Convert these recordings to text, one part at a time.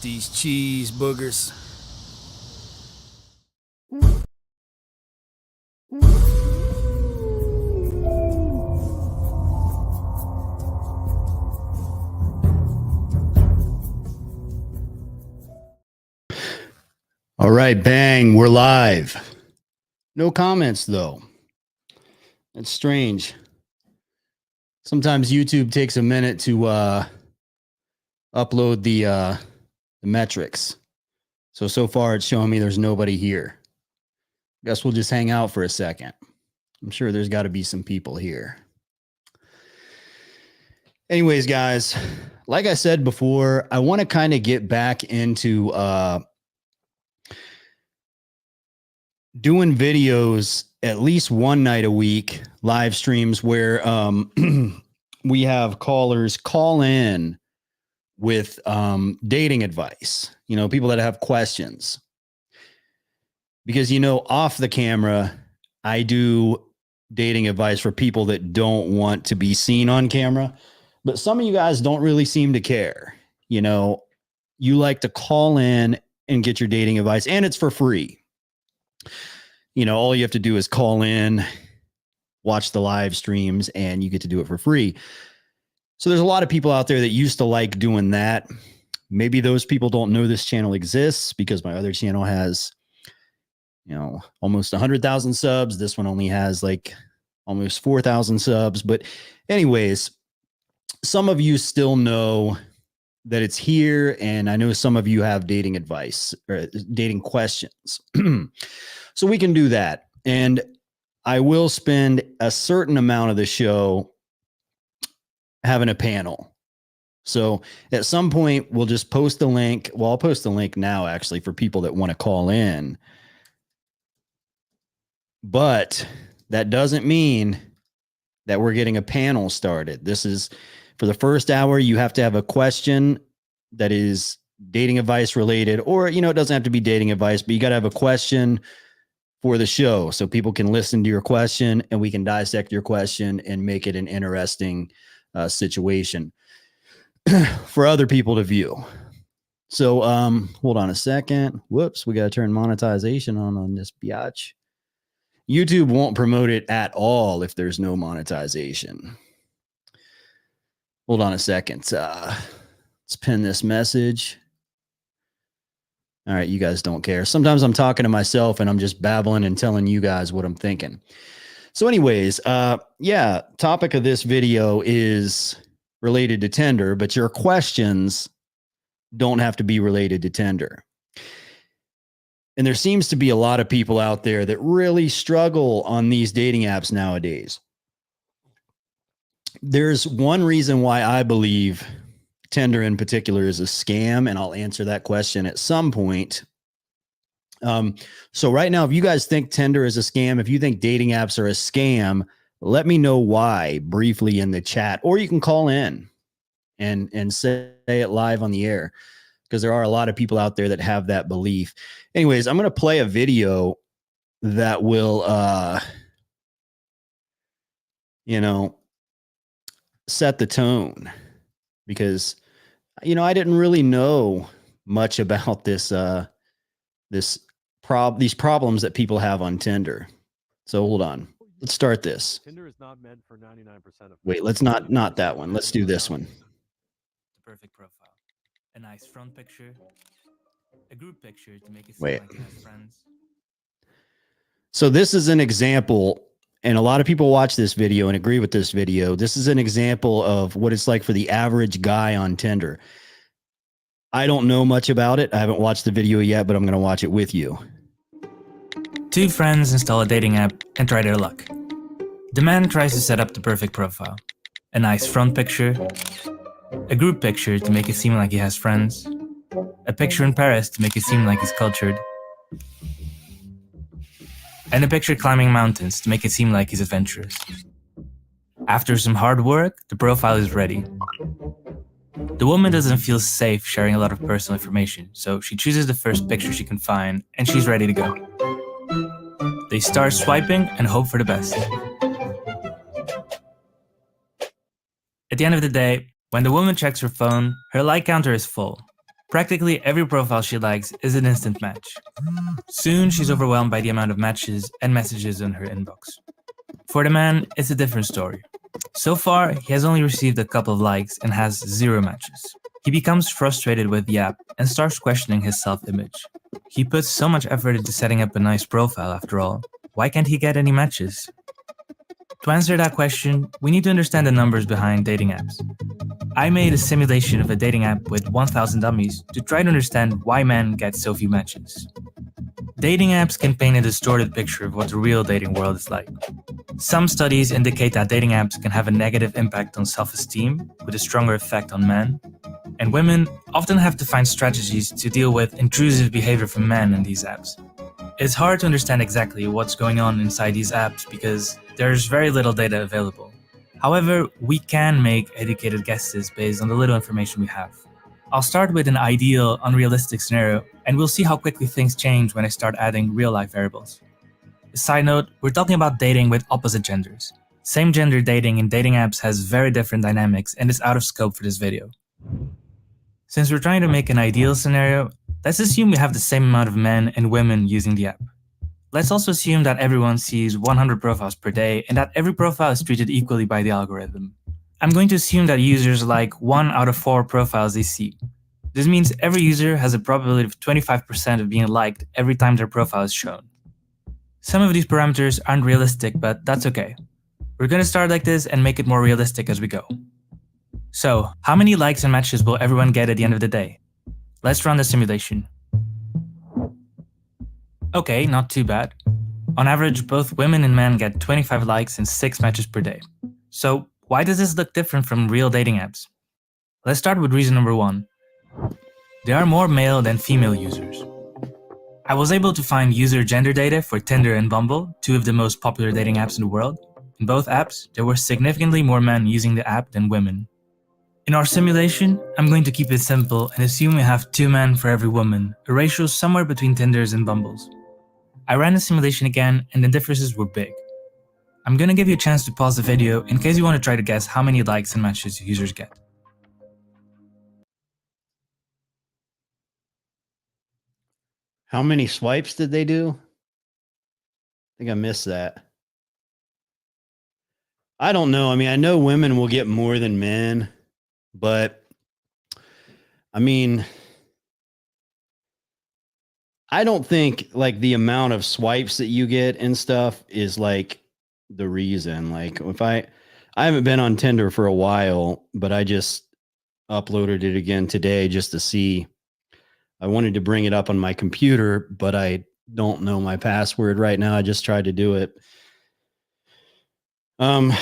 these cheese boogers. All right, bang, we're live. No comments, though. That's strange. Sometimes YouTube takes a minute to upload the metrics. So far it's showing me there's nobody here. Guess we'll just hang out for a second. I'm sure there's got to be some people here. Anyways, guys, like I said before, I want to kind of get back into doing videos at least one night a week, live streams where we have callers call in with dating advice, people that have questions. Because, off the camera, I do dating advice for people that don't want to be seen on camera. But some of you guys don't really seem to care. You like to call in and get your dating advice, and it's for free. All you have to do is call in, watch the live streams, and you get to do it for free. So there's a lot of people out there that used to like doing that. Maybe those people don't know this channel exists because my other channel has, almost 100,000 subs. This one only has like almost 4,000 subs. But anyways, some of you still know that it's here. And I know some of you have dating advice or dating questions. So we can do that. And I will spend a certain amount of the show having a panel. So at some point, we'll just post the link. Well, I'll post the link now, actually, for people that want to call in. But that doesn't mean that we're getting a panel started. This is for the first hour. You have to have a question that is dating advice related, or, it doesn't have to be dating advice, but you got to have a question for the show so people can listen to your question and we can dissect your question and make it an interesting situation for other people to view. So hold on a second. Whoops, we got to turn monetization on this biatch. YouTube won't promote it at all if there's no monetization. Hold on a second. Let's pin this message. All right, you guys don't care. Sometimes I'm talking to myself and I'm just babbling and telling you guys what I'm thinking. So anyways, topic of this video is related to Tinder, but your questions don't have to be related to Tinder. And there seems to be a lot of people out there that really struggle on these dating apps nowadays. There's one reason why I believe Tinder in particular is a scam, and I'll answer that question at some point. So right now, if you guys think Tinder is a scam, if you think dating apps are a scam, let me know why briefly in the chat, or you can call in and say it live on the air, because there are a lot of people out there that have that belief. Anyways, I'm going to play a video that will, set the tone, because, I didn't really know much about this, these problems that people have on Tinder. So hold on. Let's start this. Tinder is not meant for 99% of. Wait, let's not that one. Let's do this one. The perfect profile. A nice front picture. A group picture to make it seem Wait. like you have friends. So this is an example, and a lot of people watch this video and agree with this video. This is an example of what it's like for the average guy on Tinder. I don't know much about it. I haven't watched the video yet, but I'm going to watch it with you. Two friends install a dating app and try their luck. The man tries to set up the perfect profile. A nice front picture. A group picture to make it seem like he has friends. A picture in Paris to make it seem like he's cultured. And a picture climbing mountains to make it seem like he's adventurous. After some hard work, the profile is ready. The woman doesn't feel safe sharing a lot of personal information, so she chooses the first picture she can find, and she's ready to go. They start swiping and hope for the best. At the end of the day, when the woman checks her phone, her like counter is full. Practically every profile she likes is an instant match. Soon, she's overwhelmed by the amount of matches and messages in her inbox. For the man, it's a different story. So far, he has only received a couple of likes and has 0 matches. He becomes frustrated with the app and starts questioning his self-image. He puts so much effort into setting up a nice profile after all. Why can't he get any matches? To answer that question, we need to understand the numbers behind dating apps. I made a simulation of a dating app with 1,000 dummies to try to understand why men get so few matches. Dating apps can paint a distorted picture of what the real dating world is like. Some studies indicate that dating apps can have a negative impact on self-esteem, with a stronger effect on men, and women often have to find strategies to deal with intrusive behavior from men in these apps. It's hard to understand exactly what's going on inside these apps because there's very little data available. However, we can make educated guesses based on the little information we have. I'll start with an ideal, unrealistic scenario, and we'll see how quickly things change when I start adding real-life variables. A side note, we're talking about dating with opposite genders. Same-gender dating in dating apps has very different dynamics and is out of scope for this video. Since we're trying to make an ideal scenario, let's assume we have the same amount of men and women using the app. Let's also assume that everyone sees 100 profiles per day and that every profile is treated equally by the algorithm. I'm going to assume that users like 1 out of 4 profiles they see. This means every user has a probability of 25% of being liked every time their profile is shown. Some of these parameters aren't realistic, but that's okay. We're going to start like this and make it more realistic as we go. So, how many likes and matches will everyone get at the end of the day? Let's run the simulation. Okay, not too bad. On average, both women and men get 25 likes and 6 matches per day. So, why does this look different from real dating apps? Let's start with reason number 1. There are more male than female users. I was able to find user gender data for Tinder and Bumble, 2 of the most popular dating apps in the world. In both apps, there were significantly more men using the app than women. In our simulation, I'm going to keep it simple and assume we have 2 men for every woman, a ratio somewhere between Tinders and Bumbles. I ran the simulation again and the differences were big. I'm going to give you a chance to pause the video in case you want to try to guess how many likes and matches users get. How many swipes did they do? I think I missed that. I don't know. I mean, I know women will get more than men, but I mean, I don't think like the amount of swipes that you get and stuff is like the reason. Like if I haven't been on Tinder for a while, but I just uploaded it again today just to see. I wanted to bring it up on my computer, but I don't know my password right now. I just tried to do it. On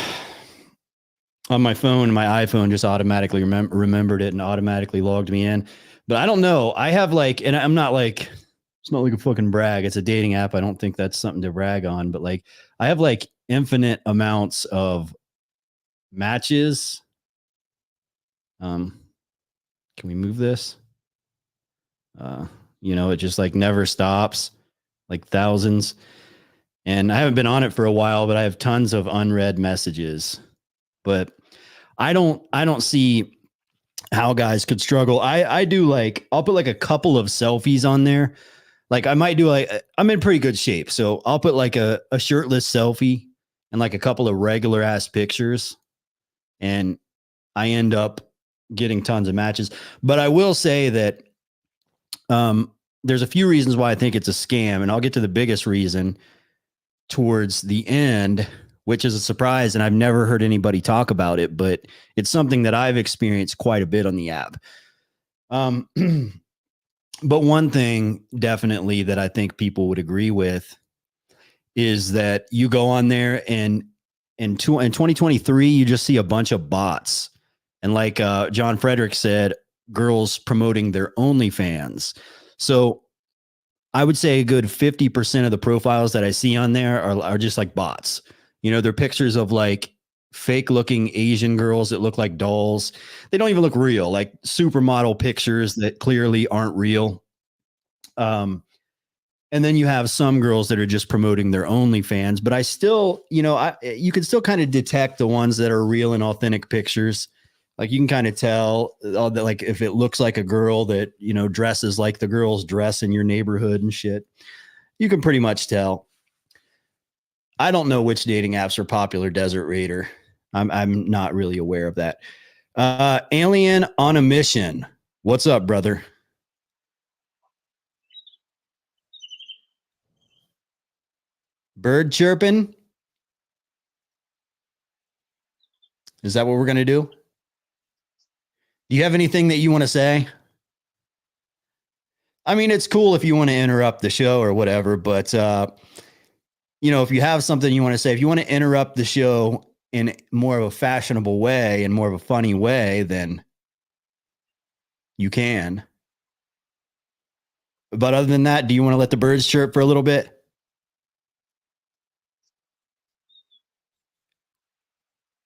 my phone, my iPhone just automatically remembered it and automatically logged me in. But I don't know. I have like, and I'm not like, it's not like a fucking brag. It's a dating app. I don't think that's something to brag on, but like I have like infinite amounts of matches. Can we move this? It just like never stops, like thousands. And I haven't been on it for a while, but I have tons of unread messages. But I don't see how guys could struggle. I do like, I'll put like a couple of selfies on there. Like I might do like, I'm in pretty good shape. So I'll put like a shirtless selfie and like a couple of regular ass pictures. And I end up getting tons of matches. But I will say that there's a few reasons why I think it's a scam. And I'll get to the biggest reason towards the end, which is a surprise. And I've never heard anybody talk about it, but it's something that I've experienced quite a bit on the app. But one thing definitely that I think people would agree with is that you go on there and in 2023, you just see a bunch of bots. And like John Frederick said, girls promoting their OnlyFans. So I would say a good 50% of the profiles that I see on there are just like bots. They're pictures of like fake looking Asian girls that look like dolls. They don't even look real, like supermodel pictures that clearly aren't real. And then you have some girls that are just promoting their OnlyFans, but I still, you can still kind of detect the ones that are real and authentic pictures. Like you can kind of tell that, like if it looks like a girl that, you know, dresses like the girls dress in your neighborhood and shit, you can pretty much tell. I don't know which dating apps are popular, Desert Raider. I'm not really aware of that. Alien on a Mission. What's up, brother? Bird chirping? Is that what we're going to do? Do you have anything that you want to say? I mean, it's cool if you want to interrupt the show or whatever, but, you know, if you have something you want to say, if you want to interrupt the show in more of a fashionable way and more of a funny way, then you can. But other than that, do you want to let the birds chirp for a little bit?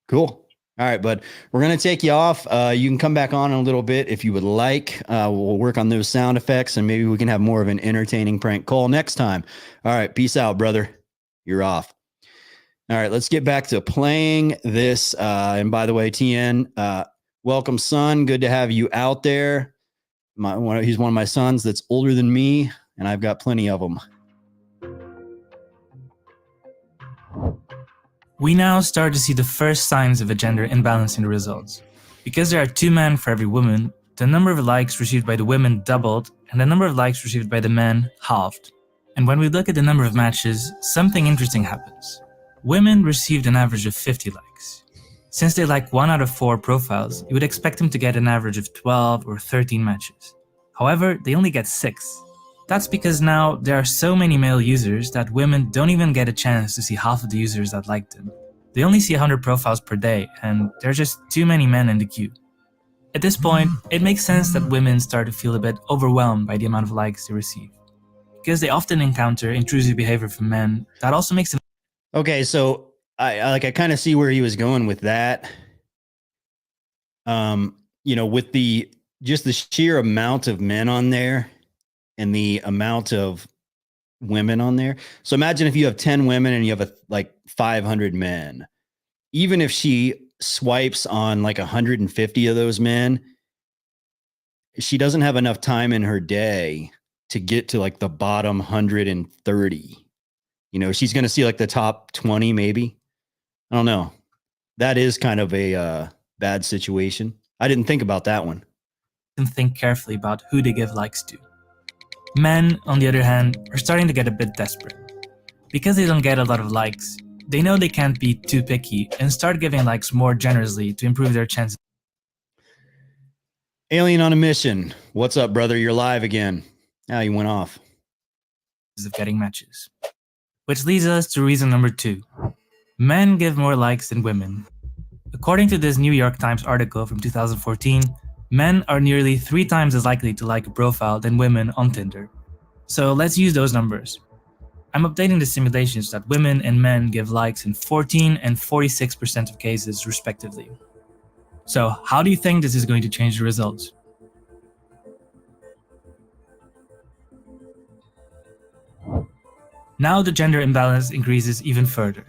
Cool. All right, bud. We're going to take you off. You can come back on in a little bit if you would like. We'll work on those sound effects and maybe we can have more of an entertaining prank call next time. All right. Peace out, brother. You're off. All right. Let's get back to playing this. And by the way, TN, welcome, son. Good to have you out there. He's one of my sons that's older than me, and I've got plenty of them. We now start to see the first signs of a gender imbalance in the results. Because there are 2 men for every woman, the number of likes received by the women doubled and the number of likes received by the men halved. And when we look at the number of matches, something interesting happens. Women received an average of 50 likes. Since they like 1 out of 4 profiles, you would expect them to get an average of 12 or 13 matches. However, they only get 6. That's because now there are so many male users that women don't even get a chance to see half of the users that like them. They only see 100 profiles per day, and there are just too many men in the queue. At this point, it makes sense that women start to feel a bit overwhelmed by the amount of likes they receive, because they often encounter intrusive behavior from men that also makes them. Okay, so I kind of see where he was going with that. You know, with just the sheer amount of men on there and the amount of women on there. So imagine if you have 10 women and you have like 500 men. Even if she swipes on like 150 of those men, she doesn't have enough time in her day to get to like the bottom 130. You know, she's going to see like the top 20 maybe. I don't know. That is kind of a bad situation. I didn't think about that one. Think carefully about who they give likes to. Men, on the other hand, are starting to get a bit desperate. Because they don't get a lot of likes, they know they can't be too picky and start giving likes more generously to improve their chances. Alien on a Mission. What's up, brother? You're live again. Now you went off. Of getting matches. Which leads us to reason number 2. Men give more likes than women. According to this New York Times article from 2014, men are nearly 3 times as likely to like a profile than women on Tinder. So let's use those numbers. I'm updating the simulations that women and men give likes in 14 and 46% of cases respectively. So how do you think this is going to change the results? Now the gender imbalance increases even further.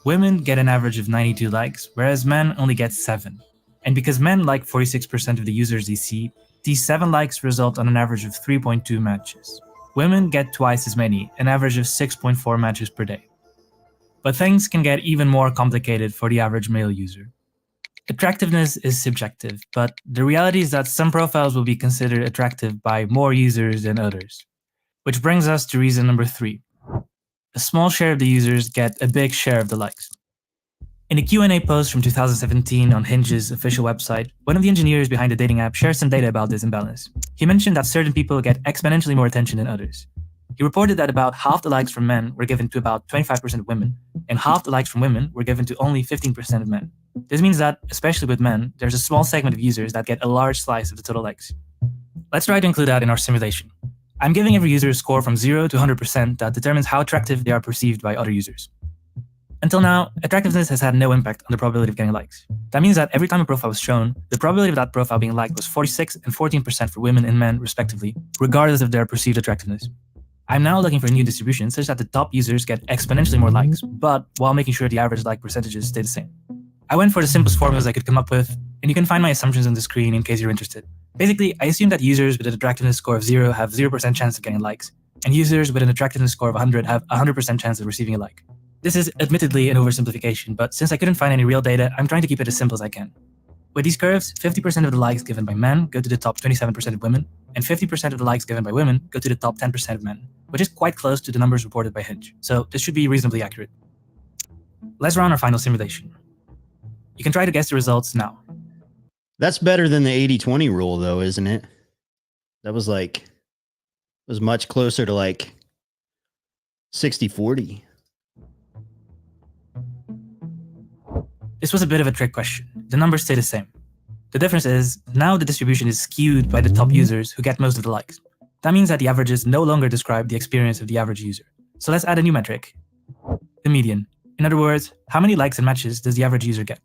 Women get an average of 92 likes, whereas men only get 7. And because men like 46% of the users they see, these 7 likes result on an average of 3.2 matches. Women get twice as many, an average of 6.4 matches per day. But things can get even more complicated for the average male user. Attractiveness is subjective, but the reality is that some profiles will be considered attractive by more users than others. Which brings us to reason number 3. A small share of the users get a big share of the likes. In a Q&A post from 2017 on Hinge's official website, one of the engineers behind the dating app shared some data about this imbalance. He mentioned that certain people get exponentially more attention than others. He reported that about half the likes from men were given to about 25% of women, and half the likes from women were given to only 15% of men. This means that, especially with men, there's a small segment of users that get a large slice of the total likes. Let's try to include that in our simulation. I'm giving every user a score from 0 to 100% that determines how attractive they are perceived by other users. Until now, attractiveness has had no impact on the probability of getting likes. That means that every time a profile was shown, the probability of that profile being liked was 46 and 14% for women and men, respectively, regardless of their perceived attractiveness. I'm now looking for a new distribution such that the top users get exponentially more likes, but while making sure the average like percentages stay the same. I went for the simplest formulas I could come up with. and you can find my assumptions on the screen in case you're interested. Basically, I assume that users with an attractiveness score of 0 have 0% chance of getting likes, and users with an attractiveness score of 100 have 100% chance of receiving a like. This is admittedly an oversimplification, but since I couldn't find any real data, I'm trying to keep it as simple as I can. With these curves, 50% of the likes given by men go to the top 27% of women, and 50% of the likes given by women go to the top 10% of men, which is quite close to the numbers reported by Hinge, so this should be reasonably accurate. Let's run our final simulation. You can try to guess the results now. That's better than the 80-20 rule, though, isn't it? That was much closer to like 60-40. This was a bit of a trick question. The numbers stay the same. The difference is, now the distribution is skewed by the top users who get most of the likes. That means that the averages no longer describe the experience of the average user. So let's add a new metric, the median. In other words, how many likes and matches does the average user get?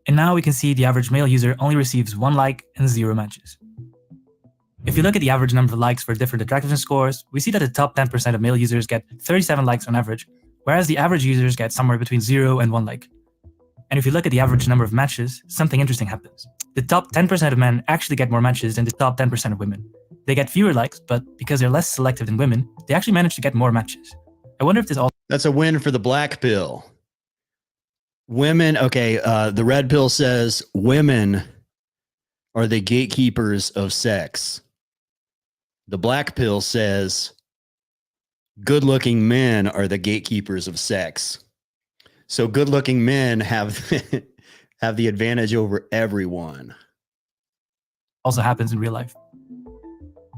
And now we can see the average male user only receives 1 like and 0 matches. If you look at the average number of likes for different attractiveness scores, we see that the top 10% of male users get 37 likes on average, whereas the average users get somewhere between 0 and 1 like. And if you look at the average number of matches, something interesting happens. The top 10% of men actually get more matches than the top 10% of women. They get fewer likes, but because they're less selective than women, they actually manage to get more matches. I wonder if this all... That's a win for the black pill. Women, okay, the red pill says women are the gatekeepers of sex. The black pill says good-looking men are the gatekeepers of sex. So good-looking men have have the advantage over everyone. also happens in real life.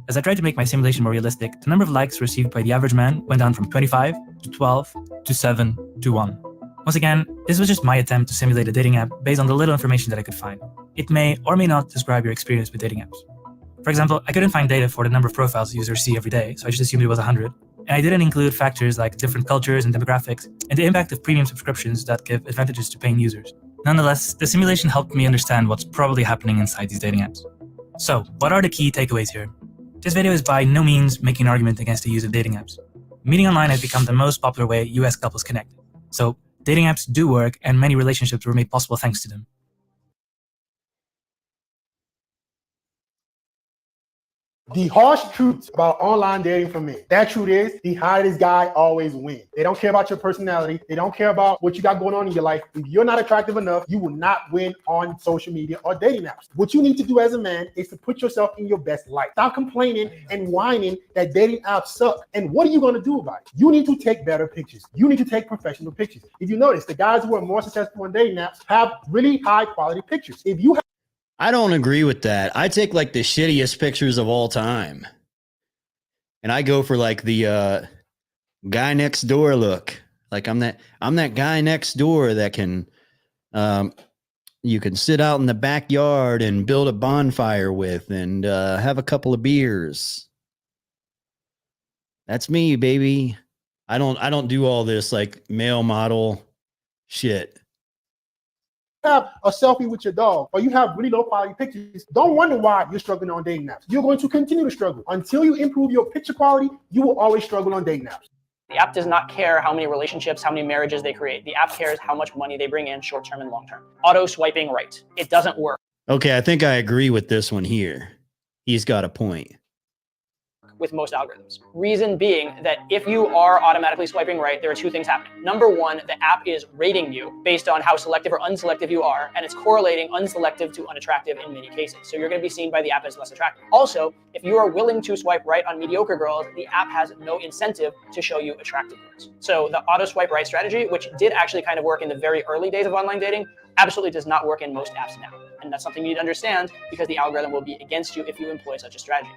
As I tried to make my simulation more realistic, the number of likes received by the average man went down from 25 to 12 to 7 to 1. Once again, this was just my attempt to simulate a dating app based on the little information that I could find. It may or may not describe your experience with dating apps. For example, I couldn't find data for the number of profiles users see every day, so I just assumed it was 100. And I didn't include factors like different cultures and demographics, and the impact of premium subscriptions that give advantages to paying users. Nonetheless, the simulation helped me understand what's probably happening inside these dating apps. So, what are the key takeaways here? This video is by no means making an argument against the use of dating apps. Meeting online has become the most popular way US couples connect. So, dating apps do work, and many relationships were made possible thanks to them. The harsh truth about online dating for men. That truth is the hottest guy always wins. They don't care about your personality. They don't care about what you got going on in your life. If you're not attractive enough, you will not win on social media or dating apps. What you need to do as a man is to put yourself in your best light. Stop complaining and whining that dating apps suck. And what are you going to do about it? You need to take better pictures. You need to take professional pictures. If you notice, the guys who are more successful on dating apps have really high quality pictures. If you I don't agree with that. I take like the shittiest pictures of all time. And I go for like the guy next door look. Like I'm that guy next door that can you can sit out in the backyard and build a bonfire with and have a couple of beers. That's me, baby. I don't do all this like male model shit. have a selfie with your dog or you have really low quality pictures, don't wonder why you're struggling on dating apps. You're going to continue to struggle. Until you improve your picture quality, you will always struggle on dating apps. The app does not care how many relationships, how many marriages they create. The app cares how much money they bring in short-term and long-term. Auto swiping right. It doesn't work. Okay, I think I agree with this one here. He's got a point. With most algorithms. Reason being that if you are automatically swiping right, there are two things happening. Number one, the app is rating you based on how selective or unselective you are, and it's correlating unselective to unattractive in many cases. So you're going to be seen by the app as less attractive. Also, if you are willing to swipe right on mediocre girls, the app has no incentive to show you attractive girls. So the auto swipe right strategy, which did actually kind of work in the very early days of online dating, absolutely does not work in most apps now. And that's something you need to understand because the algorithm will be against you if you employ such a strategy.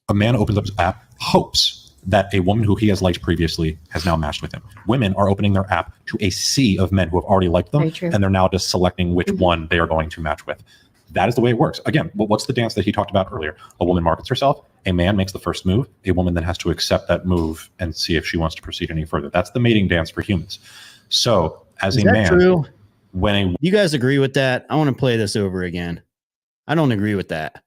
A man opens up his app, hopes that a woman who he has liked previously has now matched with him. Women are opening their app to a sea of men who have already liked them, and they're now just selecting which one they are going to match with. That is the way it works. Again, what's the dance that he talked about earlier? A woman markets herself, a man makes the first move, a woman then has to accept that move and see if she wants to proceed any further. That's the mating dance for humans. So, as a man, true? When You guys agree with that? I want to play this over again. I don't agree with that.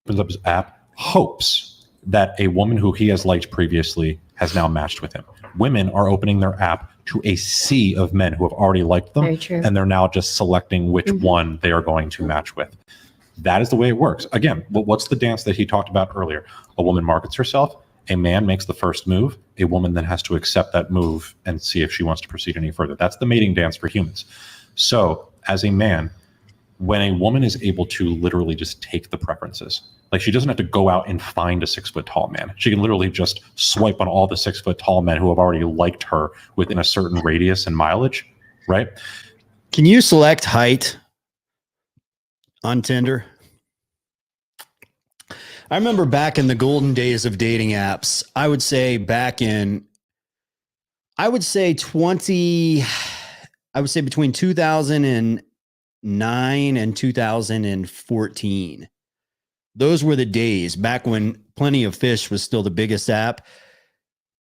Opens up his app, hopes that a woman who he has liked previously has now matched with him. Women are opening their app to a sea of men who have already liked them, and they're now just selecting which one they are going to match with. That is the way it works. Again, what's the dance that he talked about earlier? A woman markets herself. A man makes the first move. A woman then has to accept that move and see if she wants to proceed any further. That's the mating dance for humans. So as a man, when a woman is able to literally just take the preferences, like she doesn't have to go out and find a 6 foot tall man. She can literally just swipe on all the 6 foot tall men who have already liked her within a certain radius and mileage, right? Can you select height on Tinder? I remember back in the golden days of dating apps, I would say between 2009 and 2014. Those were the days back when Plenty of Fish was still the biggest app.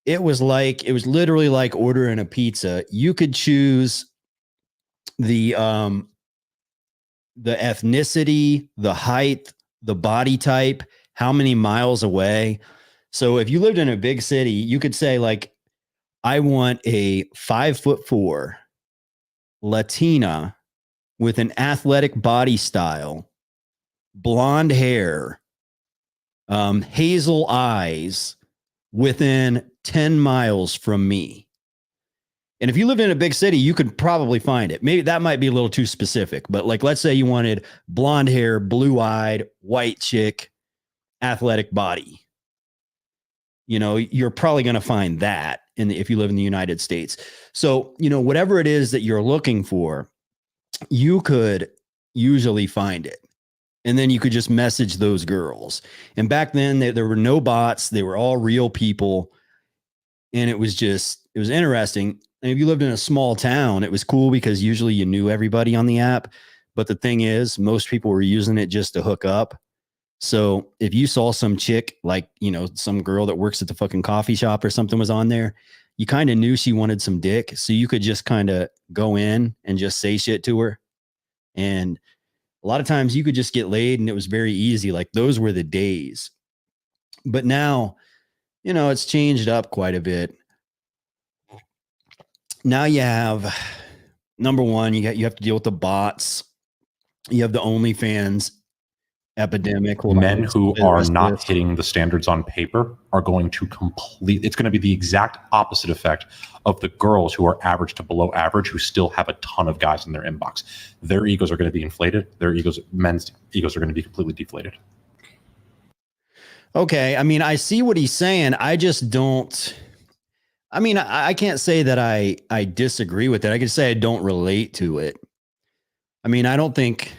It was literally like ordering a pizza. You could choose the ethnicity, the height, the body type, how many miles away. So if you lived in a big city, you could say like, I want a 5'4" Latina with an athletic body style, blonde hair, hazel eyes, within 10 miles from me. And if you lived in a big city, you could probably find it. Maybe that might be a little too specific, but like, let's say you wanted blonde hair, blue-eyed, white chick, athletic body. You know, you're probably going to find that if you live in the United States. So, you know, whatever it is that you're looking for, you could usually find it. And then you could just message those girls. And back then there were no bots. They were all real people. And it was interesting. And if you lived in a small town, it was cool because usually you knew everybody on the app. But the thing is, most people were using it just to hook up. So if you saw some chick, like, you know, some girl that works at the fucking coffee shop or something was on there, you kind of knew she wanted some dick. So you could just kind of go in and just say shit to her. And a lot of times you could just get laid and it was very easy. Like those were the days. But now, you know, it's changed up quite a bit. Now you have, number one, you have to deal with the bots. You have the OnlyFans epidemic. Men who are not hitting the standards on paper are going to it's going to be the exact opposite effect of the girls who are average to below average, who still have a ton of guys in their inbox. Their egos are going to be inflated. Men's egos are going to be completely deflated. Okay. I mean, I see what he's saying. I just don't, I mean, I can't say that I disagree with it. I can say I don't relate to it. I mean, I think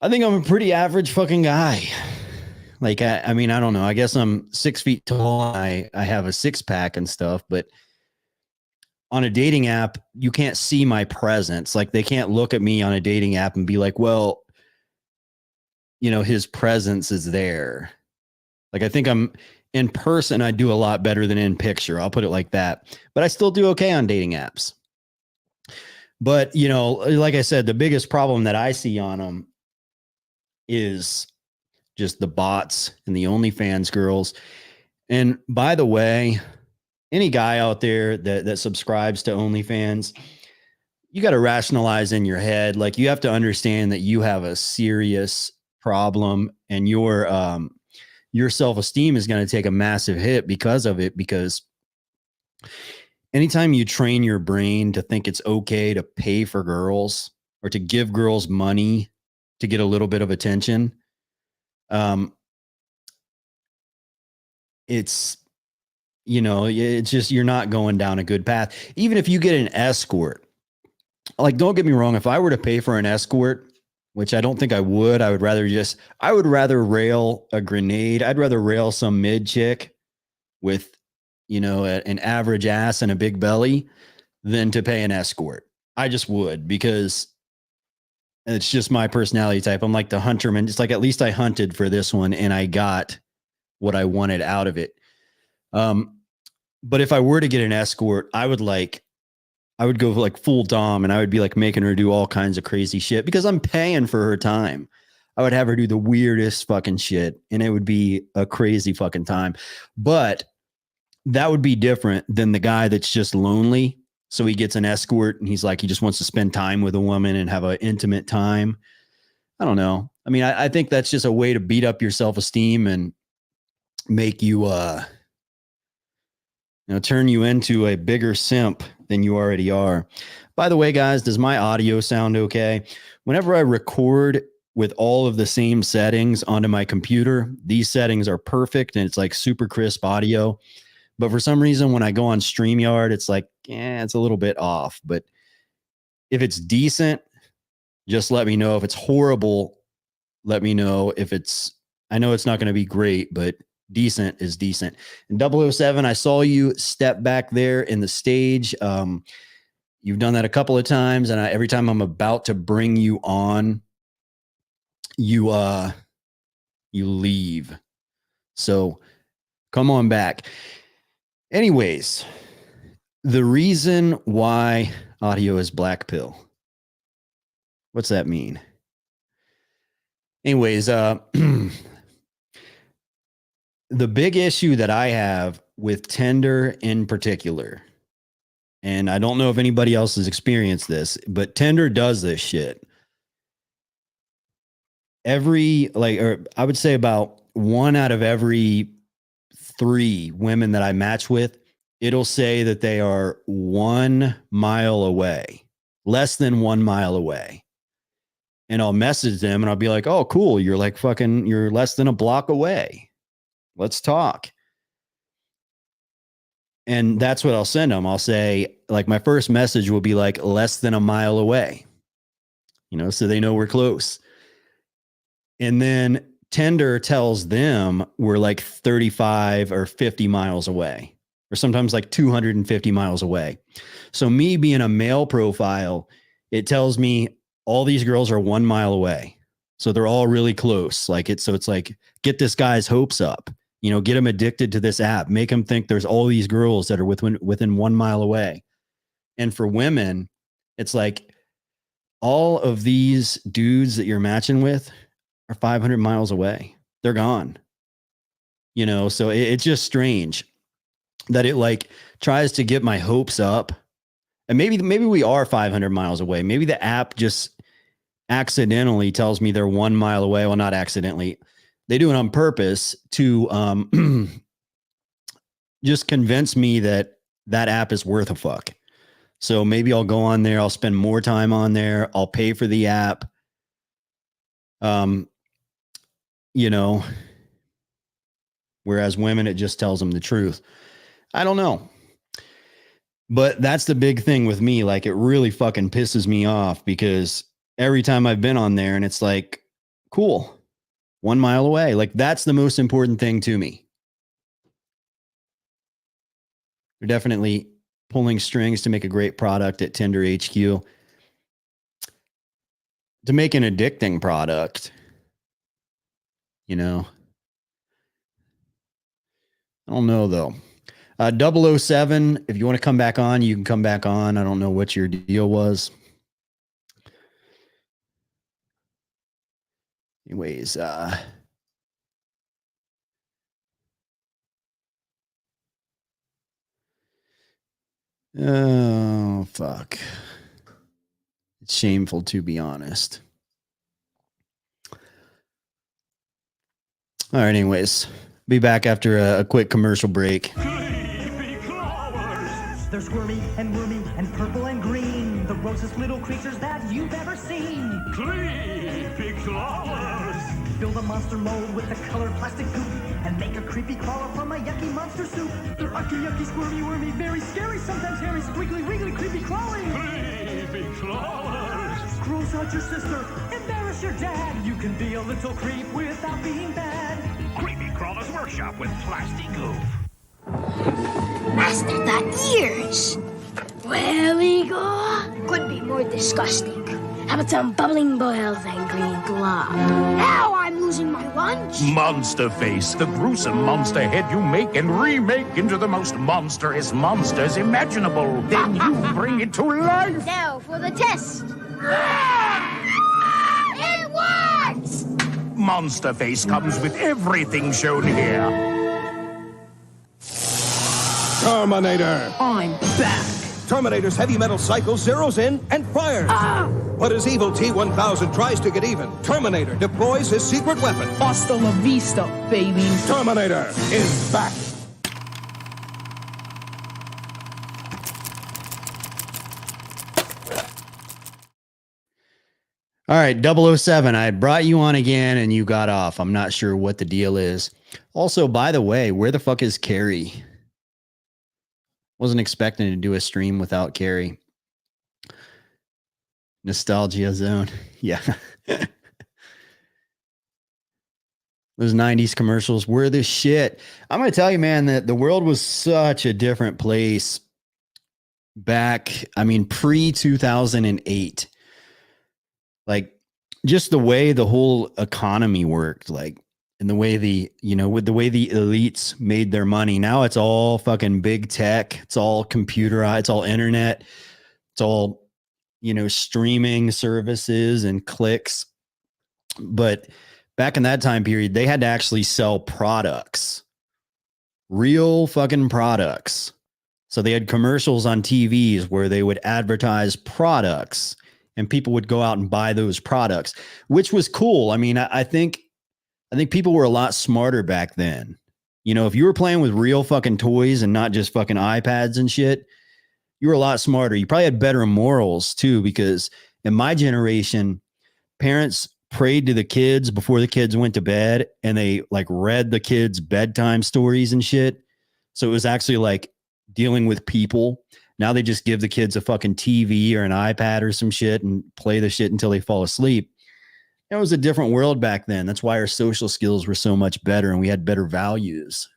I'm a pretty average fucking guy. Like, I mean, I don't know. I guess I'm 6 feet tall. I have a six pack and stuff, but on a dating app, you can't see my presence. Like they can't look at me on a dating app and be like, well, you know, his presence is there. Like, I think I'm in person. I do a lot better than in picture. I'll put it like that, but I still do okay on dating apps. But, you know, like I said, the biggest problem that I see on them is just the bots and the OnlyFans girls. And by the way, any guy out there that subscribes to OnlyFans, you got to rationalize in your head. Like, you have to understand that you have a serious problem and your self-esteem is going to take a massive hit because of it. Because anytime you train your brain to think it's okay to pay for girls or to give girls money to get a little bit of attention, it's, you know, it's just, you're not going down a good path. Even if you get an escort, like, don't get me wrong. If I were to pay for an escort, which I don't think I would rather rail a grenade. I'd rather rail some mid chick with, you know, an average ass and a big belly than to pay an escort. I just would, because it's just my personality type. I'm like the hunterman. It's like, at least I hunted for this one and I got what I wanted out of it. But if I were to get an escort, I would go like full dom, and I would be like making her do all kinds of crazy shit because I'm paying for her time. I would have her do the weirdest fucking shit and it would be a crazy fucking time. But that would be different than the guy that's just lonely. So he gets an escort and he's like, he just wants to spend time with a woman and have an intimate time. I don't know. I mean, I think that's just a way to beat up your self-esteem and make you, turn you into a bigger simp than you already are. By the way, guys, does my audio sound okay? Whenever I record with all of the same settings onto my computer, these settings are perfect and it's like super crisp audio. But for some reason, when I go on StreamYard, it's like, it's a little bit off. But if it's decent, just let me know. If it's horrible, let me know. I know it's not going to be great, but decent is decent. And 007, I saw you step back there in the stage. You've done that a couple of times, and every time I'm about to bring you on, you leave. So come on back. Anyways, the reason why audio is black pill. What's that mean? Anyways, the big issue that I have with Tinder in particular, and I don't know if anybody else has experienced this, but Tinder does this shit. I would say about 1 out of every 3 women that I match with, it'll say that they are 1 mile away, less than 1 mile away. And I'll message them and I'll be like, oh, cool. You're less than a block away. Let's talk. And that's what I'll send them. I'll say, like, my first message will be like less than a mile away, so they know we're close. And then Tinder tells them we're like 35 or 50 miles away, or sometimes like 250 miles away. So me being a male profile, it tells me all these girls are 1 mile away. So they're all really close. So it's like, get this guy's hopes up, get him addicted to this app, make him think there's all these girls that are within 1 mile away. And for women, it's like all of these dudes that you're matching with are 500 miles away. They're gone. So it's just strange that it like tries to get my hopes up. And maybe we are 500 miles away. Maybe the app just accidentally tells me they're 1 mile away. Well, not accidentally. They do it on purpose to just convince me that app is worth a fuck. So maybe I'll go on there. I'll spend more time on there. I'll pay for the app. Whereas women, it just tells them the truth. I don't know. But that's the big thing with me. Like, it really fucking pisses me off because every time I've been on there and it's like, cool, 1 mile away. Like, that's the most important thing to me. They're definitely pulling strings to make a great product at Tinder HQ. To make an addicting product, I don't know though. 007, if you want to come back on, you can come back on. I don't know what your deal was. Anyways, oh, fuck. It's shameful, to be honest. All right, anyways. Be back after a quick commercial break. They're squirmy and wormy and purple and green. The grossest little creatures that you've ever seen. Creepy crawlers. Build a monster mold with a colored plastic goop and make a creepy crawler from a yucky monster soup. They're ucky, yucky, squirmy, wormy, very scary, sometimes hairy, squiggly, wiggly, creepy crawling. Creepy crawlers. Gross out your sister, embarrass your dad. You can be a little creep without being bad. Creepy Crawlers Workshop with plastic goof. Master, the ears! Where we go? Could be more disgusting. How about some bubbling boils and green glop? Now I'm losing my lunch. Monster Face, the gruesome monster head you make and remake into the most monstrous monsters imaginable. Then you bring it to life. Now for the test. It works! Monster Face comes with everything shown here. Terminator! I'm back. Terminator's heavy metal cycle zeroes in and fires. But as evil T-1000 tries to get even, Terminator deploys his secret weapon. Hasta la vista, baby. Terminator is back. All right, 007, I brought you on again and you got off. I'm not sure what the deal is. Also, by the way, where the fuck is Carrie? Wasn't expecting to do a stream without Carrie. Nostalgia zone. Yeah. Those 90s commercials were the shit. I'm going to tell you, man, that the world was such a different place back, I mean, pre-2008. Like, just the way the whole economy worked, like, and the way with the way the elites made their money. Now it's all fucking big tech. It's all computerized. It's all internet. It's all, streaming services and clicks. But back in that time period, they had to actually sell products, real fucking products. So they had commercials on TVs where they would advertise products and people would go out and buy those products, which was cool. I mean, I think people were a lot smarter back then. If you were playing with real fucking toys and not just fucking iPads and shit, you were a lot smarter. You probably had better morals too, because in my generation, parents prayed to the kids before the kids went to bed and they like read the kids bedtime stories and shit. So it was actually like dealing with people. Now they just give the kids a fucking TV or an iPad or some shit and play the shit until they fall asleep. It was a different world back then. That's why our social skills were so much better and we had better values.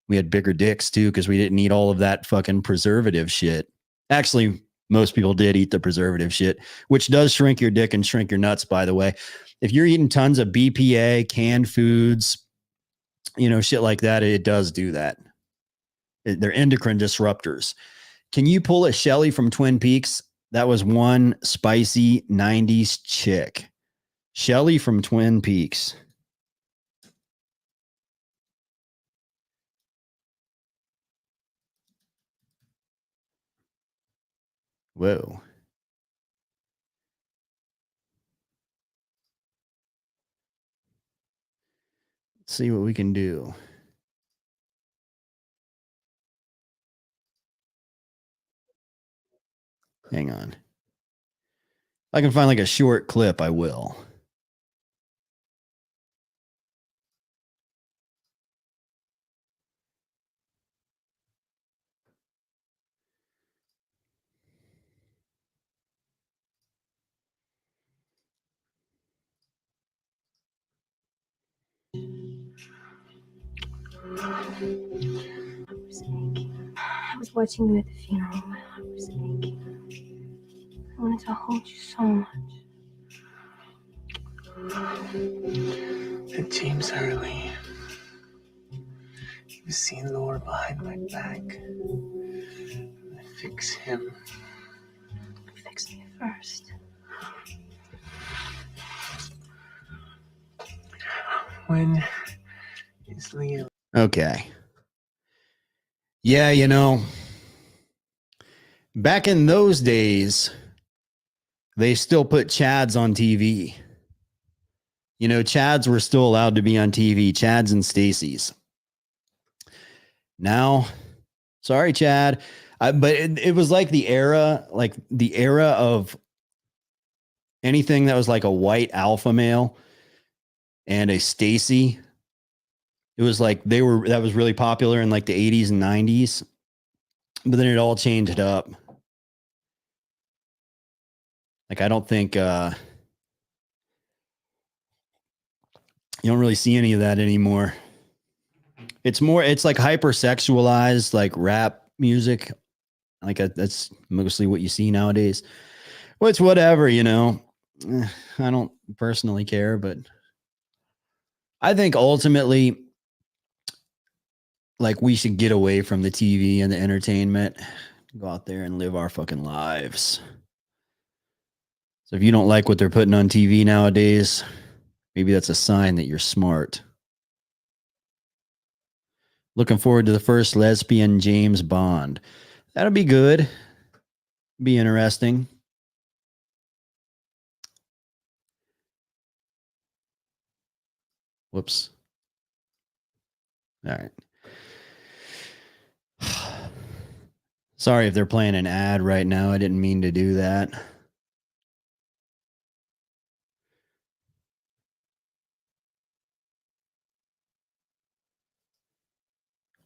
We had bigger dicks too, because we didn't eat all of that fucking preservative shit. Actually, most people did eat the preservative shit, which does shrink your dick and shrink your nuts, by the way. If you're eating tons of BPA, canned foods, shit like that, it does do that. They're endocrine disruptors. Can you pull a Shelly from Twin Peaks? That was one spicy 90s chick. Shelly from Twin Peaks. Whoa. Let's see what we can do. Hang on. If I can find like a short clip, I will. I was watching you at the funeral. My heart was aching. I wanted to hold you so much. And James Hurley. He was seen Laura behind my back. I fix him. Fix me first. When is Leo? Okay. Yeah, back in those days, they still put Chads on TV. Chads were still allowed to be on TV, Chads and Stacy's. Now, sorry, Chad, but it was like the era of anything that was like a white alpha male and a Stacy. It was like that was really popular in like the 80s and 90s, but then it all changed up. Like, I don't think, you don't really see any of that anymore. It's like hypersexualized, like rap music. Like that's mostly what you see nowadays. Well, it's whatever, I don't personally care, but I think ultimately, like, we should get away from the TV and the entertainment, go out there and live our fucking lives. So if you don't like what they're putting on TV nowadays, maybe that's a sign that you're smart. Looking forward to the first lesbian James Bond. That'll be good. Be interesting. Whoops. All right. Sorry if they're playing an ad right now. I didn't mean to do that.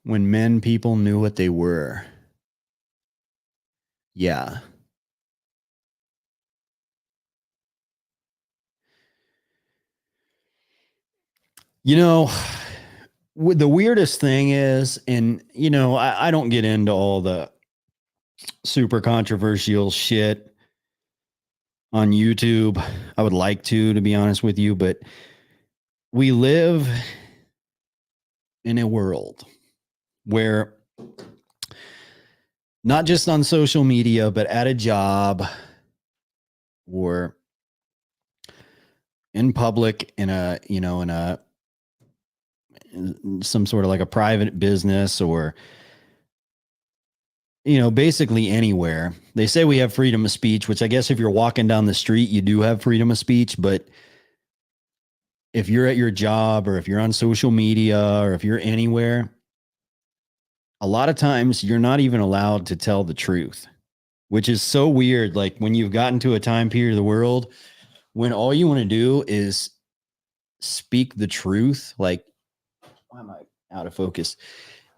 When men people knew what they were. Yeah. You know, the weirdest thing is, and you know, I don't get into all the super controversial shit on YouTube. I would like to be honest with you, but we live in a world where not just on social media, but at a job or in public in a, you know, in a some sort of like a private business or, you know, basically anywhere. They say we have freedom of speech, which I guess if you're walking down the street, you do have freedom of speech. But if you're at your job or if you're on social media or if you're anywhere, a lot of times you're not even allowed to tell the truth, which is so weird. Like when you've gotten to a time period of the world when all you want to do is speak the truth. Like, why am I out of focus?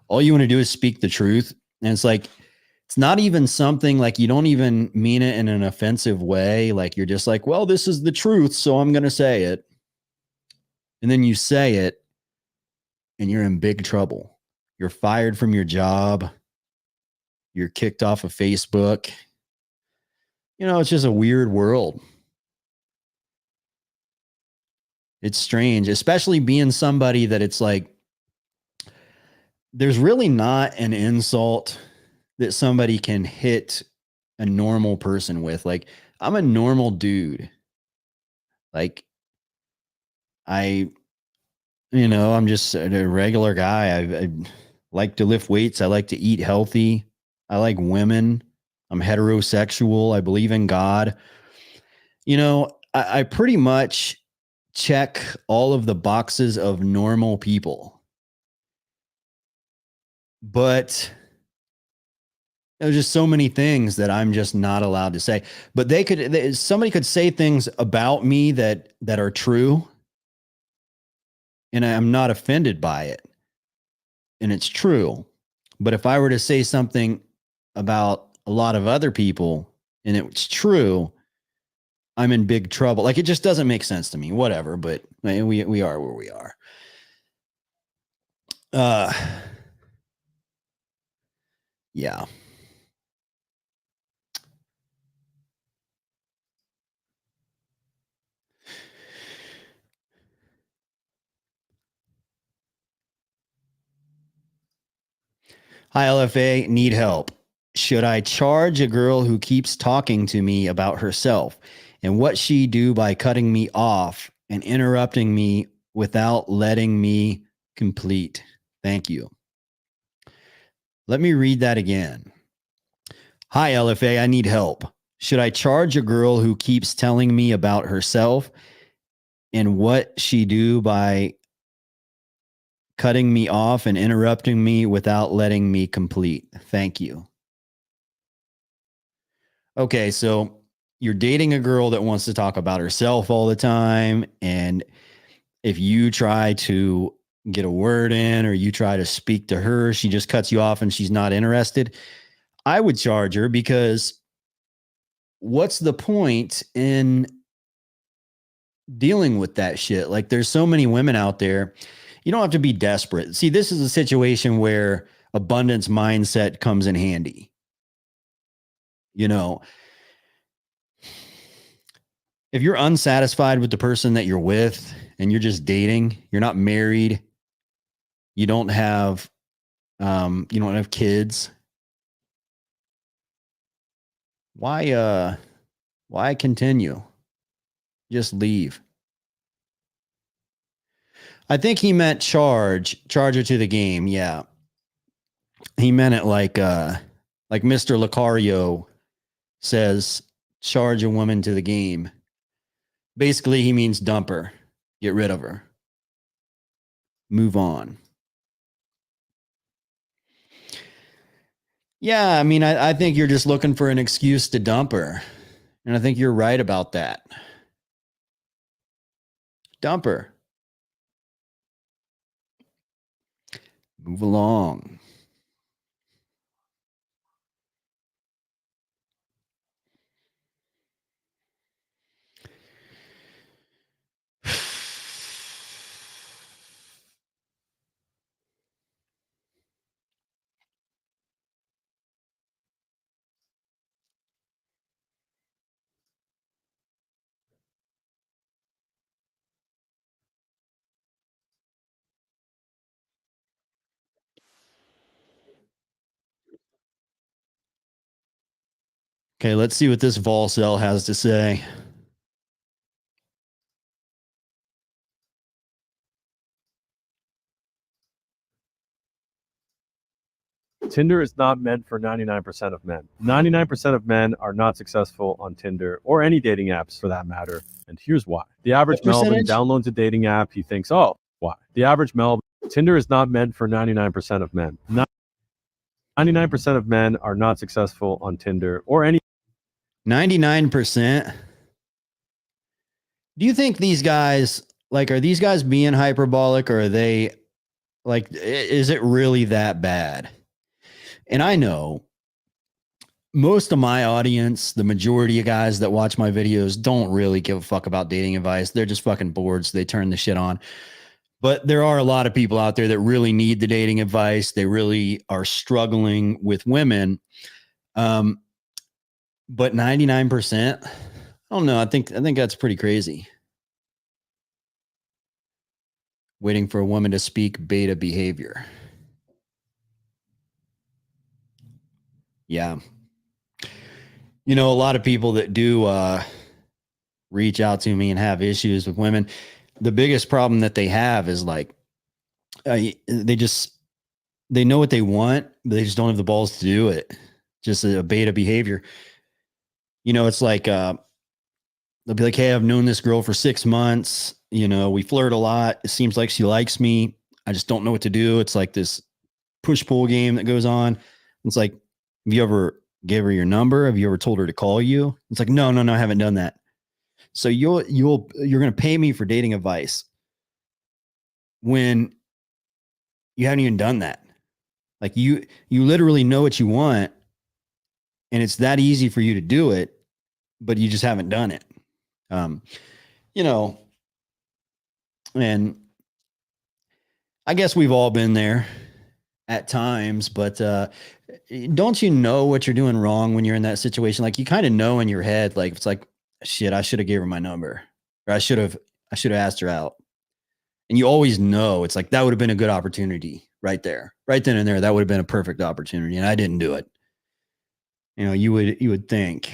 All you want to do is speak the truth. And it's like, it's not even something like you don't even mean it in an offensive way. Like you're just like, well, this is the truth, so I'm going to say it. And then you say it and you're in big trouble. You're fired from your job. You're kicked off of Facebook. You know, it's just a weird world. It's strange, especially being somebody that it's like, there's really not an insult that somebody can hit a normal person with. Like, I'm a normal dude. Like, I'm just a regular guy. I like to lift weights. I like to eat healthy. I like women. I'm heterosexual. I believe in God. You know, I pretty much check all of the boxes of normal people. But there's just so many things that I'm just not allowed to say. But somebody could say things about me that are true, and I'm not offended by it. And it's true. But if I were to say something about a lot of other people and it's true, I'm in big trouble. Like, it just doesn't make sense to me. Whatever, but we are where we are. Yeah. Hi, LFA. Need help. Should I charge a girl who keeps talking to me about herself and what she do by cutting me off and interrupting me without letting me complete? Thank you. Let me read that again. Hi, LFA. I need help. Should I charge a girl who keeps telling me about herself and what she do by cutting me off and interrupting me without letting me complete? Thank you. Okay, so you're dating a girl that wants to talk about herself all the time. And if you try to get a word in or you try to speak to her, she just cuts you off and she's not interested. I would charge her, because what's the point in dealing with that shit? Like, there's so many women out there. You don't have to be desperate. See, this is a situation where abundance mindset comes in handy. You know, if you're unsatisfied with the person that you're with and you're just dating, you're not married, you don't have kids, why continue? Just leave. I think he meant charge her to the game. Yeah. He meant it like Mr. Lucario says charge a woman to the game. Basically, he means dump her, get rid of her, move on. Yeah, I mean, I think you're just looking for an excuse to dump her. And I think you're right about that. Dump her. Move along. Okay, let's see what this Volcel has to say. Tinder is not meant for 99% of men. 99% of men are not successful on Tinder or any dating apps for that matter. And here's why. The average Melvin downloads a dating app. He thinks, oh, why? The average Melvin, Tinder is not meant for 99% of men. 99% of men are not successful on Tinder or any. 99%. Do you think these guys, like, are these guys being hyperbolic, or are they, like, is it really that bad? And I know most of my audience, the majority of guys that watch my videos, don't really give a fuck about dating advice. They're just fucking bored, so they turn the shit on. But there are a lot of people out there that really need the dating advice. They really are struggling with women. But 99%, I don't know. I think that's pretty crazy. Waiting for a woman to speak beta behavior. Yeah. You know, a lot of people that do reach out to me and have issues with women, the biggest problem that they have is like, they know what they want, but they just don't have the balls to do it. Just a beta behavior. You know, it's like, they'll be like, hey, I've known this girl for 6 months. You know, we flirt a lot. It seems like she likes me. I just don't know what to do. It's like this push-pull game that goes on. It's like, have you ever gave her your number? Have you ever told her to call you? It's like, no, I haven't done that. So you're going to pay me for dating advice when you haven't even done that. Like you literally know what you want, and it's that easy for you to do it, but you just haven't done it. You know, and I guess we've all been there at times, but don't you know what you're doing wrong when you're in that situation? Like you kind of know in your head, like it's like, shit, I should have gave her my number, or I should have asked her out. And you always know it's like, that would have been a good opportunity right there, right then and there. That would have been a perfect opportunity. And I didn't do it. You know, you would think,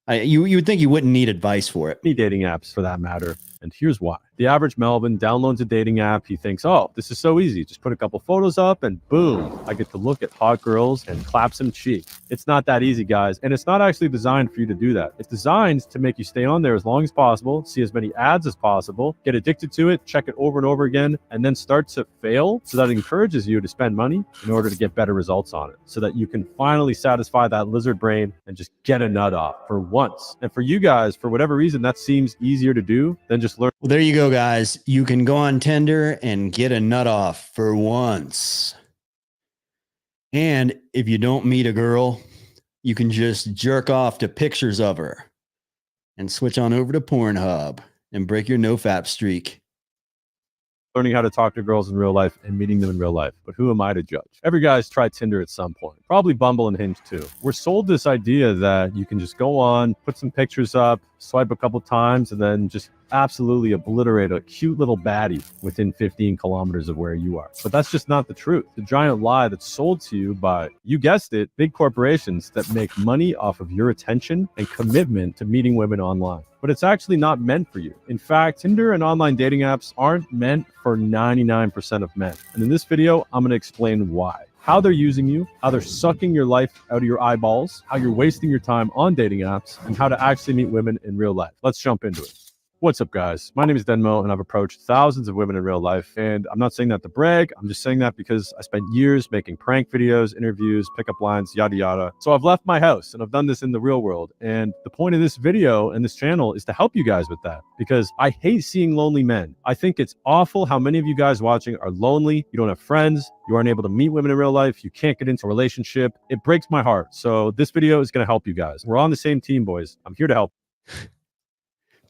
you would think you wouldn't need advice for it. Any dating apps for that matter. And here's why. The average Melvin downloads a dating app. He thinks, oh, this is so easy. Just put a couple photos up and boom, I get to look at hot girls and clap some cheeks. It's not that easy, guys. And it's not actually designed for you to do that. It's designed to make you stay on there as long as possible, see as many ads as possible, get addicted to it, check it over and over again, and then start to fail so that it encourages you to spend money in order to get better results on it, so that you can finally satisfy that lizard brain and just get a nut off for once. And for you guys, for whatever reason, that seems easier to do than just learn. Well, there you go, guys. You can go on Tinder and get a nut off for once. And if you don't meet a girl, you can just jerk off to pictures of her and switch on over to Pornhub and break your no-fap streak. Learning how to talk to girls in real life and meeting them in real life. But who am I to judge? Every guy's tried Tinder at some point. Probably Bumble and Hinge too. We're sold this idea that you can just go on, put some pictures up, swipe a couple times, and then just absolutely obliterate a cute little baddie within 15 kilometers of where you are. But that's just not the truth. The giant lie that's sold to you by, you guessed it, big corporations that make money off of your attention and commitment to meeting women online. But it's actually not meant for you. In fact, Tinder and online dating apps aren't meant for 99% of men. And in this video, I'm going to explain why. how they're using you, how they're sucking your life out of your eyeballs, how you're wasting your time on dating apps, and how to actually meet women in real life. Let's jump into it. What's up, guys? My name is Denmo, and I've approached thousands of women in real life. And I'm not saying that to brag. I'm just saying that because I spent years making prank videos, interviews, pickup lines, yada, yada. So I've left my house, and I've done this in the real world. And the point of this video and this channel is to help you guys with that, because I hate seeing lonely men. I think it's awful how many of you guys watching are lonely. You don't have friends. You aren't able to meet women in real life. You can't get into a relationship. It breaks my heart. So this video is going to help you guys. We're on the same team, boys. I'm here to help.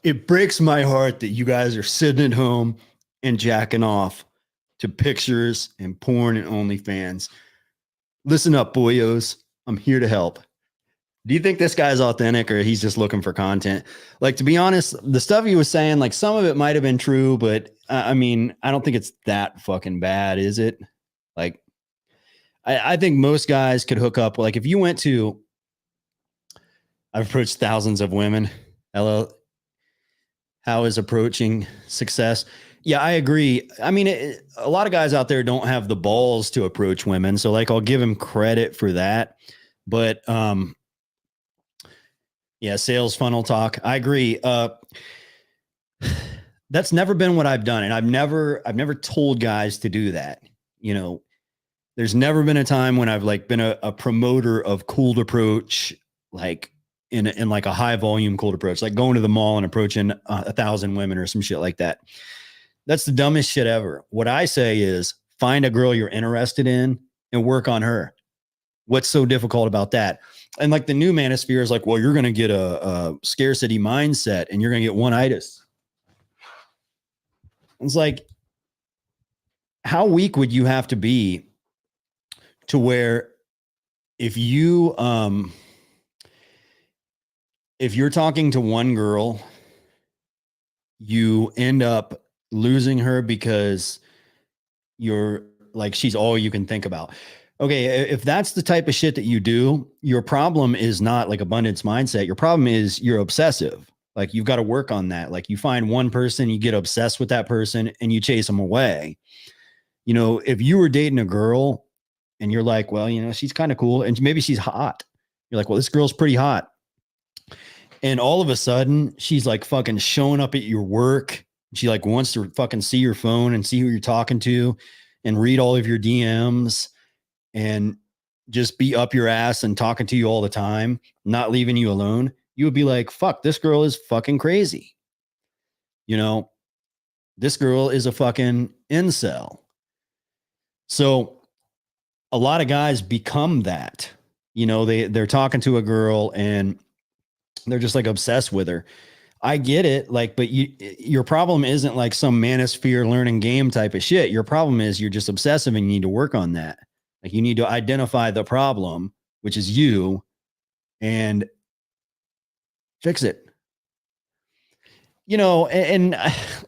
It breaks my heart that you guys are sitting at home and jacking off to pictures and porn and OnlyFans. Listen up, boyos. I'm here to help. Do you think this guy's authentic or he's just looking for content? Like, to be honest, the stuff he was saying, like, some of it might have been true, but I mean, I don't think it's that fucking bad, is it? Like, I think most guys could hook up. Like, if you went to, I've approached thousands of women. Hello. How is approaching success? Yeah, I agree. I mean, a lot of guys out there don't have the balls to approach women. So like, I'll give him credit for that. But yeah, sales funnel talk. I agree. That's never been what I've done. And I've never told guys to do that. You know, there's never been a time when I've like been a promoter of cold approach, like in like a high volume cold approach, like going to the mall and approaching 1,000 women or some shit like that. That's the dumbest shit ever. What I say is find a girl you're interested in and work on her. What's so difficult about that? And like the new manosphere is like, well, you're going to get a scarcity mindset and you're going to get one-itis. It's like, how weak would you have to be to where if you're talking to one girl, you end up losing her because you're like, she's all you can think about. Okay, if that's the type of shit that you do, your problem is not like abundance mindset. Your problem is you're obsessive. Like, you've got to work on that. Like, you find one person, you get obsessed with that person and you chase them away. You know, if you were dating a girl and you're like, well, you know, she's kind of cool and maybe she's hot. You're like, well, this girl's pretty hot. And all of a sudden she's like fucking showing up at your work. She like wants to fucking see your phone and see who you're talking to and read all of your DMs and just be up your ass and talking to you all the time, not leaving you alone. You would be like, fuck, this girl is fucking crazy. You know, this girl is a fucking incel. So a lot of guys become that. You know, they're talking to a girl and they're just like obsessed with her. I get it. Like, but your problem isn't like some manosphere learning game type of shit. Your problem is you're just obsessive and you need to work on that. Like, you need to identify the problem, which is you, and fix it. You know, and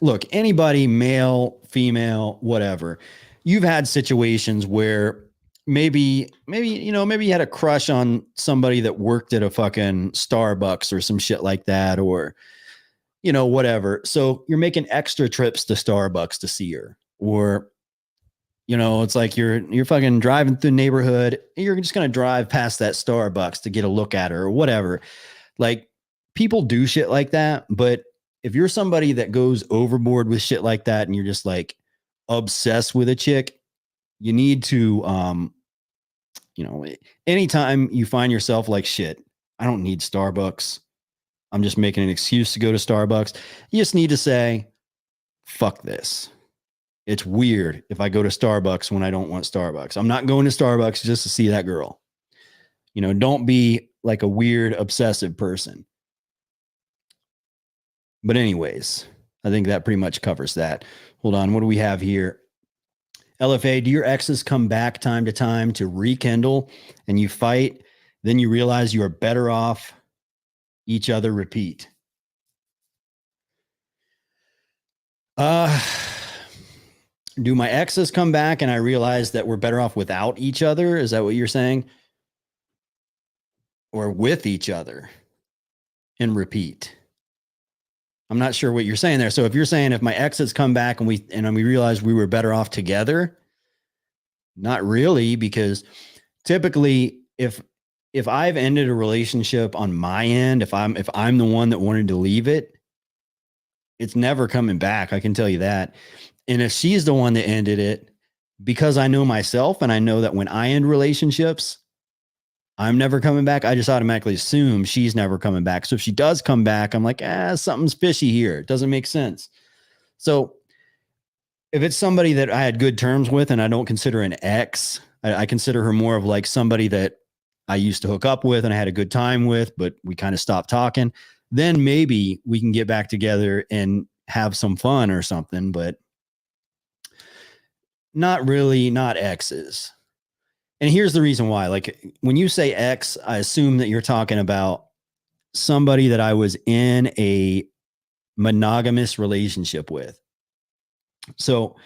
look, anybody, male, female, whatever, you've had situations where maybe you had a crush on somebody that worked at a fucking Starbucks or some shit like that, or, you know, whatever. So you're making extra trips to Starbucks to see her, or, you know, it's like you're fucking driving through the neighborhood. You're just going to drive past that Starbucks to get a look at her or whatever. Like, people do shit like that. But if you're somebody that goes overboard with shit like that and you're just like obsessed with a chick, you need to, you know, anytime you find yourself like, shit, I don't need Starbucks, I'm just making an excuse to go to Starbucks, you just need to say, fuck this. It's weird if I go to Starbucks when I don't want Starbucks. I'm not going to Starbucks just to see that girl. You know, don't be like a weird, obsessive person. But anyways, I think that pretty much covers that. Hold on. What do we have here? LFA, do your exes come back time to time to rekindle and you fight? Then you realize you are better off each other, repeat. Do my exes come back and I realize that we're better off without each other? Is that what you're saying? Or with each other and repeat? I'm not sure what you're saying there. So if you're saying if my exes come back and we realize we were better off together, Not really, because typically if I've ended a relationship on my end, if I'm the one that wanted to leave it, it's never coming back. I can tell you that. And if she's the one that ended it, because I know myself and I know that when I end relationships, I'm never coming back, I just automatically assume she's never coming back. So if she does come back, I'm like, something's fishy here. It doesn't make sense. So if it's somebody that I had good terms with and I don't consider an ex, I consider her more of like somebody that I used to hook up with and I had a good time with, but we kind of stopped talking, then maybe we can get back together and have some fun or something, but not really, not exes. And here's the reason why. Like when you say ex, I assume that you're talking about somebody that I was in a monogamous relationship with. So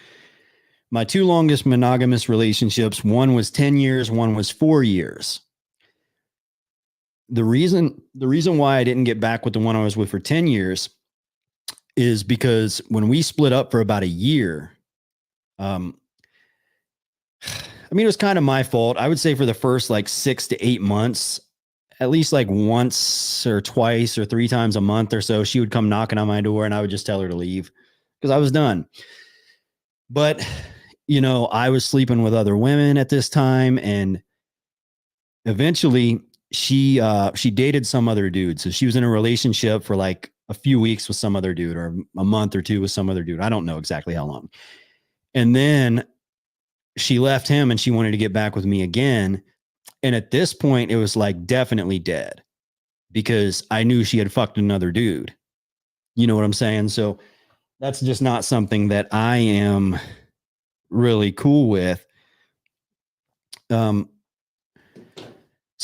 my two longest monogamous relationships, one was 10 years, one was 4 years. The reason why I didn't get back with the one I was with for 10 years is because when we split up for about a year, I mean, it was kind of my fault. I would say for the first like 6 to 8 months, at least like once or twice or 3 times a month or so, she would come knocking on my door and I would just tell her to leave because I was done. But, you know, I was sleeping with other women at this time, and eventually she dated some other dude. So she was in a relationship for like a few weeks with some other dude, or a month or two with some other dude. I don't know exactly how long. And then she left him and she wanted to get back with me again. And at this point, it was like definitely dead because I knew she had fucked another dude. You know what I'm saying? So that's just not something that I am really cool with. So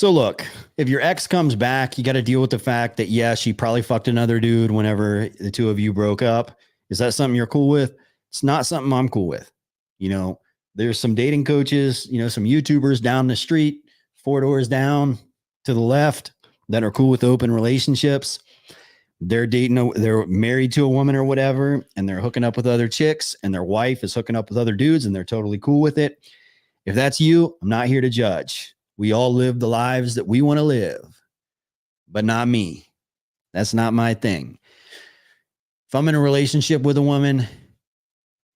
look, if your ex comes back, you got to deal with the fact that, yeah, she probably fucked another dude whenever the two of you broke up. Is that something you're cool with? It's not something I'm cool with. You know, there's some dating coaches, you know, some YouTubers down the street, 4 doors down to the left, that are cool with open relationships. They're they're married to a woman or whatever, and they're hooking up with other chicks, and their wife is hooking up with other dudes, and they're totally cool with it. If that's you, I'm not here to judge. We all live the lives that we want to live, but not me. That's not my thing. If I'm in a relationship with a woman,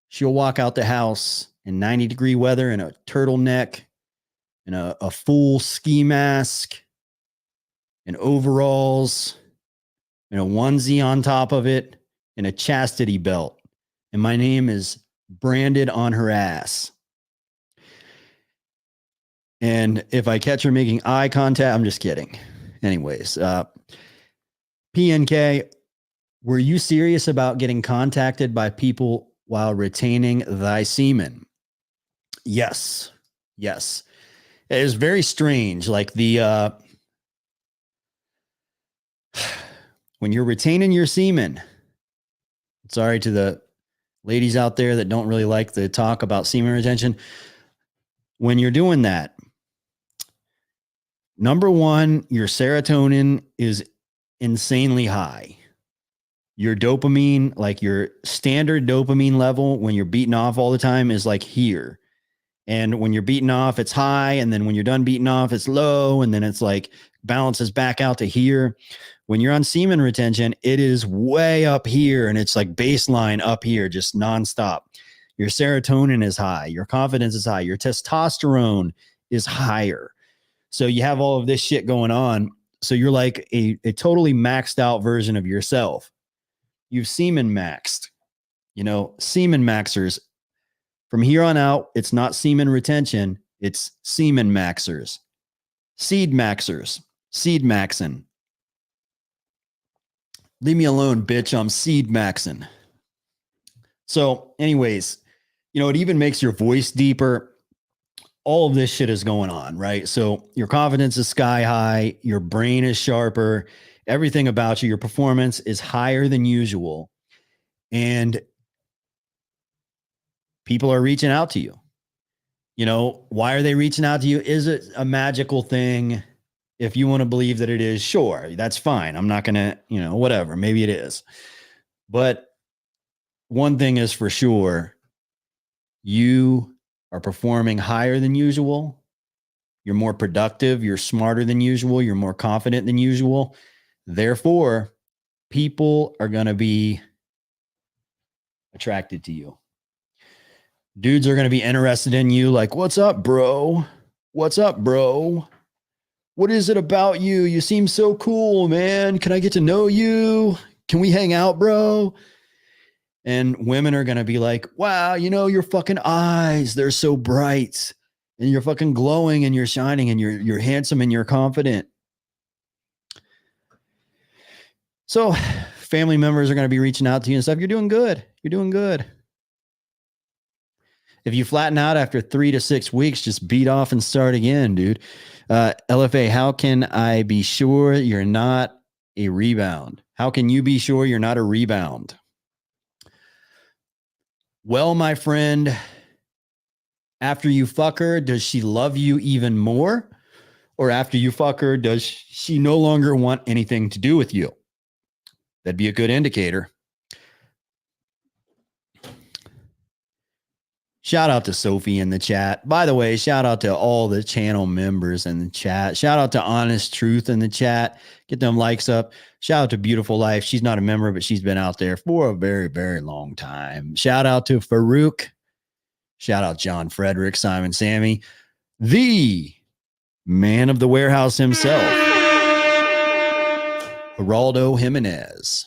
she'll walk out the house in 90-degree weather in a turtleneck and a full ski mask and overalls and a onesie on top of it and a chastity belt. And my name is branded on her ass. And if I catch her making eye contact, I'm just kidding. Anyways, PNK, were you serious about getting contacted by people while retaining thy semen? Yes. Yes. It is very strange. Like when you're retaining your semen, sorry to the ladies out there that don't really like the talk about semen retention. When you're doing that, number one, your serotonin is insanely high. Your dopamine, like your standard dopamine level when you're beating off all the time, is like here. And when you're beating off, it's high. And then when you're done beating off, it's low. And then it's like balances back out to here. When you're on semen retention, it is way up here. And it's like baseline up here, just nonstop. Your serotonin is high. Your confidence is high. Your testosterone is higher. So you have all of this shit going on. So you're like a totally maxed out version of yourself. You've semen maxed. You know, semen maxers. From here on out, it's not semen retention. It's semen maxers. Seed maxers. Seed maxing. Leave me alone, bitch. I'm seed maxing. So anyways, you know, it even makes your voice deeper. All of this shit is going on, right? So your confidence is sky high. Your brain is sharper. Everything about you, your performance is higher than usual. And people are reaching out to you. You know, why are they reaching out to you? Is it a magical thing? If you want to believe that it is, sure, that's fine. I'm not going to, you know, whatever. Maybe it is. But one thing is for sure, you are performing higher than usual. You're more productive. You're smarter than usual. You're more confident than usual. Therefore, people are going to be attracted to you. Dudes are going to be interested in you. Like, what's up, bro? What's up, bro? What is it about you? You seem so cool, man. Can I get to know you? Can we hang out, bro? And women are going to be like, wow, you know, your fucking eyes, they're so bright and you're fucking glowing and you're shining and you're handsome and you're confident. So family members are going to be reaching out to you and stuff. You're doing good. You're doing good. If you flatten out after 3 to 6 weeks, just beat off and start again, dude. LFA, how can I be sure you're not a rebound? How can you be sure you're not a rebound? Well, my friend, after you fuck her, does she love you even more? Or after you fuck her, does she no longer want anything to do with you? That'd be a good indicator. Shout out to Sophie in the chat. By the way, shout out to all the channel members in the chat. Shout out to Honest Truth in the chat. Get them likes up. Shout out to Beautiful Life. She's not a member, but she's been out there for a very, very long time. Shout out to Farouk. Shout out John Frederick, Simon Sammy, the man of the warehouse himself, Geraldo Jimenez.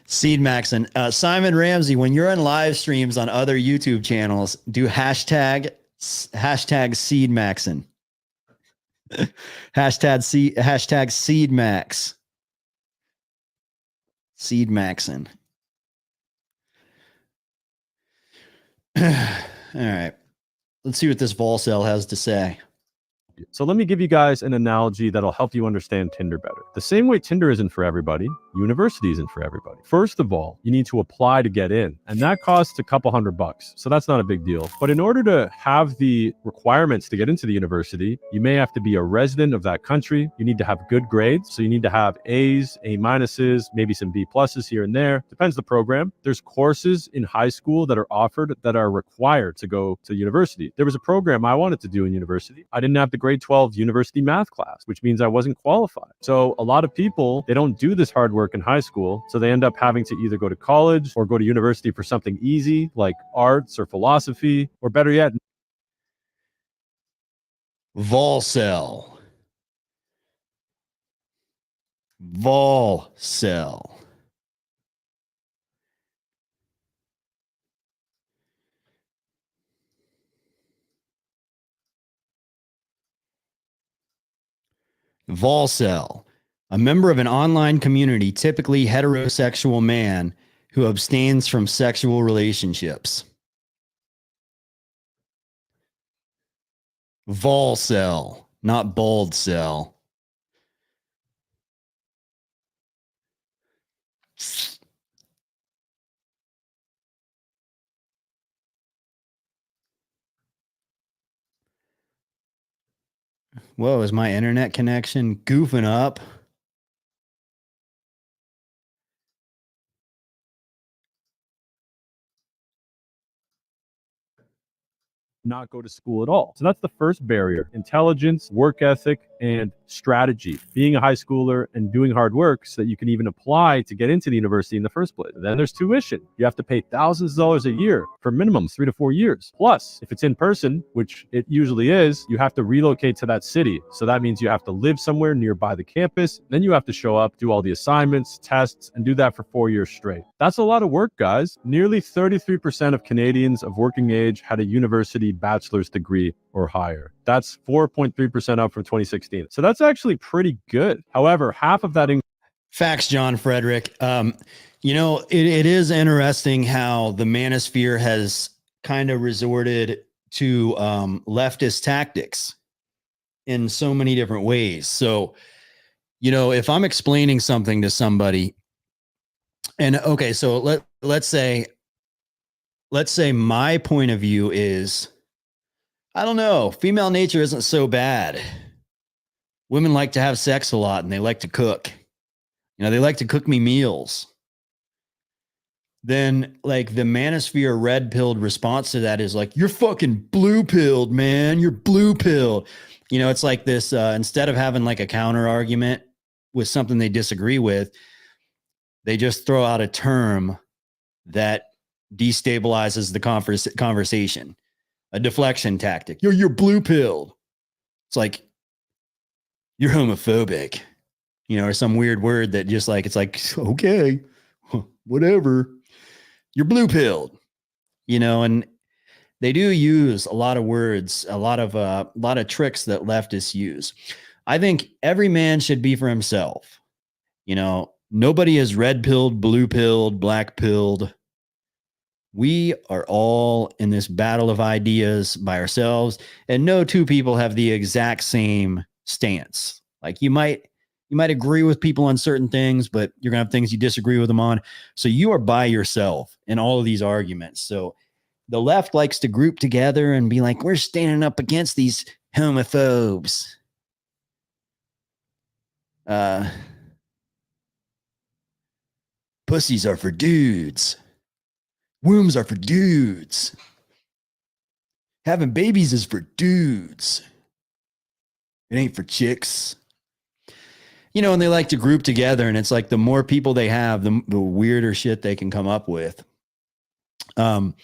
Seed Maxon. Simon Ramsey, when you're on live streams on other YouTube channels, do hashtag Seed Maxon. hashtag Seed Max. Seed Maxon. All right. Let's see what this Volcel has to say. So let me give you guys an analogy that'll help you understand Tinder better. The same way Tinder isn't for everybody, university isn't for everybody. First of all, you need to apply to get in, and that costs a couple $100. So that's not a big deal. But in order to have the requirements to get into the university, you may have to be a resident of that country. You need to have good grades. So you need to have A's, A minuses, maybe some B pluses here and there. Depends the program. There's courses in high school that are offered that are required to go to university. There was a program I wanted to do in university. I didn't have the grade 12 university math class, which means I wasn't qualified. So a lot of people, they don't do this hard work in high school. So they end up having to either go to college or go to university for something easy like arts or philosophy, or better yet, Volcel. Volcel. Volcel, a member of an online community, typically heterosexual man who abstains from sexual relationships. Volcel, not bald cell. Whoa, is my internet connection goofing up? not go to school at all. So that's the first barrier: intelligence, work ethic, and strategy. Being a high schooler and doing hard work so that you can even apply to get into the university in the first place. And then there's tuition. You have to pay thousands of dollars a year for minimum 3 to 4 years. Plus, if it's in person, which it usually is, you have to relocate to that city. So that means you have to live somewhere nearby the campus. Then you have to show up, do all the assignments, tests, and do that for 4 years straight. That's a lot of work, guys. Nearly 33% of Canadians of working age had a university bachelor's degree or higher. That's 4.3% up from 2016. So that's actually pretty good. However, half of that facts, John Frederick. You know, it is interesting how the manosphere has kind of resorted to leftist tactics in so many different ways. So, you know, if I'm explaining something to somebody, and okay, so let's say my point of view is I don't know. Female nature isn't so bad. Women like to have sex a lot and they like to cook. You know, they like to cook me meals. Then, like, the manosphere red pilled response to that is like, you're fucking blue pilled, man. You're blue pilled. You know, it's like this instead of having like a counter argument with something they disagree with, they just throw out a term that destabilizes the conversation, a deflection tactic. You're blue pilled. It's like, you're homophobic, you know, or some weird word that just like, it's like, okay, whatever. You're blue pilled, you know, and they do use a lot of words, a lot of tricks that leftists use. I think every man should be for himself. You know, nobody is red pilled, blue pilled, black pilled. We are all in this battle of ideas by ourselves, and no two people have the exact same stance. Like you might agree with people on certain things, but you're gonna have things you disagree with them on. So you are by yourself in all of these arguments. So the left likes to group together and be like, we're standing up against these homophobes. Pussies are for dudes. Wombs are for dudes. Having babies is for dudes. It ain't for chicks. You know, and they like to group together, and it's like the more people they have, the weirder shit they can come up with. And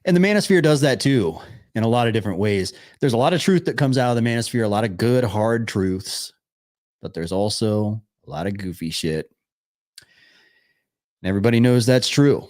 the manosphere does that too in a lot of different ways. There's a lot of truth that comes out of the manosphere, a lot of good, hard truths, but there's also a lot of goofy shit. And everybody knows that's true.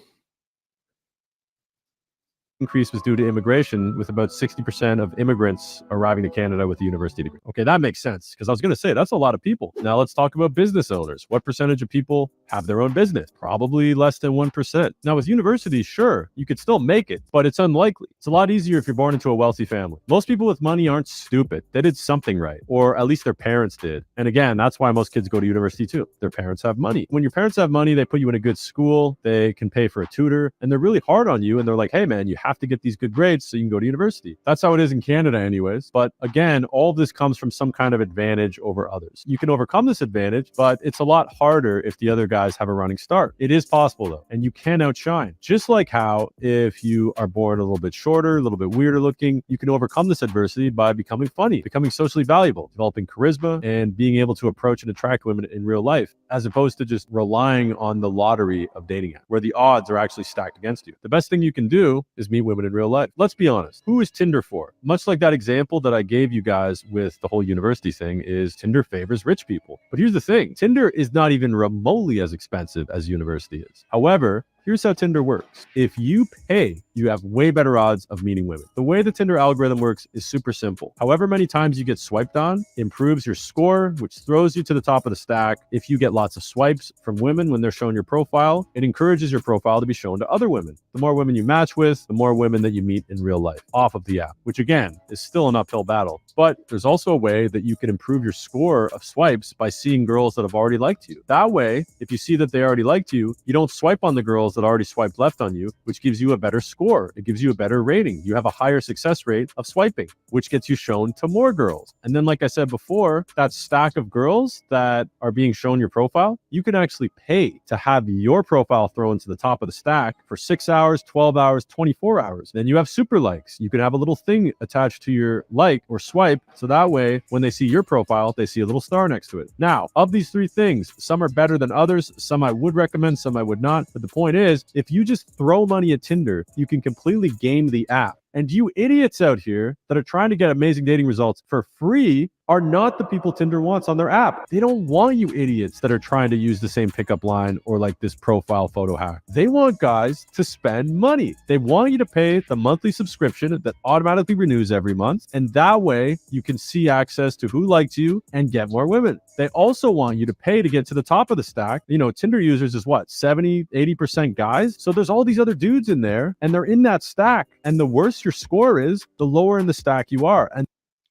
Increase was due to immigration, with about 60% of immigrants arriving to Canada with a university degree. Okay, that makes sense, because I was going to say that's a lot of people. Now let's talk about business owners. What percentage of people have their own business? Probably less than 1%. Now with universities, sure, you could still make it, but it's unlikely. It's a lot easier if you're born into a wealthy family. Most people with money aren't stupid. They did something right, or at least their parents did. And again, that's why most kids go to university too. Their parents have money. When your parents have money, they put you in a good school, they can pay for a tutor, and they're really hard on you, and they're like, hey man, you have to get these good grades so you can go to university. That's how it is in Canada anyways. But again, all this comes from some kind of advantage over others. You can overcome this advantage, but it's a lot harder if the other guys have a running start. It is possible though, and you can outshine. Just like how if you are born a little bit shorter, a little bit weirder looking, you can overcome this adversity by becoming funny, becoming socially valuable, developing charisma, and being able to approach and attract women in real life, as opposed to just relying on the lottery of dating apps, where the odds are actually stacked against you. The best thing you can do is meet women in real life. Let's be honest. Who is Tinder for? Much like that example that I gave you guys with the whole university thing, is Tinder favors rich people. But here's the thing. Tinder is not even remotely as expensive as university is. However, here's how Tinder works. If you pay, you have way better odds of meeting women. The way the Tinder algorithm works is super simple. However many times you get swiped on improves your score, which throws you to the top of the stack. If you get lots of swipes from women when they're showing your profile, it encourages your profile to be shown to other women. The more women you match with, the more women that you meet in real life off of the app, which again is still an uphill battle. But there's also a way that you can improve your score of swipes by seeing girls that have already liked you. That way, if you see that they already liked you, you don't swipe on the girls that already swiped left on you, which gives you a better score. It gives you a better rating. You have a higher success rate of swiping, which gets you shown to more girls. And then, like I said before, that stack of girls that are being shown your profile, you can actually pay to have your profile thrown to the top of the stack for 6 hours, 12 hours, 24 hours. Then you have super likes. You can have a little thing attached to your like or swipe, so that way when they see your profile, they see a little star next to it. Now, of these three things, some are better than others. Some I would recommend, some I would not. But the point is, if you just throw money at Tinder, you can completely game the app. And you idiots out here that are trying to get amazing dating results for free are not the people Tinder wants on their app. They don't want you idiots that are trying to use the same pickup line or like this profile photo hack. They want guys to spend money. They want you to pay the monthly subscription that automatically renews every month. And that way you can see access to who liked you and get more women. They also want you to pay to get to the top of the stack. You know, Tinder users is what, 70, 80% guys? So there's all these other dudes in there and they're in that stack. And the worse your score is, the lower in the stack you are. And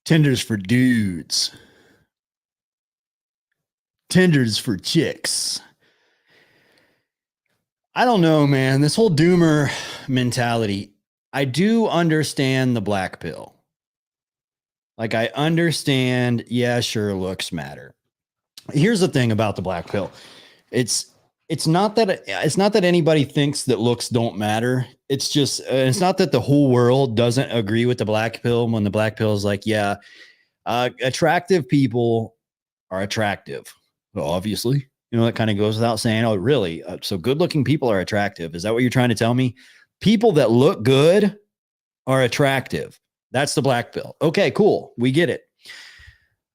Tinder's for dudes. Tinder's for chicks. I don't know, man. This whole doomer mentality. I do understand the black pill. Like, I understand. Yeah, sure. Looks matter. Here's the thing about the black pill. It's not that anybody thinks that looks don't matter. It's just, it's not that the whole world doesn't agree with the black pill when the black pill is like, yeah, attractive people are attractive. Well, obviously, that kind of goes without saying. Oh, really? So good looking people are attractive. Is that what you're trying to tell me? People that look good are attractive. That's the black pill. Okay, cool. We get it.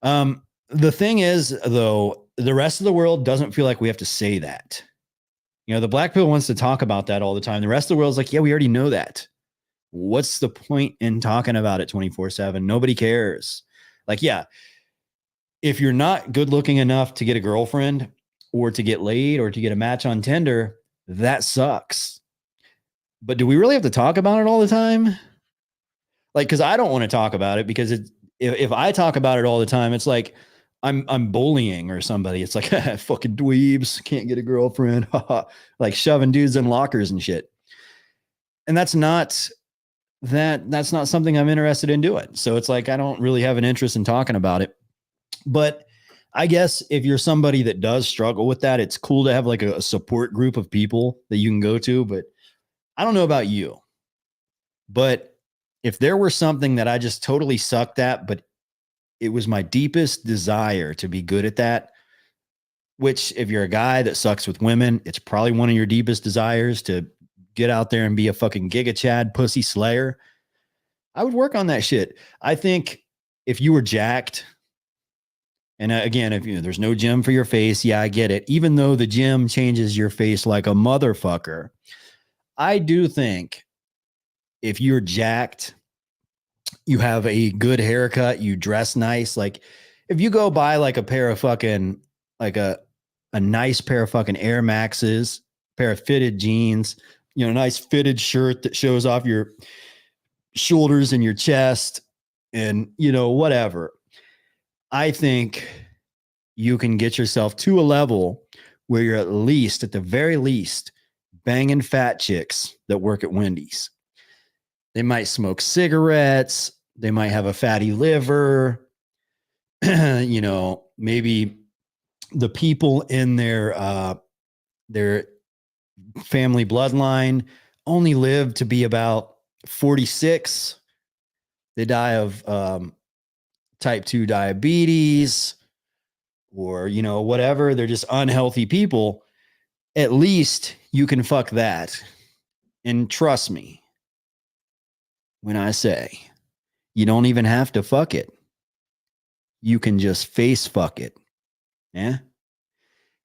The thing is, though, the rest of the world doesn't feel like we have to say that. The black pill wants to talk about that all the time. The rest of the world's like, yeah, we already know that. What's the point in talking about it 24/7? Nobody cares. Like, yeah, if you're not good looking enough to get a girlfriend or to get laid or to get a match on Tinder, that sucks. But do we really have to talk about it all the time? Like, because I don't want to talk about it, because if I talk about it all the time, it's like I'm bullying or somebody. It's like, fucking dweebs, can't get a girlfriend, like shoving dudes in lockers and shit. And that's not something I'm interested in doing. So it's like, I don't really have an interest in talking about it. But I guess if you're somebody that does struggle with that, it's cool to have like a support group of people that you can go to. But I don't know about you, but if there were something that I just totally sucked at, but it was my deepest desire to be good at that, which if you're a guy that sucks with women, it's probably one of your deepest desires to get out there and be a fucking Giga Chad pussy slayer. I would work on that shit. I think if you were jacked, and again, if there's no gym for your face, yeah, I get it. Even though the gym changes your face like a motherfucker, I do think if you're jacked, you have a good haircut, you dress nice. Like if you go buy like a pair of fucking, like a nice pair of fucking Air Maxes, pair of fitted jeans, nice fitted shirt that shows off your shoulders and your chest and, whatever. I think you can get yourself to a level where you're at the very least, banging fat chicks that work at Wendy's. They might smoke cigarettes. They might have a fatty liver. Maybe the people in their family bloodline only live to be about 46. They die of type 2 diabetes or, whatever. They're just unhealthy people. At least you can fuck that. And trust me when I say you don't even have to fuck it. You can just face fuck it. Yeah.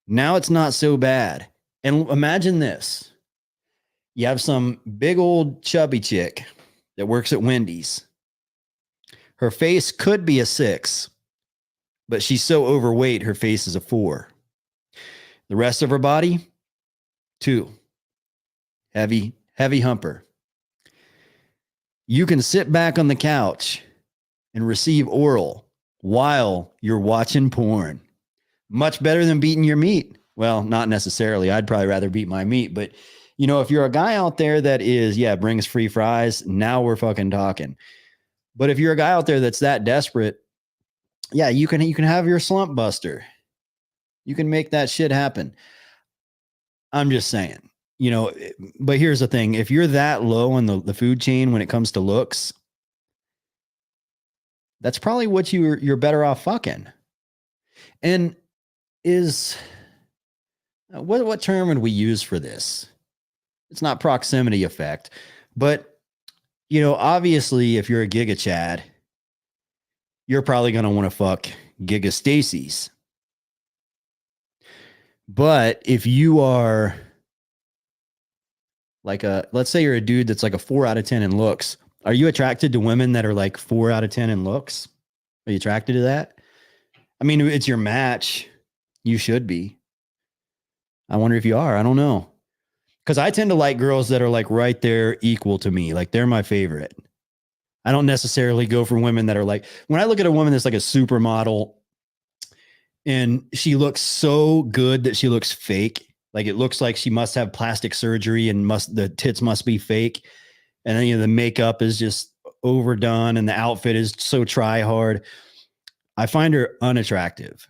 Now it's not so bad. And imagine this. You have some big old chubby chick that works at Wendy's. Her face could be a 6, but she's so overweight, her face is a 4. The rest of her body, 2. Heavy humper. You can sit back on the couch and receive oral while you're watching porn. Much better than beating your meat. Well, not necessarily. I'd probably rather beat my meat. But, if you're a guy out there that brings free fries, now we're fucking talking. But if you're a guy out there that's that desperate, yeah, you can have your slump buster. You can make that shit happen. I'm just saying. But here's the thing. If you're that low in the food chain when it comes to looks, that's probably what you're better off fucking. And what term would we use for this? It's not proximity effect, but obviously if you're a Giga Chad, you're probably going to want to fuck Giga Stacy's. But if you are like let's say you're a dude that's like a 4 out of 10 in looks. Are you attracted to women that are like 4 out of 10 in looks? Are you attracted to that? I mean, it's your match. You should be. I wonder if you are. I don't know. Because I tend to like girls that are like right there equal to me. Like they're my favorite. I don't necessarily go for women that are like, when I look at a woman that's like a supermodel and she looks so good that she looks fake. Like it looks like she must have plastic surgery and the tits must be fake. And then, the makeup is just overdone and the outfit is so try hard, I find her unattractive.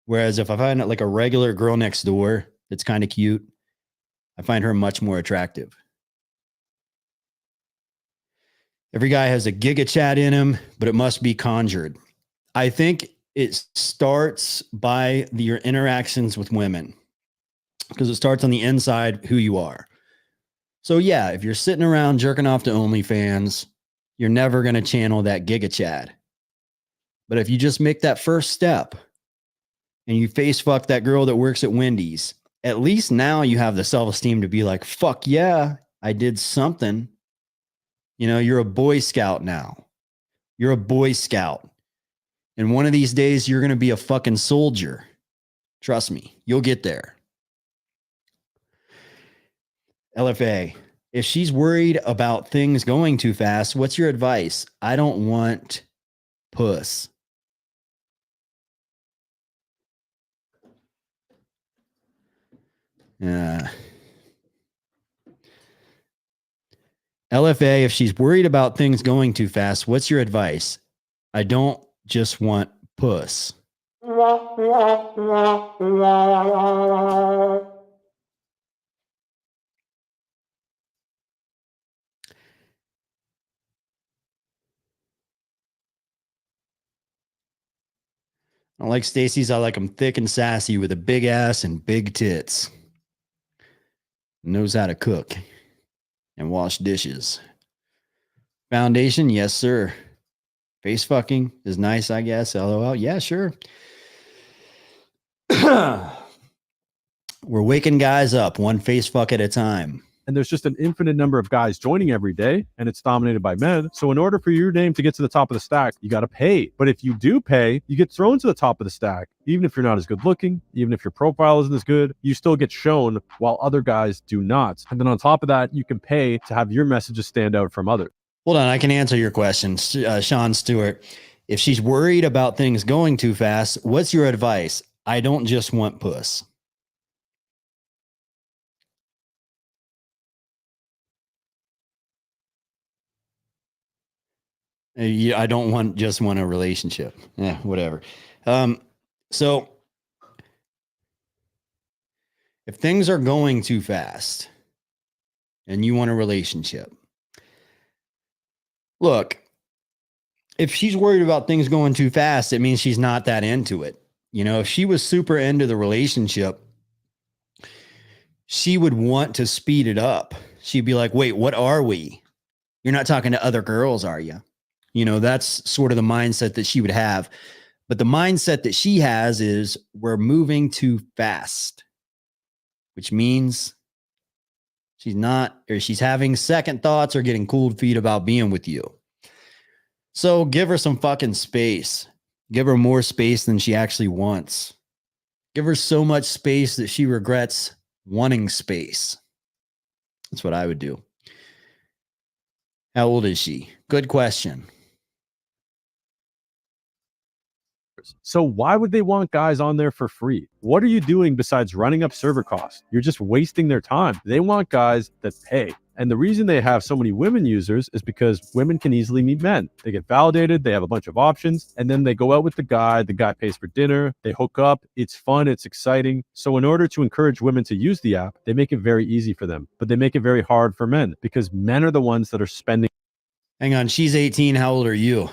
Whereas if I find like a regular girl next door that's kind of cute, I find her much more attractive. Every guy has a giga chat in him, but it must be conjured. I think it starts by your interactions with women, because it starts on the inside who you are. So yeah, if you're sitting around jerking off to OnlyFans, you're never going to channel that giga chat. But if you just make that first step and you face fuck that girl that works at Wendy's, at least now you have the self-esteem to be like, fuck yeah, I did something. You know, you're a Boy Scout now. You're a Boy Scout. And one of these days, you're going to be a fucking soldier. Trust me, you'll get there. LFA, if she's worried about things going too fast, what's your advice? I don't want puss. LFA, if she's worried about things going too fast, what's your advice? I don't just want puss. I like Stacy's. I like them thick and sassy with a big ass and big tits. Knows how to cook and wash dishes. Foundation, yes, sir. Face fucking is nice, I guess. LOL. Yeah, sure. We're waking guys up one face fuck at a time. And there's just an infinite number of guys joining every day, and it's dominated by men. So in order for your name to get to the top of the stack, you got to pay. But if you do pay, you get thrown to the top of the stack. Even if you're not as good looking, even if your profile isn't as good, you still get shown while other guys do not. And then on top of that, you can pay to have your messages stand out from others. Hold on, I can answer your question, Sean Stewart. If she's worried about things going too fast, what's your advice? I don't just want puss. I don't just want a relationship. Yeah, whatever. So if things are going too fast and you want a relationship, look, if she's worried about things going too fast, it means she's not that into it. You know, if she was super into the relationship, she would want to speed it up. She'd be like, wait, what are we? You're not talking to other girls, are you? You know, that's sort of the mindset that she would have. But the mindset that she has is we're moving too fast, which means she's having second thoughts or getting cold feet about being with you. So give her some fucking space. Give her more space than she actually wants. Give her so much space that she regrets wanting space. That's what I would do. How old is she? Good question. So why would they want guys on there for free? What are you doing besides running up server costs? You're just wasting their time. They want guys that pay. And the reason they have so many women users is because women can easily meet men. They get validated, they have a bunch of options, and then they go out with the guy pays for dinner, they hook up, it's fun, it's exciting. So in order to encourage women to use the app, they make it very easy for them, but they make it very hard for men because men are the ones that are spending. Hang on, she's 18. How old are you?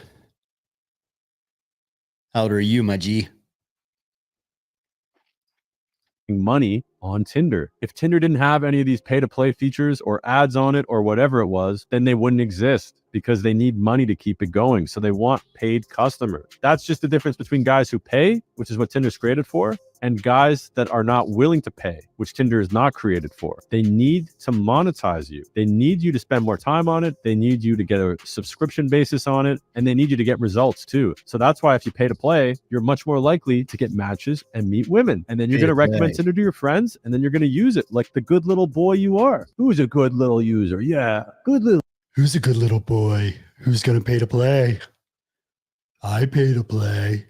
How old are you, my G? Money on Tinder. If Tinder didn't have any of these pay to play features or ads on it or whatever it was, then they wouldn't exist because they need money to keep it going. So they want paid customers. That's just the difference between guys who pay, which is what Tinder's created for, and guys that are not willing to pay, which Tinder is not created for. They need to monetize you. They need you to spend more time on it. They need you to get a subscription basis on it, and they need you to get results too. So that's why if you pay to play, you're much more likely to get matches and meet women. And then you're going to recommend Tinder to your friends, and then you're going to use it like the good little boy you are. Who's a good little user? Yeah, good little. Who's a good little boy? Who's going to pay to play? I pay to play.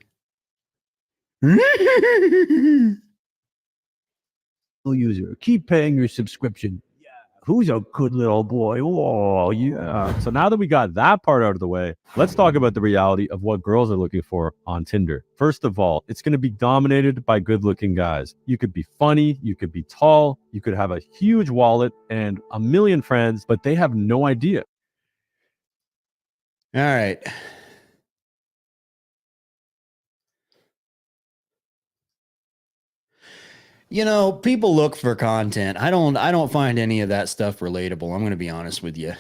User, keep paying your subscription. Yeah, who's a good little boy? Oh, yeah. So now that we got that part out of the way, let's talk about the reality of what girls are looking for on Tinder. First of all, it's going to be dominated by good-looking guys. You could be funny, you could be tall, you could have a huge wallet and a million friends, but they have no idea. All right. You know, people look for content. I don't find any of that stuff relatable. I'm going to be honest with you.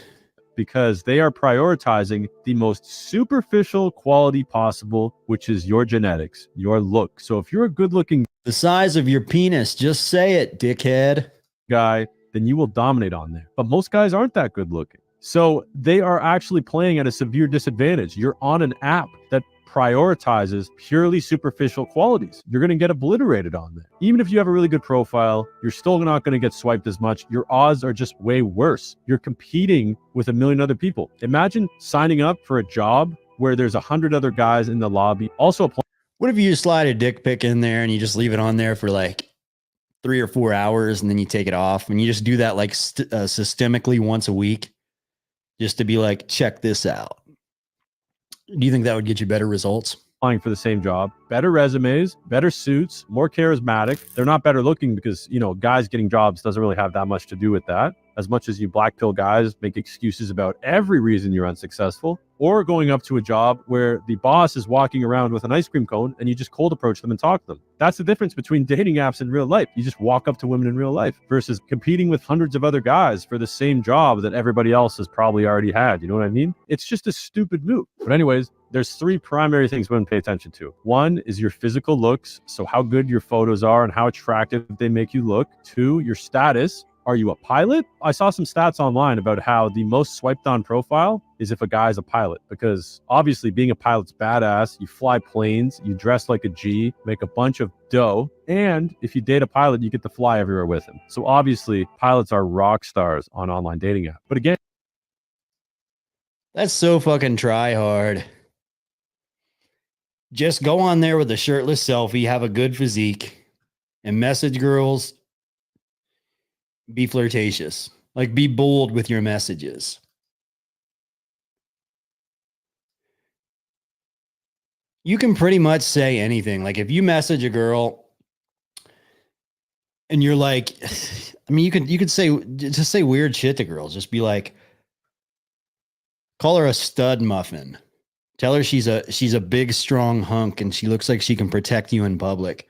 Because they are prioritizing the most superficial quality possible, which is your genetics, your look. So if you're a good-looking The size of your penis, just say it, dickhead. guy, then you will dominate on there. But most guys aren't that good looking. So they are actually playing at a severe disadvantage. You're on an app that prioritizes purely superficial qualities. You're going to get obliterated on there. Even if you have a really good profile, you're still not going to get swiped as much. Your odds are just way worse. You're competing with a million other people. Imagine signing up for a job where there's 100 other guys in the lobby also applying. What if you just slide a dick pic in there and you just leave it on there for like 3 or 4 hours and then you take it off, and you just do that like systemically once a week just to be like, check this out? Do you think that would get you better results? Applying for the same job, better resumes, better suits, more charismatic. They're not better looking because, you know, guys getting jobs doesn't really have that much to do with that. As much as you black pill guys make excuses about every reason you're unsuccessful, or going up to a job where the boss is walking around with an ice cream cone and you just cold approach them and talk to them. That's the difference between dating apps in real life. You just walk up to women in real life versus competing with hundreds of other guys for the same job that everybody else has probably already had. You know what I mean? It's just a stupid move. But anyways, there's 3 primary things women pay attention to. 1 is your physical looks, so how good your photos are and how attractive they make you look. 2, your status. Are you a pilot? I saw some stats online about how the most swiped on profile is if a guy's a pilot, because obviously being a pilot's badass. You fly planes, you dress like a G, make a bunch of dough, and if you date a pilot, you get to fly everywhere with him. So obviously pilots are rock stars on online dating apps. But again, That's so fucking try hard. Just go on there with a shirtless selfie, have a good physique, and message girls. Be flirtatious. Like, be bold with your messages. You can pretty much say anything. Like, if you message a girl and you're like, I mean, you could say, just say weird shit to girls. Just be like, call her a stud muffin. Tell her she's a big, strong hunk and she looks like she can protect you in public.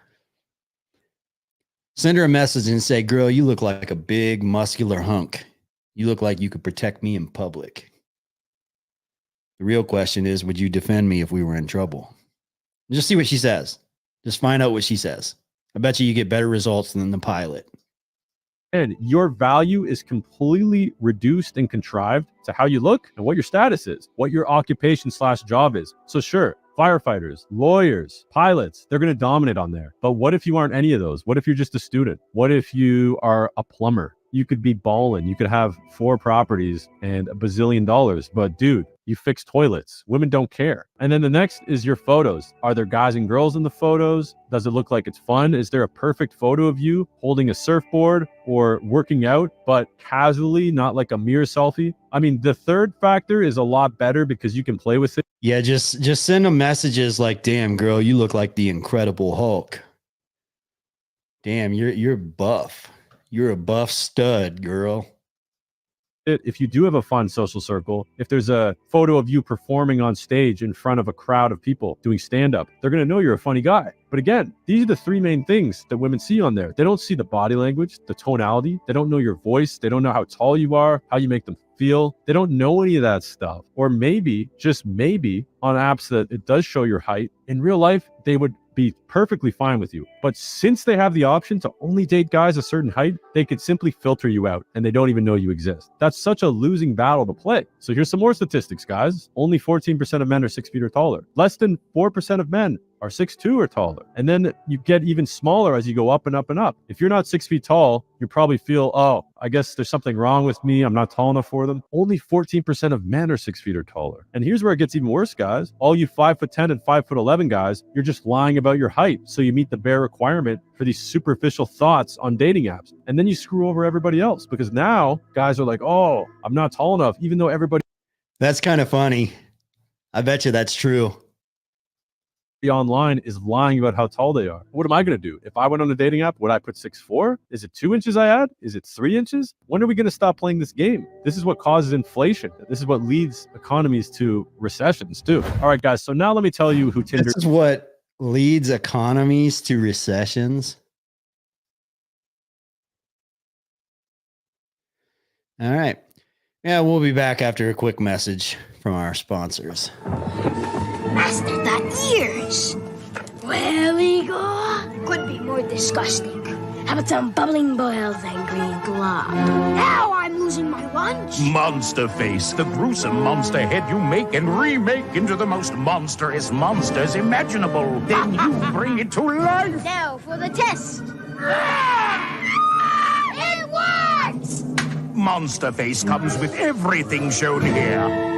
Send her a message and say, girl, you look like a big, muscular hunk. You look like you could protect me in public. The real question is, would you defend me if we were in trouble? Just see what she says. Just find out what she says. I bet you get better results than the pilot. and your value is completely reduced and contrived to how you look and what your status is, what your occupation / job is. So sure, firefighters, lawyers, pilots, they're going to dominate on there. But what if you aren't any of those? What if you're just a student? What if you are a plumber? You could be balling. You could have 4 properties and $1 bazillion. But dude, you fix toilets. Women don't care. And then the next is your photos. Are there guys and girls in the photos? Does it look like it's fun? Is there a perfect photo of you holding a surfboard or working out, but casually, not like a mirror selfie? I mean, the third factor is a lot better because you can play with it. Yeah, just send them messages like, damn, girl, you look like the Incredible Hulk. Damn, you're buff. You're a buff stud, girl. If you do have a fun social circle, if there's a photo of you performing on stage in front of a crowd of people doing stand-up, they're going to know you're a funny guy. But again, these are the 3 main things that women see on there. They don't see the body language, the tonality. They don't know your voice. They don't know how tall you are, how you make them feel. They don't know any of that stuff. Or maybe, just maybe, on apps that it does show your height, in real life, they would be perfectly fine with you. But since they have the option to only date guys a certain height, they could simply filter you out and they don't even know you exist. That's such a losing battle to play. So here's some more statistics, guys. Only 14% of men are 6 feet or taller. Less than 4% of men are 6'2" or taller. And then you get even smaller as you go up and up and up. If you're not 6 feet tall, you probably feel, oh, I guess there's something wrong with me. I'm not tall enough for them. Only 14% of men are 6 feet or taller. And here's where it gets even worse, guys. All you 5'10" and 5'11" guys, you're just lying about your height. So you meet the bare requirement for these superficial thoughts on dating apps. And then you screw over everybody else because now guys are like, oh, I'm not tall enough, even though everybody. That's kind of funny. I bet you that's true. Online is lying about how tall they are. What am I going to do? If I went on a dating app, would I put 6'4"? Is it 2 inches I add? Is it 3 inches? When are we going to stop playing this game? This is what causes inflation. This is what leads economies to recessions too. All right, guys. So now let me tell you who Tinder. This is what leads economies to recessions. All right. Yeah, we'll be back after a quick message from our sponsors. Master, the ears. Where we go? Could be more disgusting. How about some bubbling boils and green glob? Now I'm losing my lunch. Monster face, the gruesome monster head you make and remake into the most monstrous monsters imaginable. Then you bring it to life. Now for the test. It works! Monster face comes with everything shown here.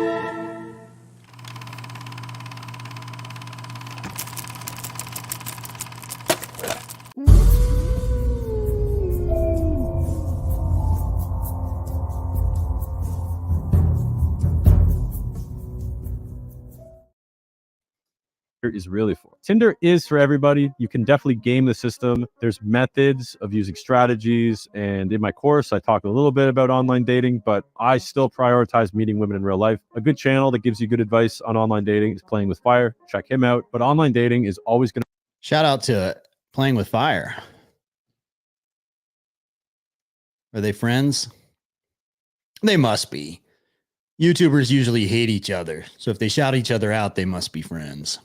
Is really for. Tinder is for everybody. You can definitely game the system. There's methods of using strategies. And in my course, I talk a little bit about online dating, but I still prioritize meeting women in real life. A good channel that gives you good advice on online dating is Playing with Fire. Check him out. But online dating is always going to. Shout out to Playing with Fire. Are they friends? They must be. YouTubers usually hate each other. So if they shout each other out, they must be friends.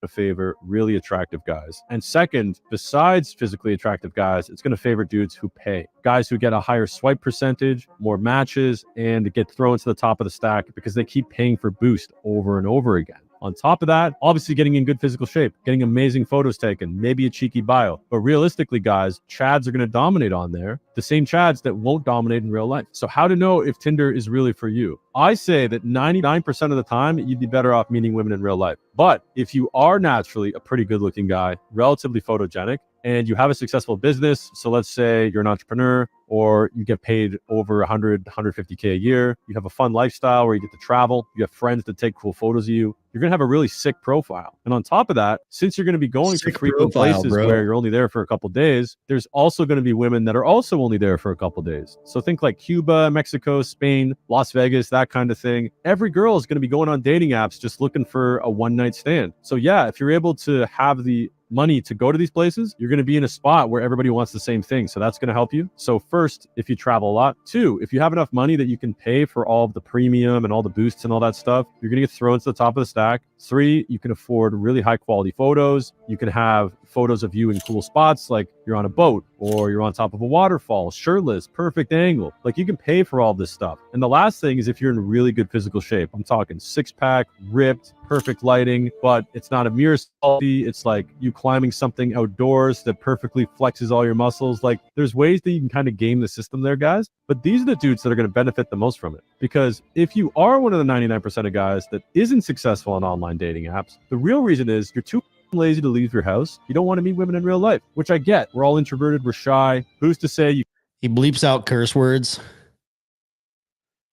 Favor really attractive guys. And second, besides physically attractive guys, it's going to favor dudes who pay. Guys who get a higher swipe percentage, more matches, and get thrown to the top of the stack because they keep paying for boost over and over again. On top of that, obviously getting in good physical shape, getting amazing photos taken, maybe a cheeky bio. But realistically, guys, Chads are going to dominate on there. The same Chads that won't dominate in real life. So how to know if Tinder is really for you? I say that 99% of the time, you'd be better off meeting women in real life. But if you are naturally a pretty good looking guy, relatively photogenic, and you have a successful business, so let's say you're an entrepreneur or you get paid over 100, 150K a year, you have a fun lifestyle where you get to travel, you have friends that take cool photos of you, you're going to have a really sick profile. And on top of that, since you're going to be going to frequent places where you're only there for a couple days, there's also going to be women that are also only there for a couple days. So think like Cuba, Mexico, Spain, Las Vegas, that kind of thing. Every girl is going to be going on dating apps just looking for a one-night stand. So yeah, if you're able to have the money to go to these places, you're going to be in a spot where everybody wants the same thing. So that's going to help you. So first, if you travel a lot. Two, if you have enough money that you can pay for all of the premium and all the boosts and all that stuff, you're going to get thrown to the top of the stack. Three, you can afford really high quality photos. You can have photos of you in cool spots, like you're on a boat or you're on top of a waterfall, shirtless, perfect angle. Like you can pay for all this stuff. And the last thing is if you're in really good physical shape. I'm talking six-pack, ripped, perfect lighting, but it's not a mirror selfie. It's like you climbing something outdoors that perfectly flexes all your muscles. Like there's ways that you can kind of game the system there, guys. But these are the dudes that are going to benefit the most from it. Because if you are one of the 99% of guys that isn't successful on online dating apps, the real reason is you're too lazy to leave your house. You don't want to meet women in real life, which I get. We're all introverted. We're shy. Who's to say you... He bleeps out curse words.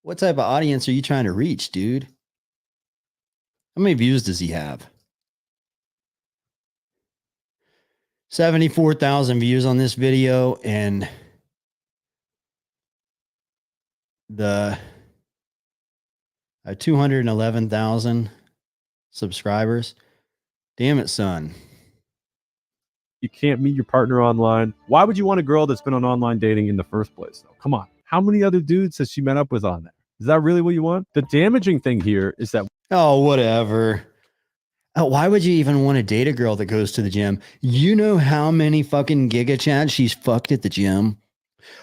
What type of audience are you trying to reach, dude? How many views does he have? 74,000 views on this video, and the 211,000 subscribers. Damn it, son. You can't meet your partner online. Why would you want a girl that's been on online dating in the first place, though? Come on. How many other dudes has she met up with on there? Is that really what you want? The damaging thing here is that... Oh, whatever. Oh, why would you even want to date a girl that goes to the gym? You know how many fucking Giga Chads she's fucked at the gym?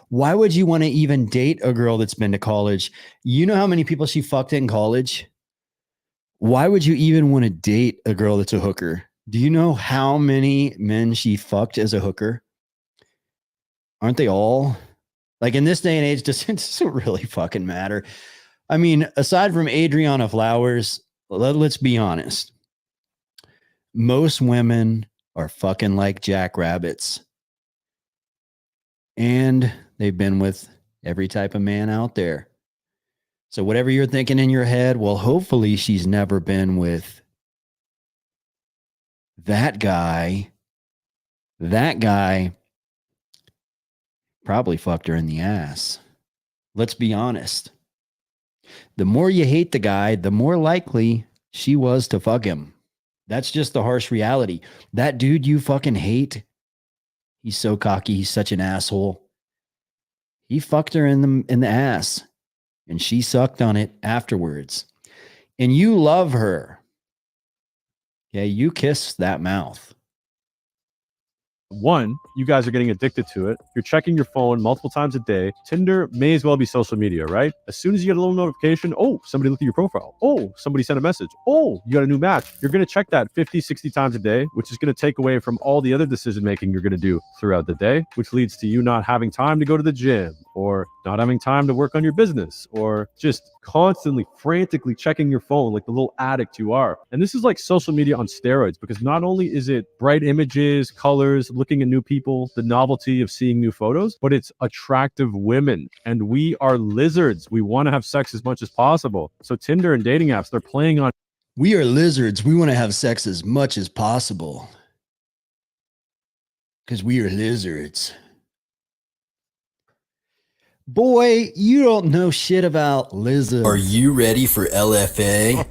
Why would you want to even date a girl that's been to college? You know how many people she fucked in college? Why would you even want to date a girl that's a hooker? Do you know how many men she fucked as a hooker? Aren't they all? Like in this day and age, doesn't really fucking matter. I mean, aside from Adriana Flowers, let's be honest. Most women are fucking like jackrabbits. And they've been with every type of man out there. So whatever you're thinking in your head, well, hopefully she's never been with that guy. That guy probably fucked her in the ass. Let's be honest. The more you hate the guy, the more likely she was to fuck him. That's just the harsh reality. That dude you fucking hate, he's so cocky. He's such an asshole. He fucked her in the ass, and she sucked on it afterwards. And you love her. Yeah, you kiss that mouth. One, you guys are getting addicted to it. You're checking your phone multiple times a day. Tinder may as well be social media, right? As soon as you get a little notification, oh, somebody looked at your profile. Oh, somebody sent a message. Oh, you got a new match. You're going to check that 50, 60 times a day, which is going to take away from all the other decision-making you're going to do throughout the day, which leads to you not having time to go to the gym or not having time to work on your business or just constantly, frantically checking your phone like the little addict you are. And this is like social media on steroids because not only is it bright images, colors, looking at new people, the novelty of seeing new photos, but it's attractive women. And we are lizards. We want to have sex as much as possible. So Tinder and dating apps, they're playing on. We are lizards. We want to have sex as much as possible because we are lizards. Boy, you don't know shit about lizards. Are you ready for LFA?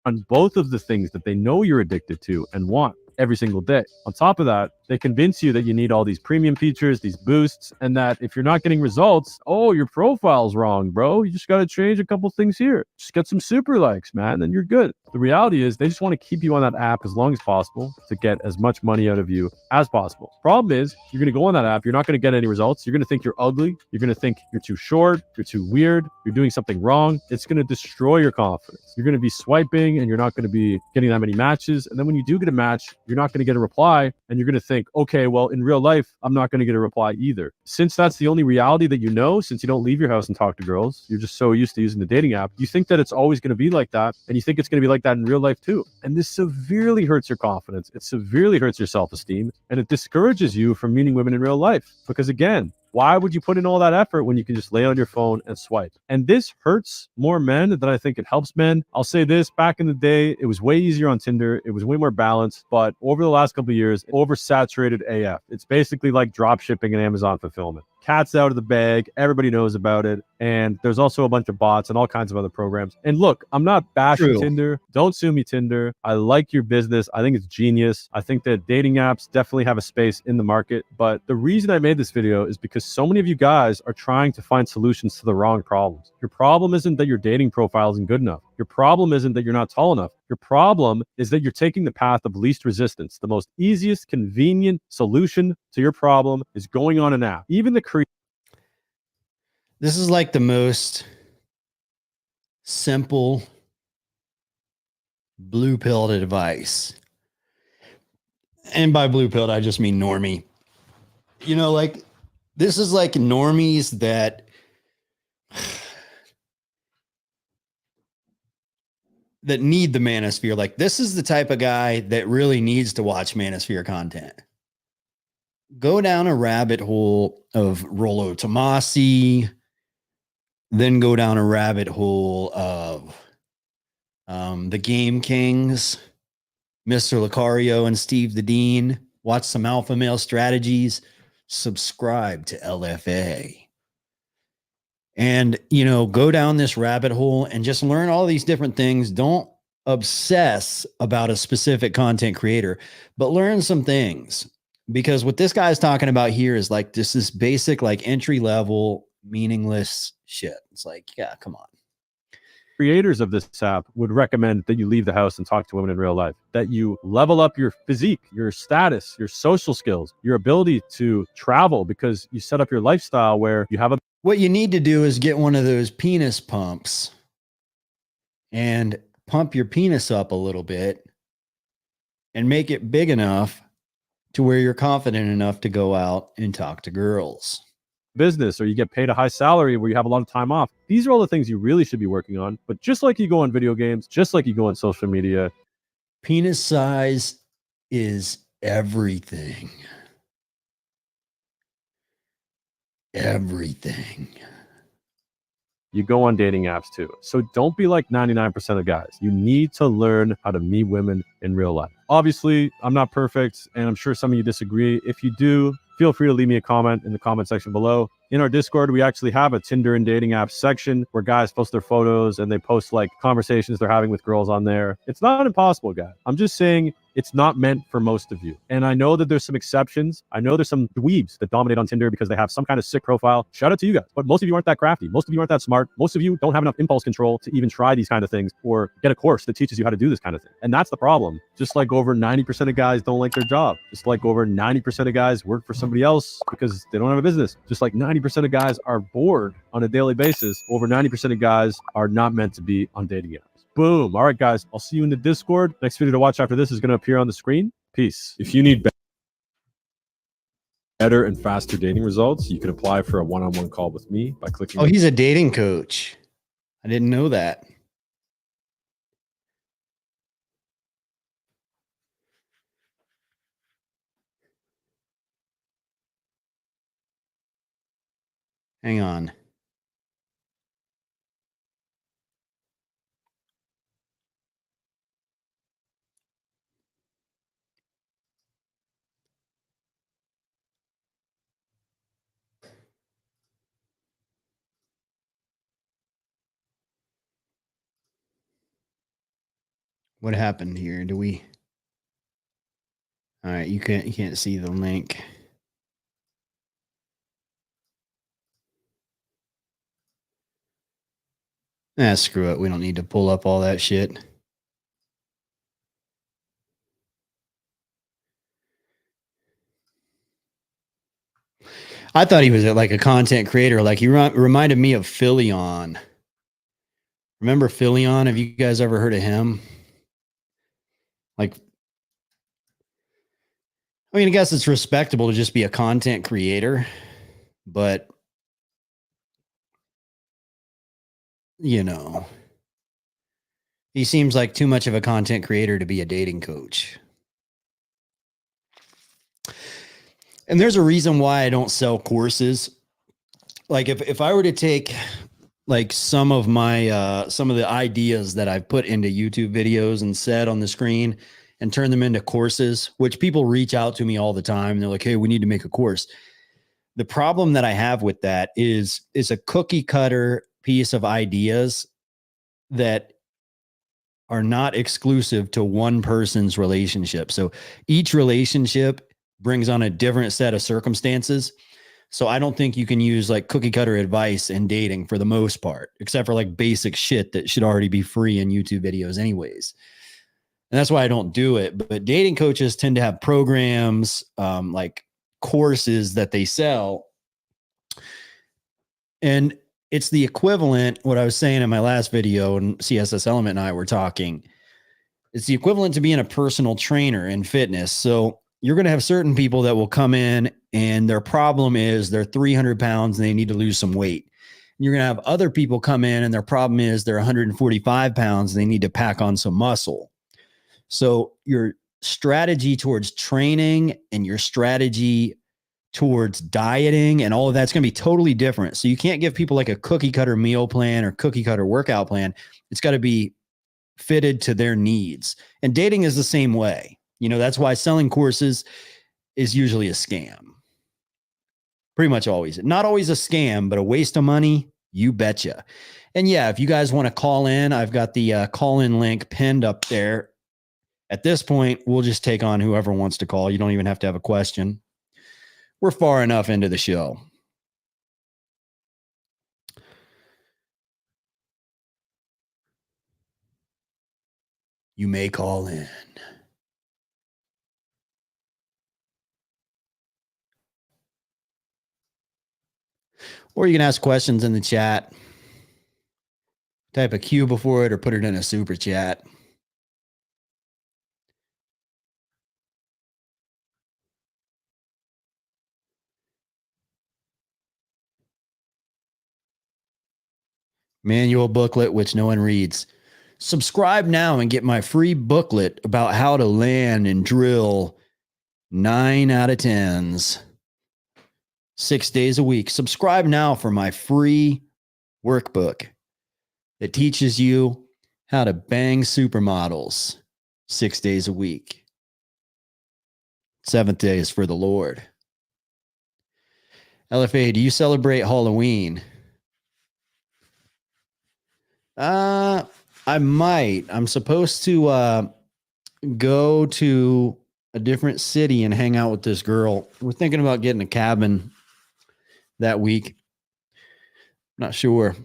On both of the things that they know you're addicted to and want every single day. On top of that, they convince you that you need all these premium features, these boosts, and that if you're not getting results, oh, your profile's wrong, bro. You just got to change a couple things here. Just get some super likes, man, then you're good. The reality is they just want to keep you on that app as long as possible to get as much money out of you as possible. Problem is, you're going to go on that app, you're not going to get any results. You're going to think you're ugly. You're going to think you're too short, you're too weird, you're doing something wrong. It's going to destroy your confidence. You're going to be swiping and you're not going to be getting that many matches. And then when you do get a match, you're not going to get a reply and you're going to think, okay, well, in real life, I'm not going to get a reply either. Since that's the only reality that you know, since you don't leave your house and talk to girls, you're just so used to using the dating app, you think that it's always going to be like that. And you think it's going to be like that in real life too. And this severely hurts your confidence. It severely hurts your self-esteem. And it discourages you from meeting women in real life. Because again, why would you put in all that effort when you can just lay on your phone and swipe? And this hurts more men than I think it helps men. I'll say this, back in the day, it was way easier on Tinder. It was way more balanced. But over the last couple of years, oversaturated AF. It's basically like drop shipping and Amazon fulfillment. Cat's out of the bag. Everybody knows about it. And there's also a bunch of bots and all kinds of other programs. And look, I'm not bashing Tinder. Don't sue me, Tinder. I like your business. I think it's genius. I think that dating apps definitely have a space in the market. But the reason I made this video is because so many of you guys are trying to find solutions to the wrong problems. Your problem isn't that your dating profile isn't good enough. Your problem isn't that you're not tall enough. Your problem is that you're taking the path of least resistance. The most easiest, convenient solution to your problem is going on an app. Even the This is like the most simple blue pilled advice. And by blue pilled, I just mean normie. You know, like this is like normies that need the manosphere. Like this is the type of guy that really needs to watch manosphere content. Go down a rabbit hole of Rollo Tomasi, then go down a rabbit hole of the Game Kings, Mr. Lucario and Steve the Dean. Watch some alpha male strategies. Subscribe to LFA. And, you know, go down this rabbit hole and just learn all these different things. Don't obsess about a specific content creator, but learn some things. Because what this guy's talking about here is like this basic, like entry level, meaningless shit. It's like, yeah, come on. Creators of this app would recommend that you leave the house and talk to women in real life, that you level up your physique, your status, your social skills, your ability to travel, because you set up your lifestyle where you have a... What you need to do is get one of those penis pumps and pump your penis up a little bit and make it big enough to where you're confident enough to go out and talk to girls. Business, or you get paid a high salary where you have a lot of time off. These are all the things you really should be working on. But just like you go on video games, just like you go on social media, penis size is everything. Everything. You go on dating apps too. So don't be like 99% of guys. You need to learn how to meet women in real life. Obviously, I'm not perfect, and I'm sure some of you disagree. If you do, feel free to leave me a comment in the comment section below. In our Discord, we actually have a Tinder and dating apps section where guys post their photos and they post like conversations they're having with girls on there. It's not impossible, guys. I'm just saying it's not meant for most of you. And I know that there's some exceptions. I know there's some dweebs that dominate on Tinder because they have some kind of sick profile. Shout out to you guys. But most of you aren't that crafty. Most of you aren't that smart. Most of you don't have enough impulse control to even try these kind of things or get a course that teaches you how to do this kind of thing. And that's the problem. Just like over 90% of guys don't like their job. Just like over 90% of guys work for somebody else because they don't have a business. Just like 90% of guys are bored on a daily basis. Over 90% of guys are not meant to be on dating apps. Boom. All right, guys. I'll see you in the Discord. Next video to watch after this is going to appear on the screen. Peace. If you need better and faster dating results, you can apply for a one-on-one call with me by clicking. Oh, he's a dating coach. I didn't know that. Hang on. What happened here? Do we? All right, you can't see the link. Screw it. We don't need to pull up all that shit. I thought he was like a content creator. Like he reminded me of Philion. Remember Philion? Have you guys ever heard of him? Like, I mean, I guess it's respectable to just be a content creator, but you know, he seems like too much of a content creator to be a dating coach. And there's a reason why I don't sell courses. Like if I were to take like some of the ideas that I've put into YouTube videos and said on the screen and turn them into courses, which people reach out to me all the time. And they're like, hey, we need to make a course. The problem that I have with that is a cookie cutter piece of ideas that are not exclusive to one person's relationship. So each relationship brings on a different set of circumstances. So I don't think you can use like cookie cutter advice in dating for the most part, except for like basic shit that should already be free in YouTube videos anyways. And that's why I don't do it. But dating coaches tend to have programs, like courses that they sell. And it's the equivalent, what I was saying in my last video, and CSS Element and I were talking, it's the equivalent to being a personal trainer in fitness. So you're going to have certain people that will come in and their problem is they're 300 pounds and they need to lose some weight. And you're going to have other people come in and their problem is they're 145 pounds and they need to pack on some muscle. So your strategy towards training and your strategy towards dieting and all of that's going to be totally different. So you can't give people like a cookie cutter meal plan or cookie cutter workout plan. It's got to be fitted to their needs. And dating is the same way. You know, that's why selling courses is usually a scam. Pretty much always. Not always a scam, but a waste of money. You betcha. And yeah, if you guys want to call in, I've got the call-in link pinned up there. At this point, we'll just take on whoever wants to call. You don't even have to have a question. We're far enough into the show. You may call in. Or you can ask questions in the chat. Type a Q before it or put it in a super chat. Manual booklet, which no one reads. Subscribe now and get my free booklet about how to land and drill 9 out of 10s. 6 days a week. Subscribe now for my free workbook that teaches you how to bang supermodels 6 days a week. 7th day is for the Lord. LFA, do you celebrate Halloween? I might. I'm supposed to go to a different city and hang out with this girl. We're thinking about getting a cabin that week. Not sure.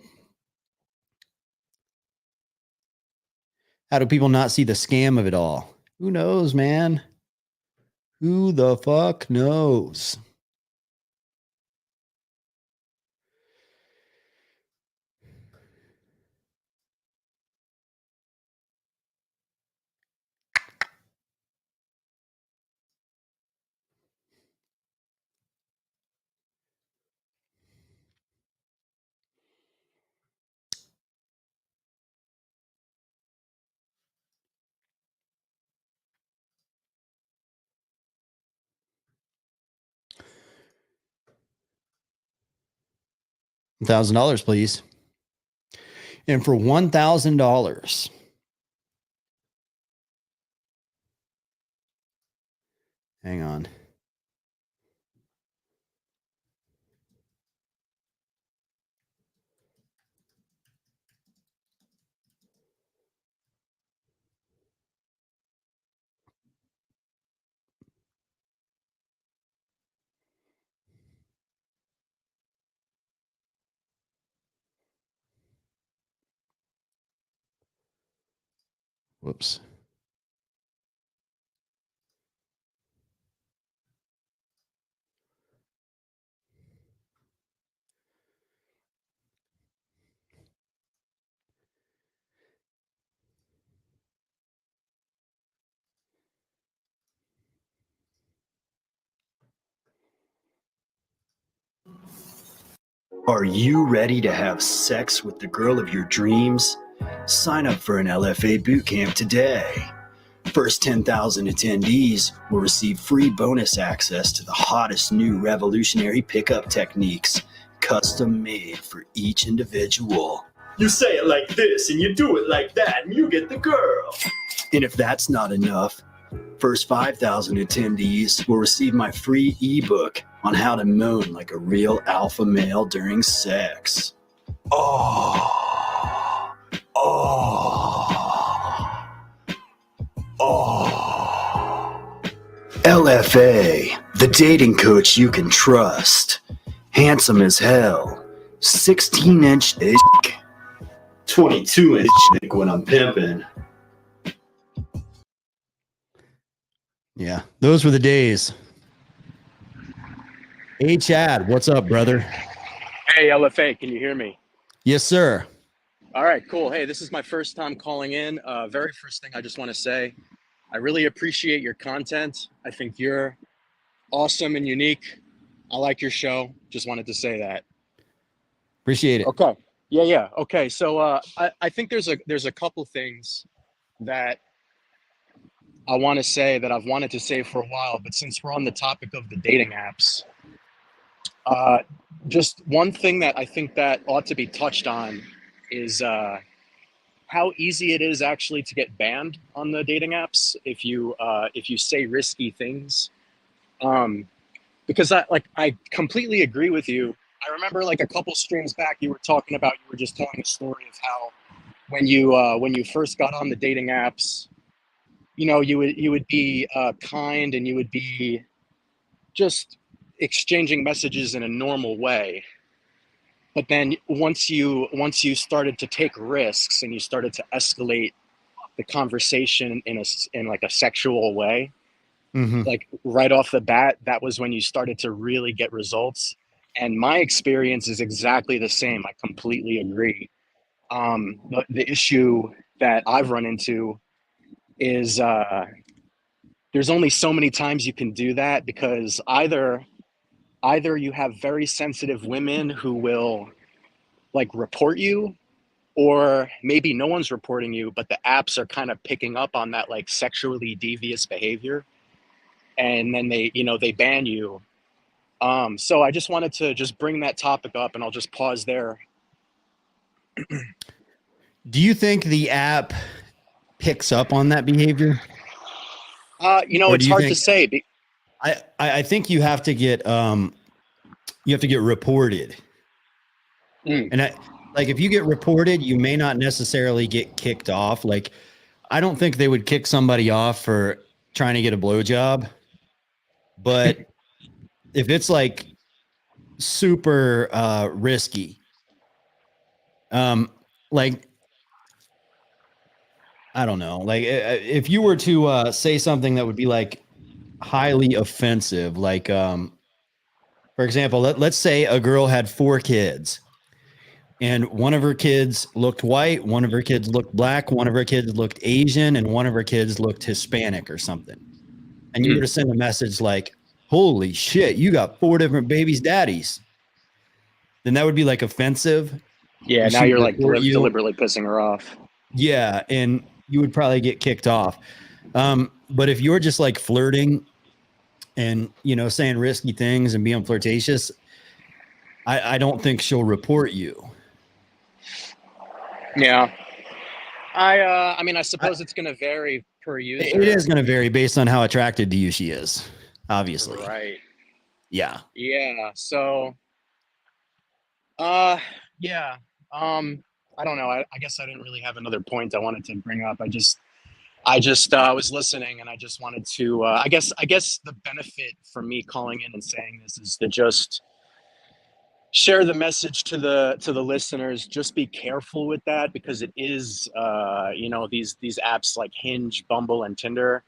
How do people not see the scam of it all? Who knows, man? Who the fuck knows? $1,000, please. And for $1,000, hang on. Whoops. Are you ready to have sex with the girl of your dreams? Sign up for an LFA bootcamp today. First 10,000 attendees will receive free bonus access to the hottest new revolutionary pickup techniques, custom made for each individual. You say it like this and you do it like that and you get the girl. And if that's not enough, first 5,000 attendees will receive my free ebook on how to moan like a real alpha male during sex. Oh. LFA, the dating coach you can trust. Handsome as hell. 16-inch dick. 22-inch dick when I'm pimping. Yeah, those were the days. Hey, Chad, what's up, brother? Hey, LFA, can you hear me? Yes, sir. All right, cool. Hey, this is my first time calling in. Very first thing I just want to say, I really appreciate your content. I think you're awesome and unique. I like your show. Just wanted to say that. Appreciate it. Okay. Yeah. Okay. So I think there's a couple things that I want to say that I've wanted to say for a while, but since we're on the topic of the dating apps, just one thing that I think that ought to be touched on is how easy it is actually to get banned on the dating apps if you say risky things. Because I completely agree with you. I remember like a couple streams back, you were just telling a story of how when you first got on the dating apps, you would be kind and you would be just exchanging messages in a normal way. But then once you started to take risks and you started to escalate the conversation in like a sexual way, like right off the bat, that was when you started to really get results. And my experience is exactly the same. I completely agree. The issue that I've run into is there's only so many times you can do that, because either you have very sensitive women who will like report you, or maybe no one's reporting you, but the apps are kind of picking up on that like sexually devious behavior, and then they ban you. So I just wanted to just bring that topic up, and I'll just pause there. Do you think the app picks up on that behavior? It's hard to say. I think you have to get reported. And like if you get reported, you may not necessarily get kicked off. Like I don't think they would kick somebody off for trying to get a blowjob. But if it's like super risky, like I don't know, like if you were to say something that would be like highly offensive, like for example, let's say a girl had 4 kids, and one of her kids looked white, one of her kids looked black, one of her kids looked Asian, and one of her kids looked Hispanic or something. And you were to send a message like, holy shit, you got 4 different babies' daddies. Then that would be like offensive. Yeah, now you're like deliberately pissing her off. Yeah, and you would probably get kicked off. But if you're just like flirting and, saying risky things and being flirtatious, I don't think she'll report you. Yeah. I mean, I suppose it's going to vary per user. It is going to vary based on how attracted to you she is, obviously. Right. Yeah. Yeah. So, yeah. I don't know. I guess I didn't really have another point I wanted to bring up. I just was listening, and I just wanted to, I guess the benefit for me calling in and saying this is to just share the message to the listeners. Just be careful with that, because it is, these apps like Hinge, Bumble, and Tinder.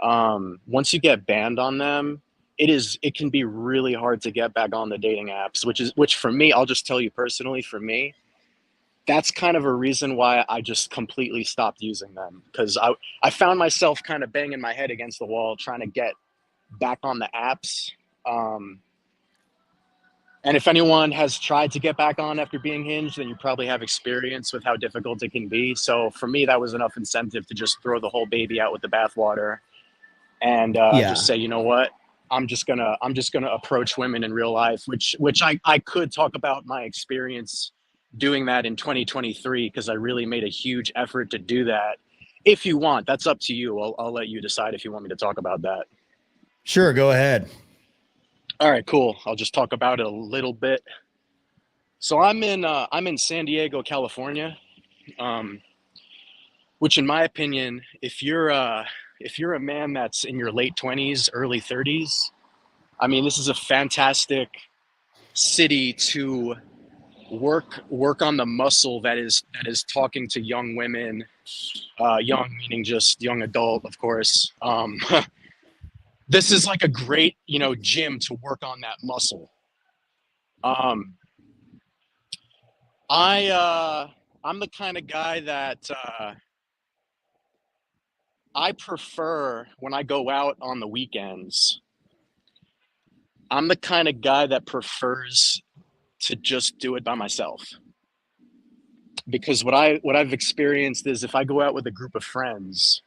Once you get banned on them, it can be really hard to get back on the dating apps, which for me, I'll just tell you personally, for me, that's kind of a reason why I just completely stopped using them, because I found myself kind of banging my head against the wall trying to get back on the apps. And if anyone has tried to get back on after being hinged, then you probably have experience with how difficult it can be. So for me, that was enough incentive to just throw the whole baby out with the bathwater, and just say, you know what, I'm just gonna approach women in real life, which I could talk about my experience doing that in 2023, because I really made a huge effort to do that. If you want, that's up to you. I'll let you decide if you want me to talk about that. Sure, go ahead. All right, cool. I'll just talk about it a little bit. So I'm in San Diego, California, which, in my opinion, if you're a man that's in your late 20s, early 30s, I mean, this is a fantastic city to work on the muscle that is talking to young women, young meaning just young adult, of course. This is like a great, gym to work on that muscle. I'm the kind of guy that I prefer, when I go out on the weekends, I'm the kind of guy that prefers to just do it by myself. Because what I've experienced is, if I go out with a group of friends,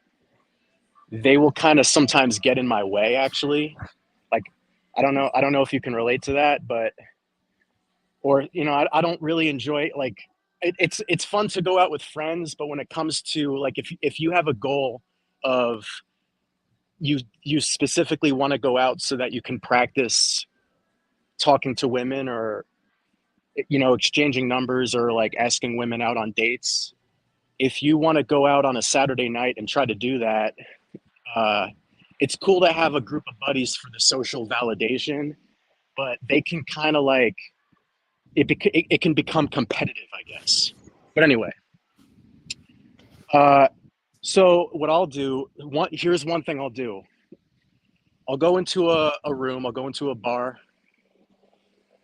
they will kind of sometimes get in my way, actually. Like, I don't know if you can relate to that, but, or, I don't really enjoy, like, it's fun to go out with friends, but when it comes to, like, if you have a goal of, you specifically want to go out so that you can practice talking to women, or, exchanging numbers, or like asking women out on dates. If you want to go out on a Saturday night and try to do that, it's cool to have a group of buddies for the social validation, but they can kind of like, it can become competitive, I guess. But anyway, so what I'll do, here's one thing I'll do. I'll go into a room, I'll go into a bar,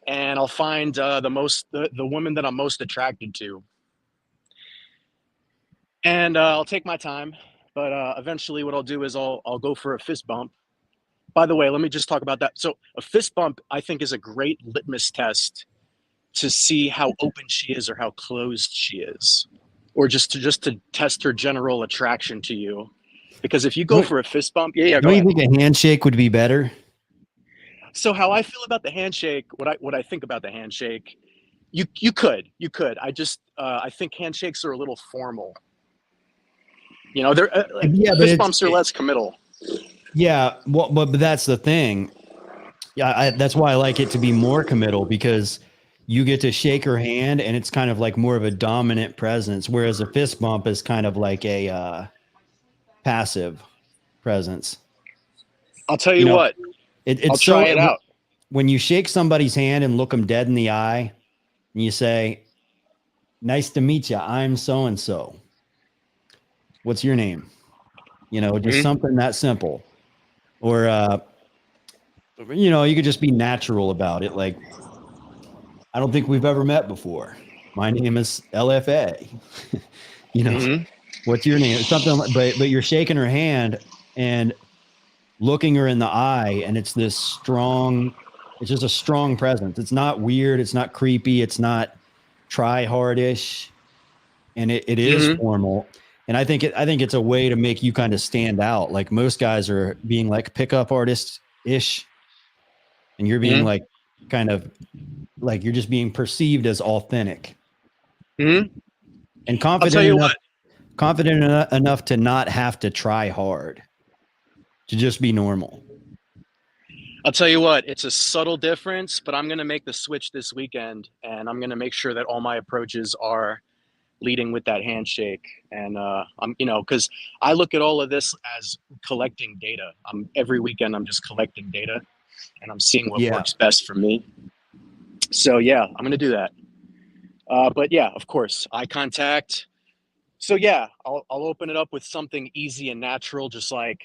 and I'll find the woman that I'm most attracted to. And I'll take my time, but eventually what I'll do is I'll go for a fist bump. By the way, let me just talk about that. So a fist bump, I think, is a great litmus test to see how open she is or how closed she is, or just to test her general attraction to you. Because if you go for a fist bump, go Don't you ahead. think a handshake would be better? So how I feel about the handshake, what I think about the handshake, you could. I think handshakes are a little formal. You know, they're fist bumps are less committal. Yeah, well, but that's the thing. Yeah, that's why I like it to be more committal, because you get to shake her hand and it's kind of like more of a dominant presence, whereas a fist bump is kind of like a passive presence. I'll tell you what. It's I'll try it out. When you shake somebody's hand and look them dead in the eye and you say, "Nice to meet you. I'm so-and-so. What's your name?" Just something that simple. Or, you could just be natural about it. Like, I don't think we've ever met before. My name is LFA. What's your name? Something like, but you're shaking her hand and looking her in the eye, and it's just a strong presence. It's not weird. It's not creepy. It's not try hardish. And it is formal. And I think it's a way to make you kind of stand out. Like most guys are being like pickup artist-ish, and you're being like kind of like you're just being perceived as authentic and confident enough to not have to try hard, to just be normal. I'll tell you what, it's a subtle difference, but I'm going to make the switch this weekend, and I'm going to make sure that all my approaches are leading with that handshake. And because I look at all of this as collecting data. Every weekend I'm just collecting data, and I'm seeing what works best for me. So yeah, I'm going to do that. But yeah, of course, eye contact. So yeah, I'll open it up with something easy and natural, just like,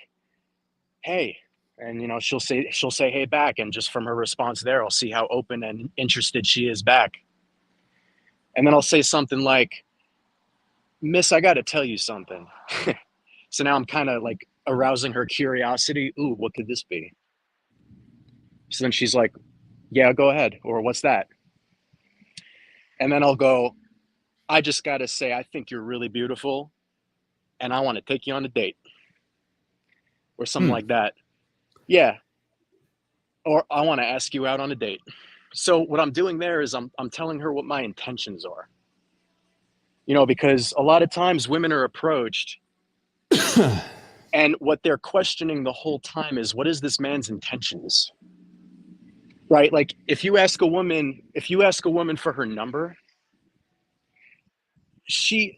"Hey," and she'll say hey back, and just from her response there, I'll see how open and interested she is back. And then I'll say something like, "Miss, I got to tell you something." So now I'm kind of like arousing her curiosity. Ooh, what could this be? So then she's like, "Yeah, go ahead." Or, "What's that?" And then I'll go, "I just got to say, I think you're really beautiful, and I want to take you on a date." Or something like that. Yeah. Or, "I want to ask you out on a date." So what I'm doing there is I'm telling her what my intentions are. Because a lot of times women are approached and what they're questioning the whole time is, what is this man's intentions? Right? Like if you ask a woman for her number, she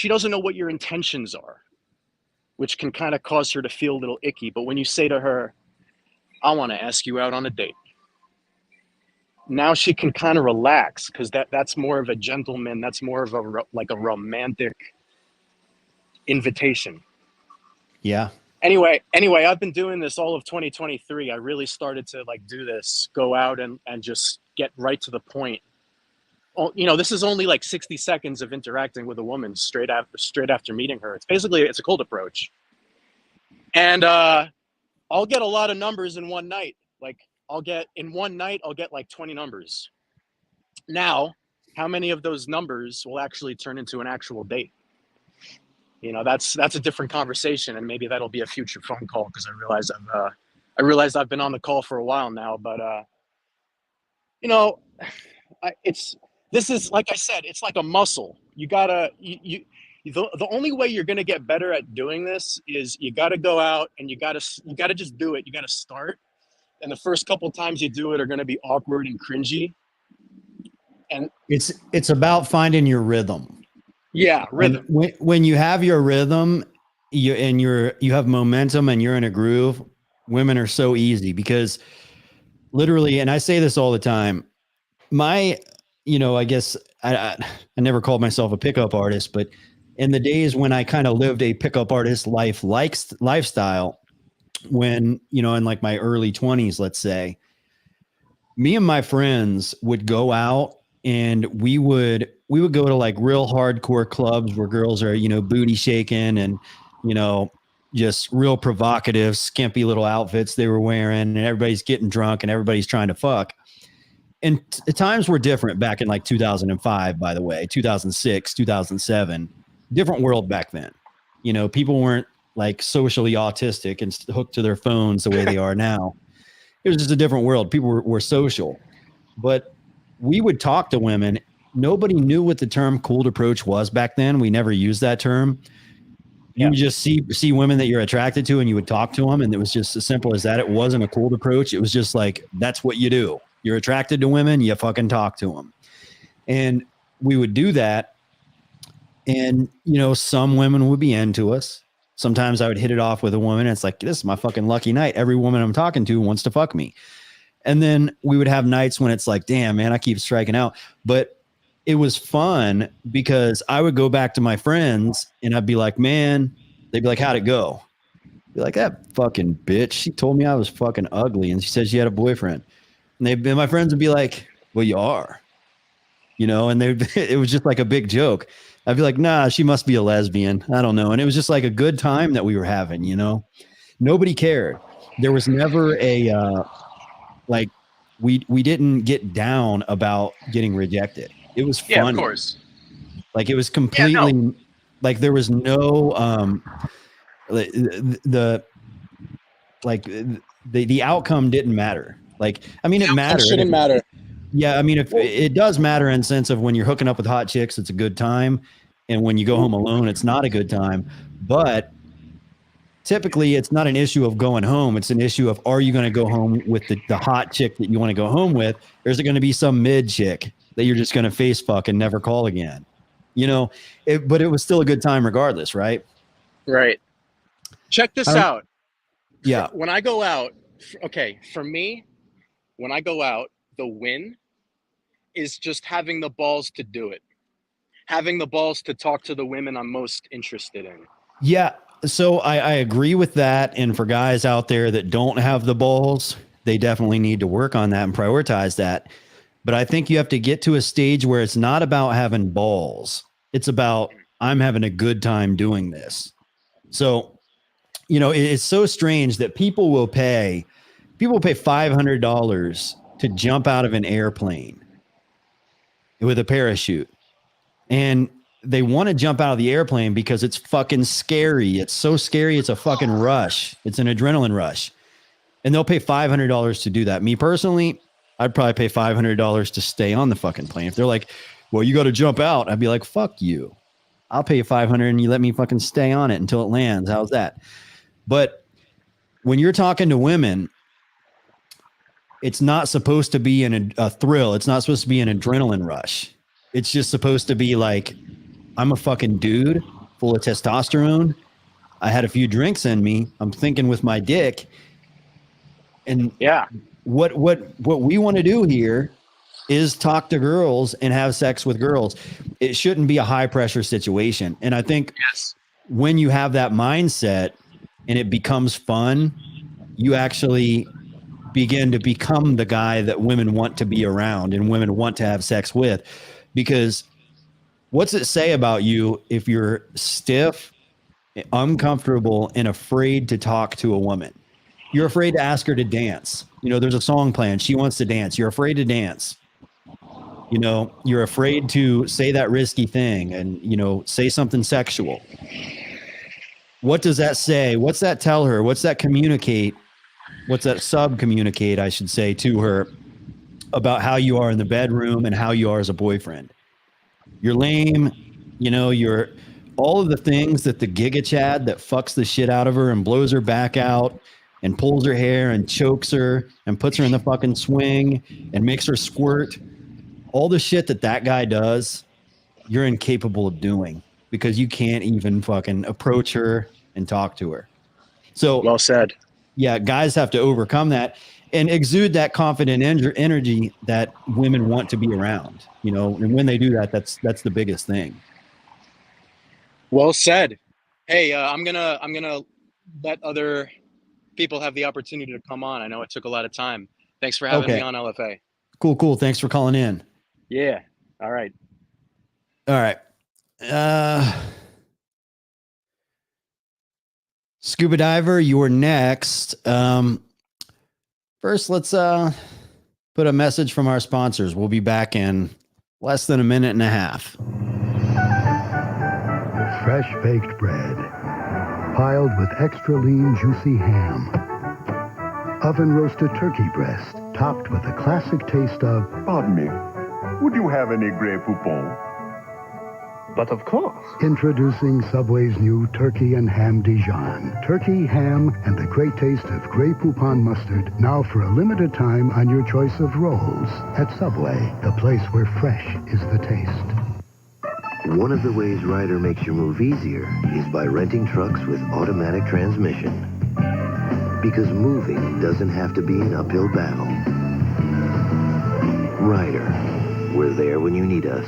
doesn't know what your intentions are, which can kind of cause her to feel a little icky. But when you say to her, "I want to ask you out on a date," now she can kind of relax, because that's more of a gentleman. That's more of a romantic invitation. Yeah. Anyway, I've been doing this all of 2023. I really started to do this, go out and just get right to the point. This is only like 60 seconds of interacting with a woman straight after meeting her. It's a cold approach. And I'll get a lot of numbers in one night. I'll get like 20 numbers. Now, how many of those numbers will actually turn into an actual date? That's a different conversation, and maybe that'll be a future phone call, because I realize I've been on the call for a while now. But this is, like I said, it's like a muscle. You gotta the only way you're gonna get better at doing this is you gotta go out and you gotta just do it. You gotta start, and the first couple times you do it are gonna be awkward and cringy. And it's about finding your rhythm. Yeah, rhythm. When you have your rhythm, you have momentum and you're in a groove, women are so easy, because literally, and I say this all the time, I guess I never called myself a pickup artist, but in the days when I kind of lived a pickup artist lifestyle, when, in like my early 20s, let's say, me and my friends would go out and we would go to like real hardcore clubs where girls are, booty shaking and, just real provocative, skimpy little outfits they were wearing, and everybody's getting drunk and everybody's trying to fuck. And times were different back in like 2005, by the way, 2006, 2007, different world back then. People weren't like socially autistic and hooked to their phones the way they are now. It was just a different world. People were social, but we would talk to women. Nobody knew what the term cold approach was back then. We never used that term. You would just see women that you're attracted to and you would talk to them. And it was just as simple as that. It wasn't a cold approach. It was just like, that's what you do. You're attracted to women, you fucking talk to them. And we would do that. And, some women would be into us. Sometimes I would hit it off with a woman. And it's like, this is my fucking lucky night. Every woman I'm talking to wants to fuck me. And then we would have nights when it's like, damn, man, I keep striking out. But it was fun because I would go back to my friends and I'd be like, man, they'd be like, how'd it go? Be like, that fucking bitch. She told me I was fucking ugly. And she said she had a boyfriend. And my friends would be like, well, you are, and it was just like a big joke. I'd be like, nah, she must be a lesbian. I don't know. And it was just like a good time that we were having, nobody cared. There was never a, we didn't get down about getting rejected. It was funny. Yeah, of course. Like it was completely like there was no, the outcome didn't matter. Like, I mean, it mattered. It shouldn't matter. Yeah. I mean, if it does matter in sense of when you're hooking up with hot chicks, it's a good time. And when you go home alone, it's not a good time. But typically it's not an issue of going home. It's an issue of, are you going to go home with the hot chick that you want to go home with? Or is it going to be some mid chick that you're just going to face fuck and never call again? But it was still a good time regardless. Right. Right. Check this out. Yeah. When I go out, for me, when I go out, the win is just having the balls to do it. Having the balls to talk to the women I'm most interested in. Yeah. So I agree with that. And for guys out there that don't have the balls, they definitely need to work on that and prioritize that. But I think you have to get to a stage where it's not about having balls. It's about, I'm having a good time doing this. So, it's so strange that people will pay $500 to jump out of an airplane with a parachute. And they want to jump out of the airplane because it's fucking scary. It's so scary. It's a fucking rush. It's an adrenaline rush. And they'll pay $500 to do that. Me personally, I'd probably pay $500 to stay on the fucking plane. If they're like, well, you got to jump out, I'd be like, fuck you. I'll pay you $500 and you let me fucking stay on it until it lands. How's that? But when you're talking to women, it's not supposed to be a thrill. It's not supposed to be an adrenaline rush. It's just supposed to be like, I'm a fucking dude full of testosterone. I had a few drinks in me. I'm thinking with my dick. And yeah, what we want to do here is talk to girls and have sex with girls. It shouldn't be a high pressure situation. And I think when you have that mindset and it becomes fun, you actually begin to become the guy that women want to be around and women want to have sex with. Because what's it say about you if you're stiff, uncomfortable, and afraid to talk to a woman? You're afraid to ask her to dance. There's a song playing. She wants to dance. You're afraid to dance. You're afraid to say that risky thing and, say something sexual. What does that say? What's that tell her? What's that communicate? What's that sub-communicate, I should say, to her about how you are in the bedroom and how you are as a boyfriend? You're lame. You're all of the things that the Giga Chad that fucks the shit out of her and blows her back out and pulls her hair and chokes her and puts her in the fucking swing and makes her squirt. All the shit that guy does, you're incapable of doing because you can't even fucking approach her and talk to her. So well said. Yeah, guys have to overcome that and exude that confident energy that women want to be around, and when they do that, that's the biggest thing. Well said. Hey, I'm gonna let other people have the opportunity to come on. I know it took a lot of time. Thanks for having me on LFA. Cool. Thanks for calling in. Yeah. All right. All right. Scuba diver, you're next. First, let's put a message from our sponsors. We'll be back in less than a minute and a half. Fresh baked bread, piled with extra lean, juicy ham. Oven roasted turkey breast, topped with a classic taste of... Pardon me, would you have any Grey Poupon? But of course. Introducing Subway's new Turkey and Ham Dijon. Turkey, ham, and the great taste of Grey Poupon mustard, now for a limited time on your choice of rolls. At Subway, the place where fresh is the taste. One of the ways Ryder makes your move easier is by renting trucks with automatic transmission. Because moving doesn't have to be an uphill battle. Ryder, we're there when you need us.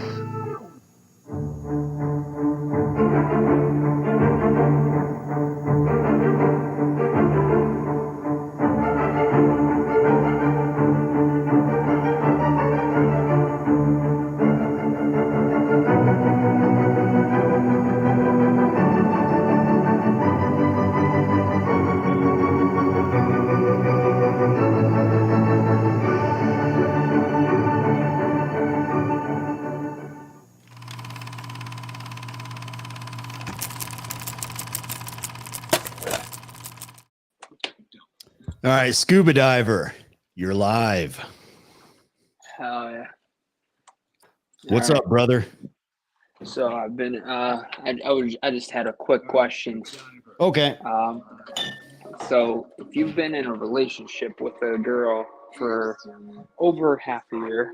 All right, scuba diver, you're live. Hell yeah. What's up, brother? So I've been I just had a quick question. Okay. So if you've been in a relationship with a girl for over half a year,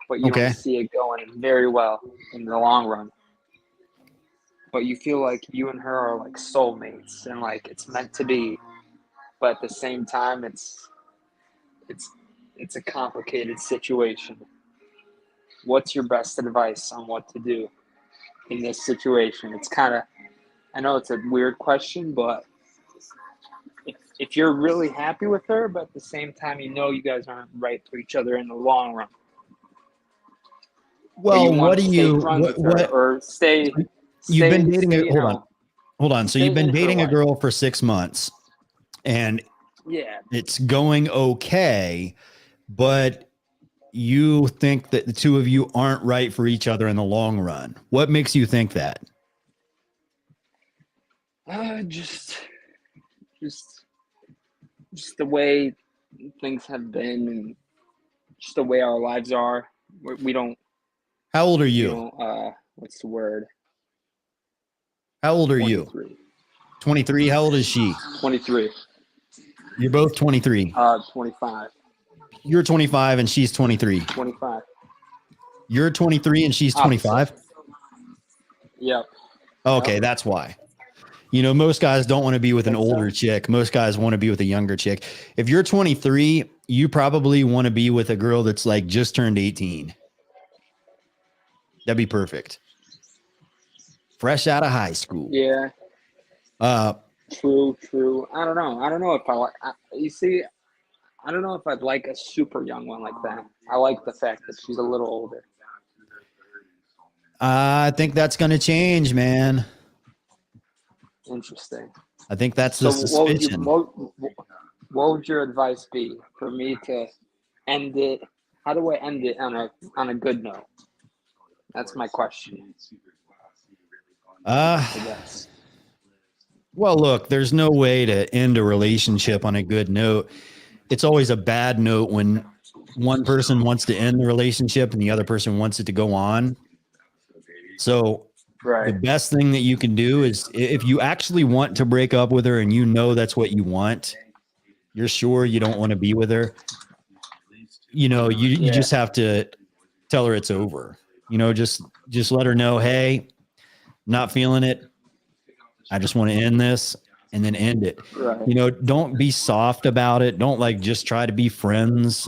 but you don't see it going very well in the long run, but you feel like you and her are like soulmates and like it's meant to be, but at the same time it's a complicated situation. What's your best advice on what to do in this situation? It's kind of, I know it's a weird question, but if you're really happy with her, but at the same time, you know you guys aren't right for each other in the long run. Well, what do you, you've been dating a, hold on. So you've been dating a girl for 6 months and it's going okay, but you think that the two of you aren't right for each other in the long run. What makes you think that? Just the way things have been and just the way our lives are. We don't. How old are you? What's the word? How old are you? 23. How old is she? 23. You're both 23. 25. You're 25 and she's 23. 25. You're 23 and she's 25? Yep. Okay, that's why. You know, most guys don't want to be with an older chick. Most guys want to be with a younger chick. If you're 23, you probably want to be with a girl that's like just turned 18. That'd be perfect. Fresh out of high school. Yeah. True. I don't know if I like, you see, I don't know if I'd like a super young one like that. I like the fact that she's a little older. I think that's going to change, man. Interesting. I think that's the suspicion. What would your advice be for me to end it? How do I end it on a good note? That's my question. I guess. Well, look, there's no way to end a relationship on a good note. It's always a bad note when one person wants to end the relationship and the other person wants it to go on. So the best thing that you can do is if you actually want to break up with her and you know that's what you want, you're sure you don't want to be with her. You know, you just have to tell her it's over. You know, just let her know, hey, not feeling it. I just want to end this and then end it. Right. You know, don't be soft about it. Don't like just try to be friends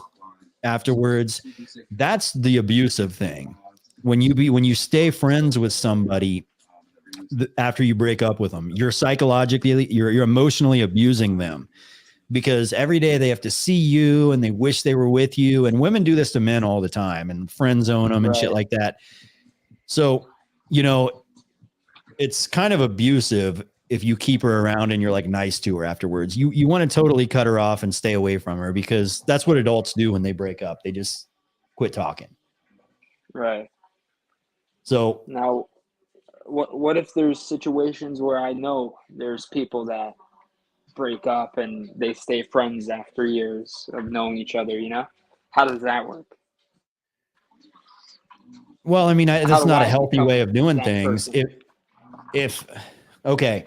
afterwards. That's the abusive thing. When you stay friends with somebody after you break up with them, you're psychologically, you're emotionally abusing them because every day they have to see you and they wish they were with you. And women do this to men all the time and friend zone them and shit like that. So, you know, it's kind of abusive if you keep her around and you're like nice to her afterwards. You want to totally cut her off and stay away from her, because that's what adults do when they break up. They just quit talking. Right. So now, what if there's situations where I know there's people that break up and they stay friends after years of knowing each other, you know? How does that work? well, I mean, How that's do not a I healthy become way of doing that things. person? Okay,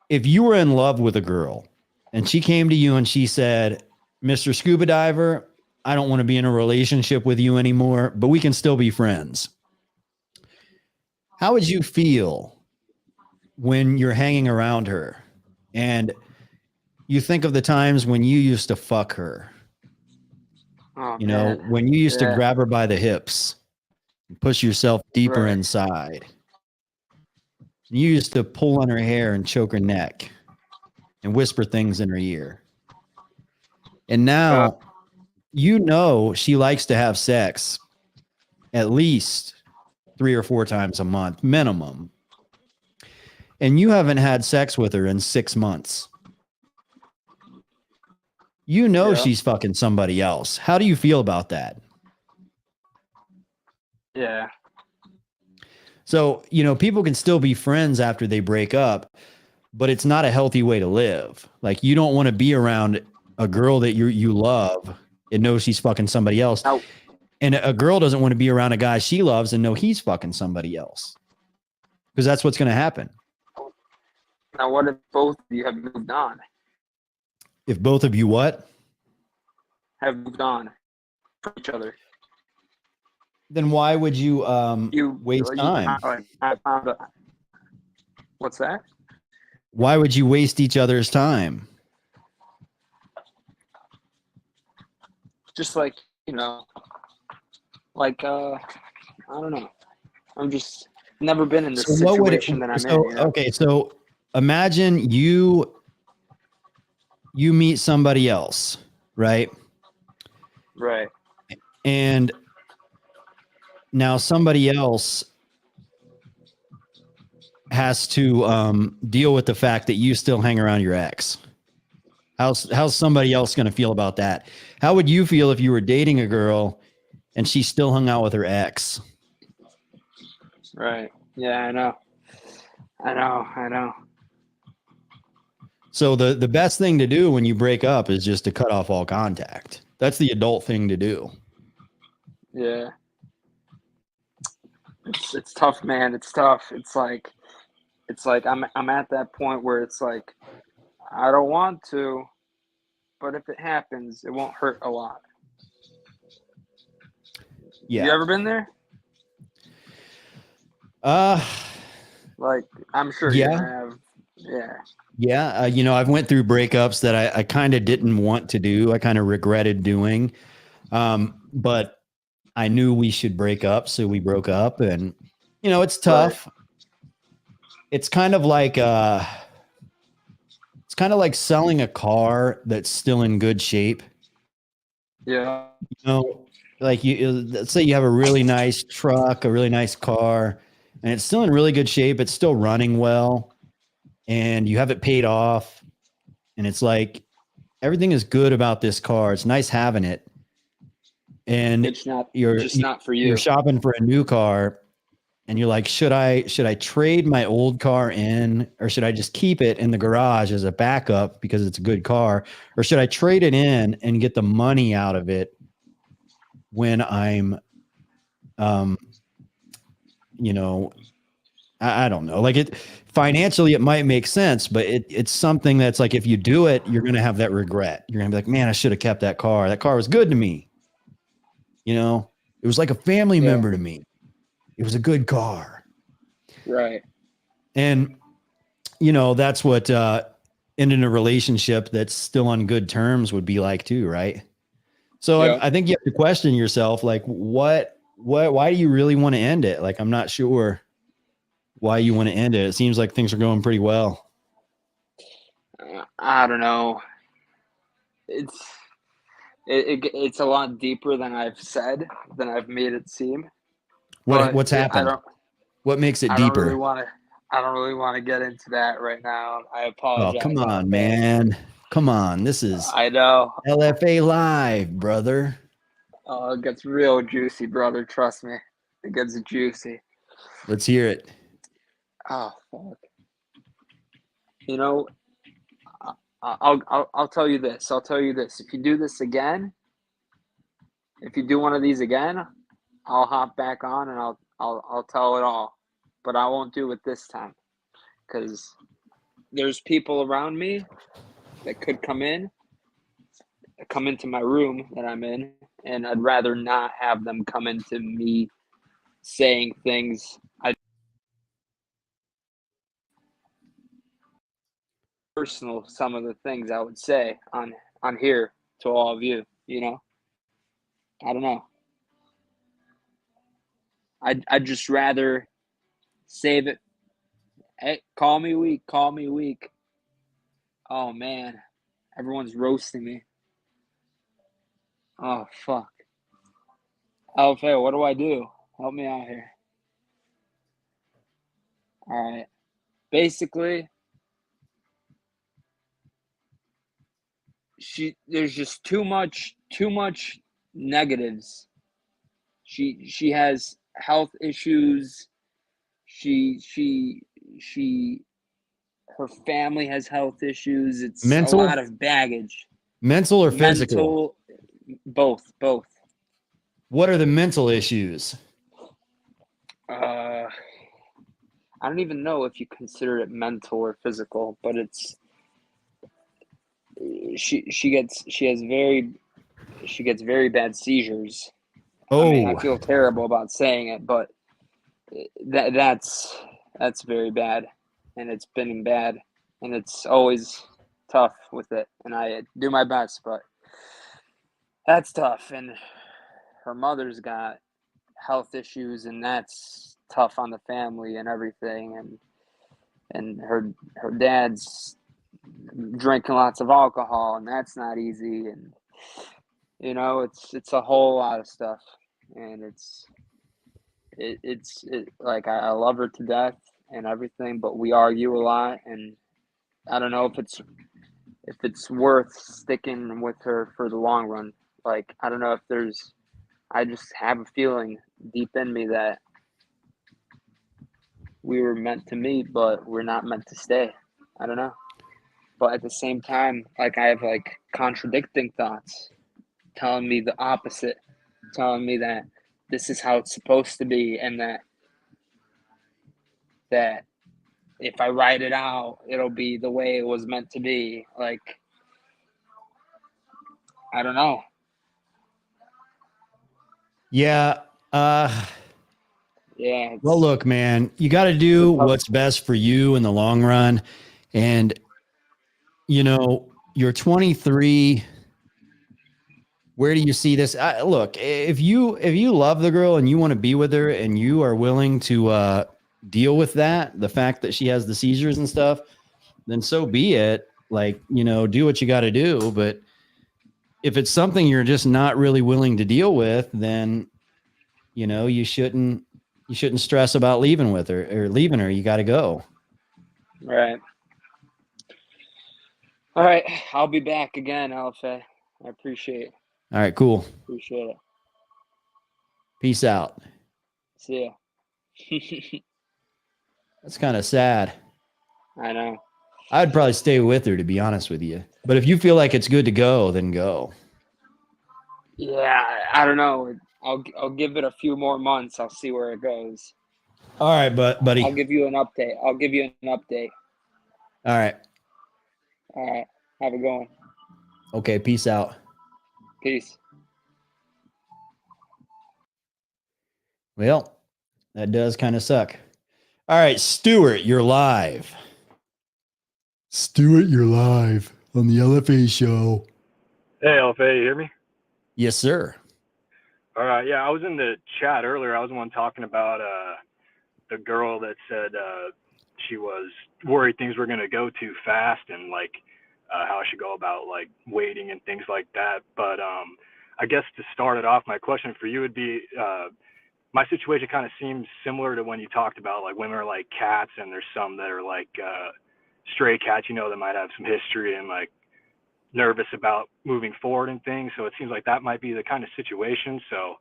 if you were in love with a girl and she came to you and she said, Mr. Scuba Diver, I don't want to be in a relationship with you anymore, but we can still be friends. How would you feel when you're hanging around her and you think of the times when you used to fuck her? Oh, You know, man. when you used to Yeah. grab her by the hips, and push yourself deeper Right. inside. You used to pull on her hair and choke her neck and whisper things in her ear. And now you know she likes to have sex at least 3 or 4 times a month minimum. And you haven't had sex with her in 6 months. You know she's fucking somebody else. How do you feel about that? Yeah. So, you know, people can still be friends after they break up, but it's not a healthy way to live. Like, you don't want to be around a girl that you love and know she's fucking somebody else. Now, and a girl doesn't want to be around a guy she loves and know he's fucking somebody else, because that's what's going to happen. Now, what if both of you have moved on? If both of you what? Have moved on from each other. Then why would you waste time? What's that? Why would you waste each other's time? Just like, you know, like, I don't know. I'm just never been in this situation that I'm in. You know? Okay, so imagine you meet somebody else, right? Right. And now somebody else has to deal with the fact that you still hang around your ex. How's somebody else going to feel about that? How would you feel if you were dating a girl and she still hung out with her ex? Right. Yeah, I know. So the best thing to do when you break up is just to cut off all contact. That's the adult thing to do. Yeah. It's tough, man. It's tough. It's like I'm at that point where it's like I don't want to, but if it happens, it won't hurt a lot. Yeah. You ever been there? Like, I'm sure you have. Yeah. Yeah. You know, I've went through breakups that I kind of didn't want to do. I kind of regretted doing. But I knew we should break up, so we broke up. And, you know, it's tough. Right. It's kind of like selling a car that's still in good shape. Yeah. You know, like let's say you have a really nice truck, a really nice car, and it's still in really good shape. It's still running well, and you have it paid off, and it's like everything is good about this car. It's nice having it, and it's just not for you. You're shopping for a new car, and you're like, should I trade my old car in, or should I just keep it in the garage as a backup because it's a good car, or should I trade it in and get the money out of it when I'm, you know, I don't know, like financially it might make sense, but it's something that's like, if you do it, you're going to have that regret. You're going to be like, man, I should have kept that car. That car was good to me. You know, it was like a family member to me. It was a good car. Right. And, you know, that's what ending a relationship that's still on good terms would be like too, right? So I think you have to question yourself, like, why do you really want to end it? Like, I'm not sure why you want to end it. It seems like things are going pretty well. I don't know. it's a lot deeper than I've made it seem. What's I happened? don't. What makes it I don't deeper? really want to. I don't really want to get into that right now. I Oh, apologize. come on, LFA. man. Come on. This is I know. LFA Live, brother. Oh, it gets real juicy, brother. Trust me, it gets juicy. Let's hear it. Oh fuck. You know, I'll tell you this. I'll tell you this. If you do this again, if you do one of these again, I'll hop back on and I'll tell it all. But I won't do it this time because there's people around me that could come into my room that I'm in, and I'd rather not have them come into me saying things personal, some of the things I would say on here to all of you, you know. I don't know. I'd just rather save it. Hey, call me weak. Oh man, everyone's roasting me. Oh fuck. Alfeo, what do I do? Help me out here. All right. Basically, there's just too much negatives. She has health issues. She her family has health issues. It's a lot of baggage. Mental or physical? Both. What are the mental issues? I don't even know if you consider it mental or physical, but it's she gets very bad seizures. Oh, I mean, I feel terrible about saying it, but that's very bad, and it's been bad, and it's always tough with it, and I do my best, but that's tough. And her mother's got health issues, and that's tough on the family and everything, and her dad's drinking lots of alcohol, and that's not easy, and you know, it's a whole lot of stuff, and it's like I love her to death and everything, but we argue a lot, and I don't know if it's worth sticking with her for the long run. Like, I don't know if I just have a feeling deep in me that we were meant to meet, but we're not meant to stay. I don't know. But at the same time, like, I have like contradicting thoughts telling me the opposite, telling me that this is how it's supposed to be, and that if I write it out, it'll be the way it was meant to be. Like, I don't know. Yeah. Yeah. Well, look, man, you got to do what's best for you in the long run. And, you know, you're 23. Where do you see this? Look, if you love the girl and you want to be with her and you are willing to deal with that, the fact that she has the seizures and stuff, then so be it. Like, you know, do what you got to do. But if it's something you're just not really willing to deal with, then, you know, you shouldn't stress about leaving with her or leaving her. You got to go. Right. All right. I'll be back again, Alpha. I appreciate it. All right, cool. Appreciate it. Peace out. See ya. That's kind of sad. I know. I'd probably stay with her, to be honest with you. But if you feel like it's good to go, then go. Yeah, I don't know. I'll give it a few more months. I'll see where it goes. All right, buddy. I'll give you an update. All right. All right. Have a good one. Okay, peace out. Peace. Well, that does kind of suck. All right, Stuart, you're live. Stuart, you're live on the LFA show. Hey, LFA, you hear me? Yes, sir. All right, yeah, I was in the chat earlier. I was the one talking about the girl that said she was worried things were going to go too fast, and like how I should go about like waiting and things like that. But I guess to start it off, my question for you would be, my situation kind of seems similar to when you talked about like women are like cats, and there's some that are like stray cats, that might have some history and like nervous about moving forward and things. So it seems like that might be the kind of situation. So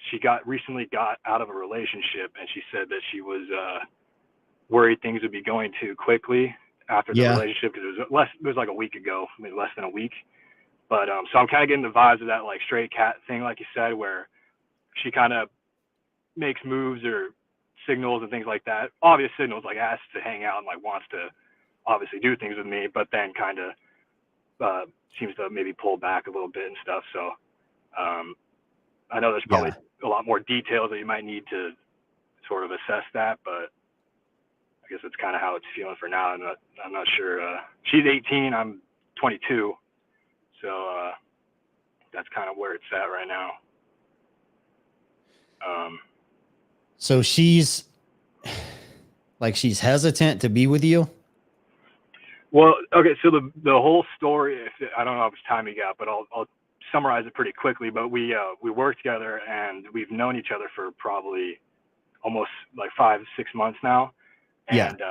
she recently got out of a relationship, and she said that she was worried things would be going too quickly after the relationship, because it was like a week ago, maybe less than a week. But so I'm kind of getting the vibes of that like stray cat thing, like you said, where she kind of makes moves or signals and things like that. Obvious signals, like asks to hang out and like wants to obviously do things with me, but then kind of seems to maybe pull back a little bit and stuff. So I know there's probably a lot more details that you might need to sort of assess that, but I guess it's kind of how it's feeling for now. I'm not sure. She's 18, I'm 22, so that's kind of where it's at right now. So she's hesitant to be with you? Well, okay, so the whole story, I don't know how much time you got, but I'll summarize it pretty quickly. But we work together, and we've known each other for probably almost like 5-6 months now. And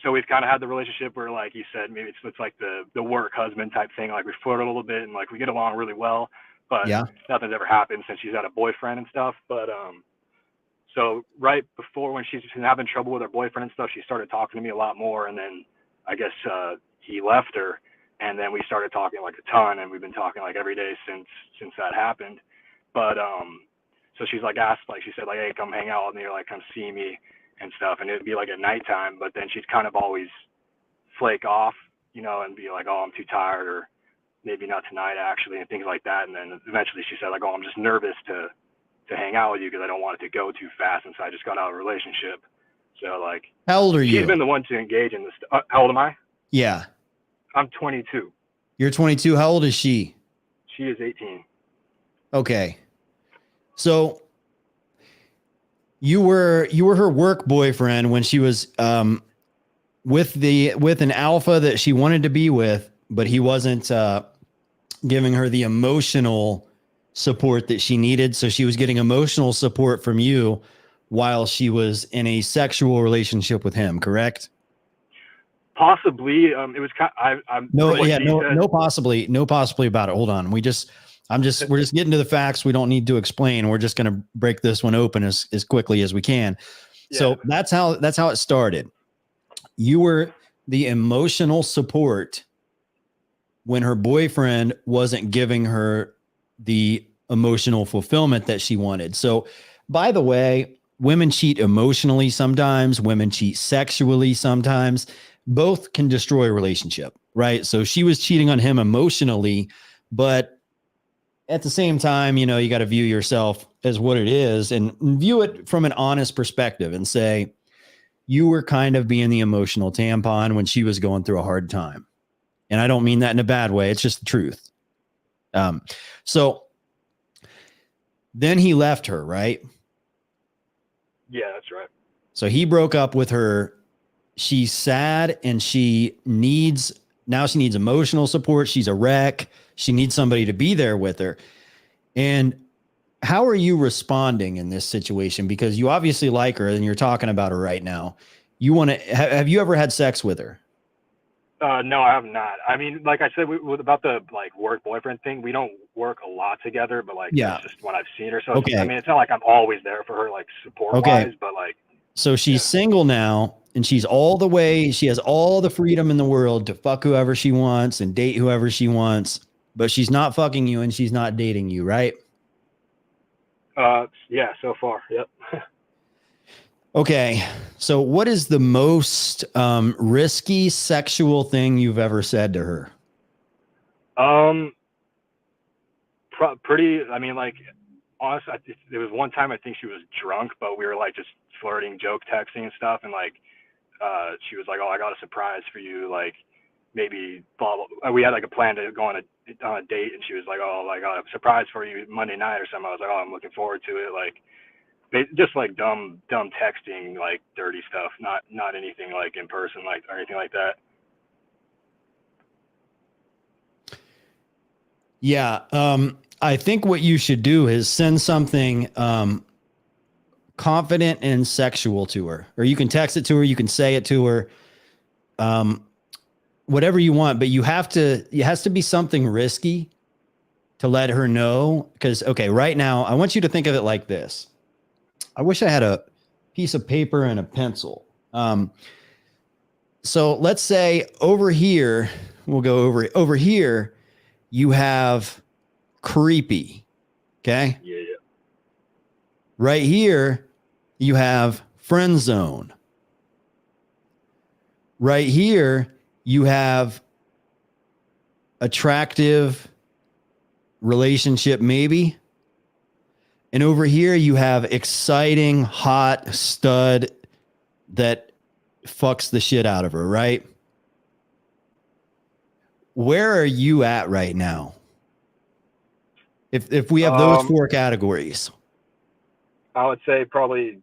so we've kind of had the relationship where, like you said, maybe it's like the work husband type thing. Like we flirt a little bit, and like we get along really well, but nothing's ever happened since she's had a boyfriend and stuff. But so right before, when she's been having trouble with her boyfriend and stuff, she started talking to me a lot more, and then I guess he left her, and then we started talking like a ton, and we've been talking like every day since that happened. But so she's like asked, like she said, like, hey, come hang out with me, or like come see me and stuff, and it'd be like at nighttime, but then she'd kind of always flake off, and be like, oh, I'm too tired, or maybe not tonight actually, and things like that. And then eventually she said like, oh, I'm just nervous to hang out with you because I don't want it to go too fast since I just got out of a relationship. So like, how old are you? She's been the one to engage in this. How old am I? Yeah. I'm 22. You're 22. How old is she? She is 18. Okay. So you were her work boyfriend when she was with an alpha that she wanted to be with, but he wasn't giving her the emotional support that she needed. So she was getting emotional support from you while she was in a sexual relationship with him, correct? Possibly. It was kind of, no possibly about it. Hold on. we're just getting to the facts. We don't need to explain. We're just going to break this one open as quickly as we can. Yeah. So that's how it started. You were the emotional support when her boyfriend wasn't giving her the emotional fulfillment that she wanted. So, by the way, women cheat emotionally sometimes, women cheat sexually sometimes. Both can destroy a relationship, right? So she was cheating on him emotionally, but at the same time, you got to view yourself as what it is and view it from an honest perspective and say, you were kind of being the emotional tampon when she was going through a hard time. And I don't mean that in a bad way. It's just the truth. So then he left her, right? Yeah, that's right. So he broke up with her. She's sad, and she needs emotional support. She's a wreck. She needs somebody to be there with her. And how are you responding in this situation? Because you obviously like her and you're talking about her right now. Have you ever had sex with her? No, I have not. I mean, like I said, about the like work boyfriend thing, we don't work a lot together, but like, that's just when I've seen her. So okay. I mean, it's not like I'm always there for her, like support wise, but like. So she's single now, and she has all the freedom in the world to fuck whoever she wants and date whoever she wants, but she's not fucking you and she's not dating you, right? Yeah, so far. Yep. Okay. So what is the most risky sexual thing you've ever said to her? Pretty, I mean, like, honestly, there was one time I think she was drunk, but we were like just flirting, joke texting and stuff. And like, she was like, oh, I got a surprise for you. Like maybe blah, blah. We had like a plan to go on a date, and she was like, oh, I got a surprise for you Monday night or something. I was like, oh, I'm looking forward to it. Like, just like dumb texting, like dirty stuff, not anything like in person, like or anything like that. Yeah. I think what you should do is send something confident and sexual to her, or you can text it to her. You can say it to her. Whatever you want, but it has to be something risky to let her know. Because, okay, right now, I want you to think of it like this. I wish I had a piece of paper and a pencil. So let's say over here, we'll go over here, you have creepy. Okay. Yeah. Right here, you have friend zone. Right here, you have attractive relationship, maybe. And over here, you have exciting, hot stud that fucks the shit out of her, right? Where are you at right now? If we have those four categories. I would say probably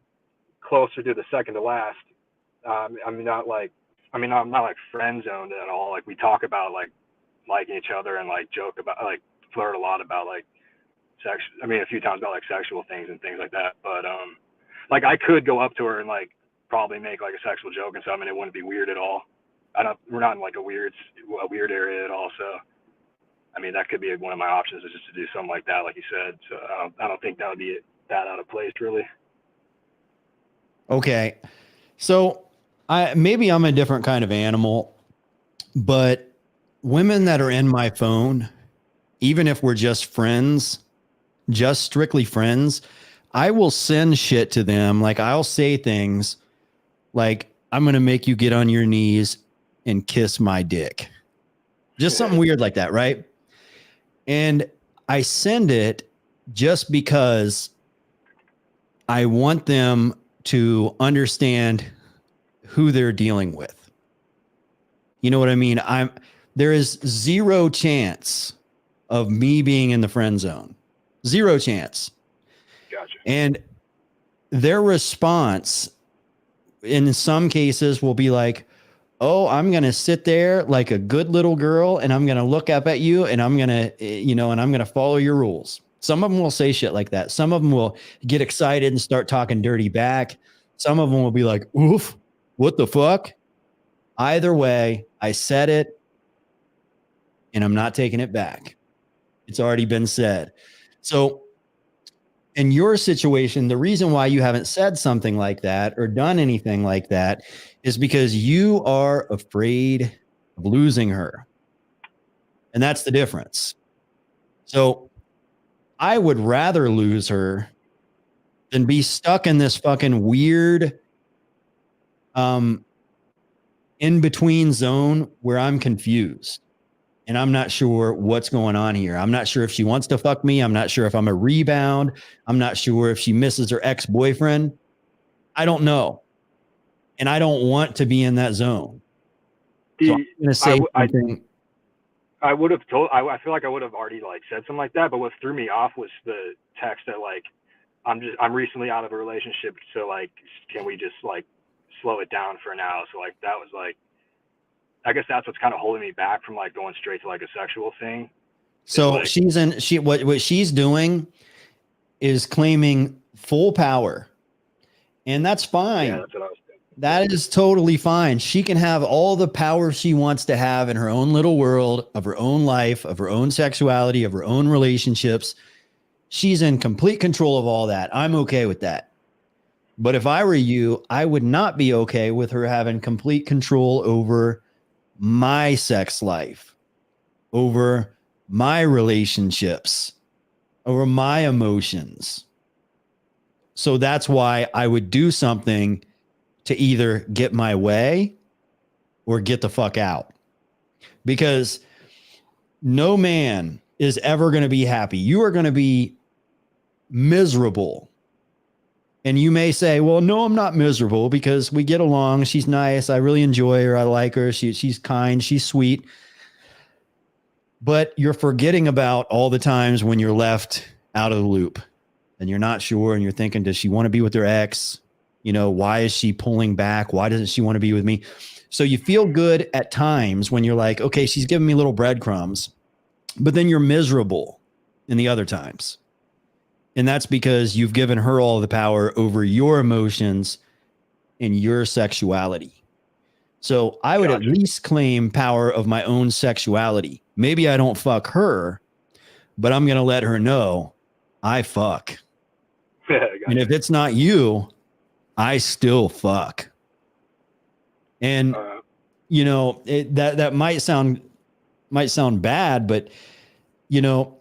closer to the second to last. I'm not like friend zoned at all. Like we talk about like liking each other and like joke about like flirt a lot about like sex. I mean, a few times about like sexual things and things like that. But like I could go up to her and like probably make like a sexual joke and something. It wouldn't be weird at all. We're not in like a weird area at all. So I mean, that could be one of my options is just to do something like that, like you said. So I don't think that would be that out of place, really. Okay. So maybe I'm a different kind of animal, but women that are in my phone, even if we're just friends, just strictly friends, I will send shit to them. Like I'll say things like, I'm going to make you get on your knees and kiss my dick. Just something weird like that, right? And I send it just because I want them to understand who they're dealing with. You know what I mean? There is zero chance of me being in the friend zone. Zero chance. Gotcha. And their response in some cases will be like, oh, I'm going to sit there like a good little girl and I'm going to look up at you and I'm going to, and I'm going to follow your rules. Some of them will say shit like that. Some of them will get excited and start talking dirty back. Some of them will be like, oof, what the fuck? Either way, I said it and I'm not taking it back. It's already been said. So in your situation, the reason why you haven't said something like that or done anything like that is because you are afraid of losing her. And that's the difference. So I would rather lose her than be stuck in this fucking weird in between zone where I'm confused. And I'm not sure what's going on here. I'm not sure if she wants to fuck me. I'm not sure if I'm a rebound. I'm not sure if she misses her ex-boyfriend. I don't know. And I don't want to be in that zone. So I'm going to say something. I would have told, I feel like I would have already like said something like that, but what threw me off was the text that like, I'm recently out of a relationship. So like, can we just like slow it down for now? So like, that was like, I guess that's what's kind of holding me back from like going straight to like a sexual thing. So like, what she's doing is claiming full power, and that's fine. Yeah, that's what I was thinking. That is totally fine. She can have all the power she wants to have in her own little world of her own life, of her own sexuality, of her own relationships. She's in complete control of all that. I'm okay with that. But if I were you, I would not be okay with her having complete control over my sex life, over my relationships, over my emotions. So that's why I would do something to either get my way or get the fuck out. Because no man is ever going to be happy. You are going to be miserable. And you may say, well, no, I'm not miserable because we get along. She's nice. I really enjoy her. I like her. She's kind. She's sweet. But you're forgetting about all the times when you're left out of the loop and you're not sure. And you're thinking, does she want to be with her ex? Why is she pulling back? Why doesn't she want to be with me? So you feel good at times when you're like, okay, she's giving me little breadcrumbs. but then you're miserable in the other times. And that's because you've given her all the power over your emotions and your sexuality. So I would at least claim power of my own sexuality. Maybe I don't fuck her, but I'm going to let her know I fuck. And if it's not you, I still fuck. And you know, that might sound bad, but you know,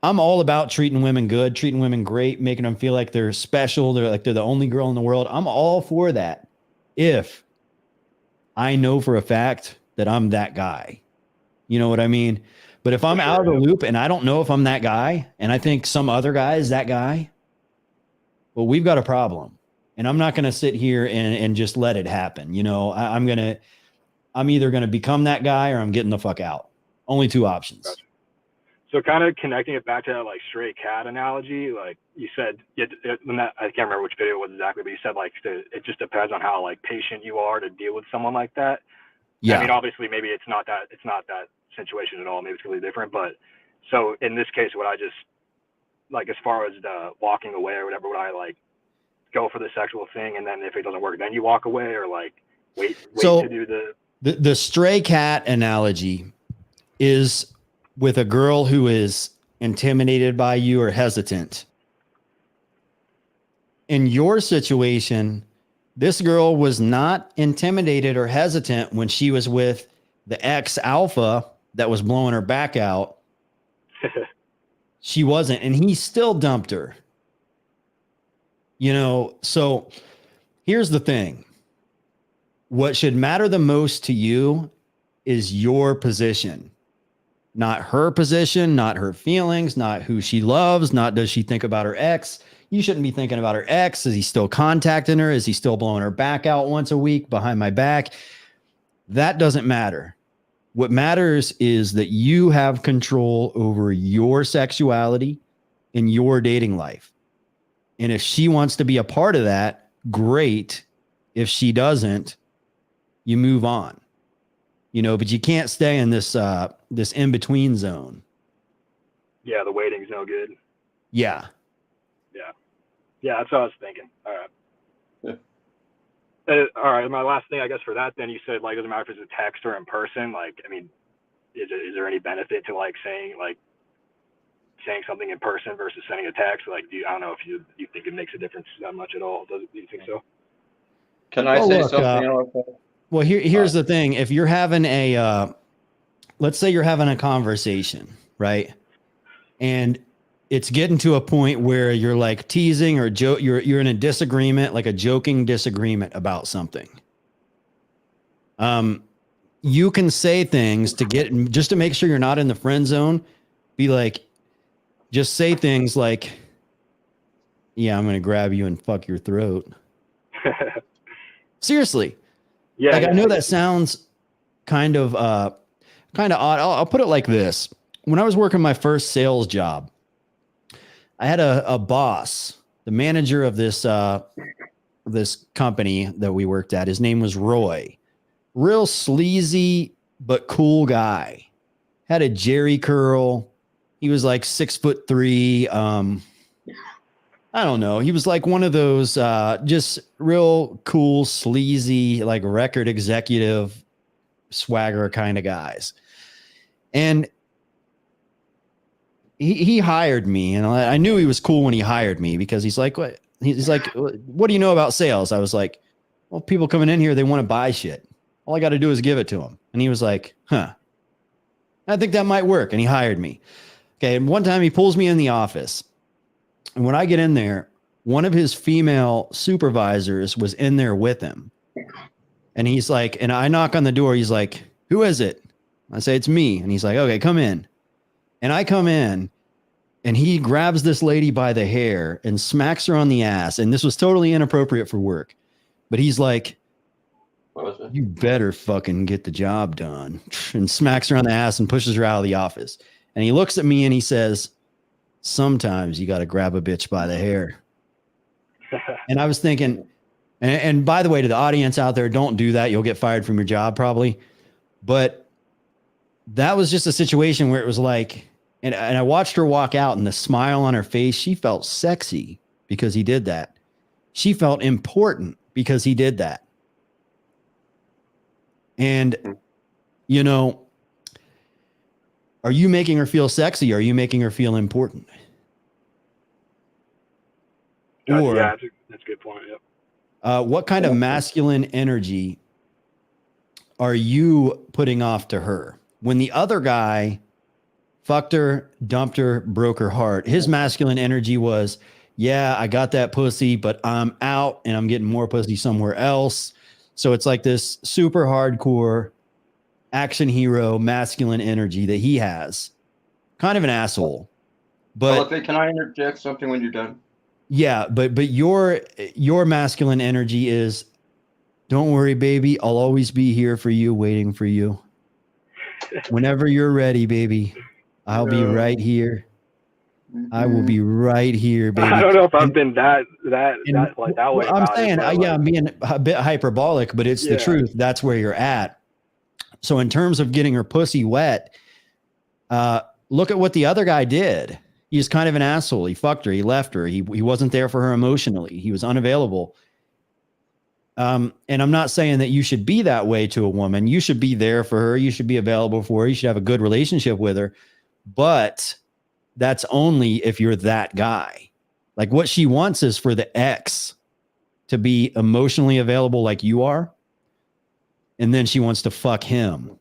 I'm all about treating women good, treating women great, making them feel like they're special. They're the only girl in the world. I'm all for that. If I know for a fact that I'm that guy, you know what I mean? But if I'm out of the loop and I don't know if I'm that guy, and I think some other guy is that guy, well, we've got a problem. And I'm not going to sit here and just let it happen. You know, I'm either going to become that guy or I'm getting the fuck out. Only two options. Gotcha. So kind of connecting it back to that like stray cat analogy, like you said, I can't remember which video it was exactly, but you said like it just depends on how like patient you are to deal with someone like that. Yeah. I mean, obviously, maybe it's not that situation at all. Maybe it's completely different. But so in this case, would I just like, as far as the walking away or whatever, would I like go for the sexual thing, and then if it doesn't work, then you walk away, or like wait to do the stray cat analogy is with a girl who is intimidated by you or hesitant. In your situation, this girl was not intimidated or hesitant when she was with the ex alpha that was blowing her back out. She wasn't, and he still dumped her. You know, so here's the thing. What should matter the most to you is your position. Not her position, not her feelings, not who she loves, not does she think about her ex. You shouldn't be thinking about her ex. Is he still contacting her? Is he still blowing her back out once a week behind my back? That doesn't matter. What matters is that you have control over your sexuality and your dating life. And if she wants to be a part of that, great. If she doesn't, you move on. You know, but you can't stay in this in-between zone. Yeah, the waiting's no good. Yeah. Yeah, that's what I was thinking. All right. All right, my last thing, I guess, for that, then you said, like, it doesn't matter if it's a text or in person. Like, I mean, is there any benefit to, like, saying something in person versus sending a text? Like, I don't know if you think it makes a difference that much at all. Do you think so? Can I say something? Well, here's the thing. If you're having let's say you're having a conversation, right? And it's getting to a point where you're like teasing or you're in a disagreement, like a joking disagreement about something. You can say things just to make sure you're not in the friend zone. Be like, just say things like, yeah, I'm going to grab you and fuck your throat. Seriously. Yeah. Like, I know that sounds kind of odd. I'll put it like this. When I was working my first sales job, I had a boss, the manager of this company that we worked at. His name was Roy. Real sleazy, but cool guy. Had a jerry curl. He was like 6'3". I don't know. He was like one of those just real cool, sleazy, like record executive swagger kind of guys. And he hired me, and I knew he was cool when he hired me because he's like, what? He's like, what do you know about sales? I was like, well, people coming in here, they want to buy shit. All I got to do is give it to them. And he was like, I think that might work. And he hired me. Okay. And one time he pulls me in the office. And when I get in there, one of his female supervisors was in there with him. And he's like, and I knock on the door. He's like, who is it? I say, it's me. And he's like, okay, come in. And I come in, and he grabs this lady by the hair and smacks her on the ass. And this was totally inappropriate for work. But he's like, you better fucking get the job done. And smacks her on the ass and pushes her out of the office. And he looks at me and he says, sometimes you got to grab a bitch by the hair. And I was thinking, and by the way, to the audience out there, don't do that. You'll get fired from your job probably. But that was just a situation where it was like, And I watched her walk out, and the smile on her face, she felt sexy because he did that. She felt important because he did that. And, you know, are you making her feel sexy? Or are you making her feel important? Or, yeah, that's a good point. Yep. what kind of masculine energy are you putting off to her? When the other guy fucked her, dumped her, broke her heart, his masculine energy was, yeah, I got that pussy, but I'm out and I'm getting more pussy somewhere else. So it's like this super hardcore action hero masculine energy that he has. Kind of an asshole. But can I interject something when you're done? yeah, but your masculine energy is, don't worry, baby, I'll always be here for you, waiting for you. Whenever you're ready, baby, I'll be right here. I will be right here, baby. I don't know if I've been that way. I'm saying, yeah, I'm being a bit hyperbolic, but it's the truth. That's where you're at. So in terms of getting her pussy wet, look at what the other guy did. He's kind of an asshole. He fucked her. He left her. He wasn't there for her emotionally. He was unavailable. And I'm not saying that you should be that way to a woman. You should be there for her. You should be available for her. You should have a good relationship with her. But that's only if you're that guy. Like, what she wants is for the ex to be emotionally available like you are. And then she wants to fuck him.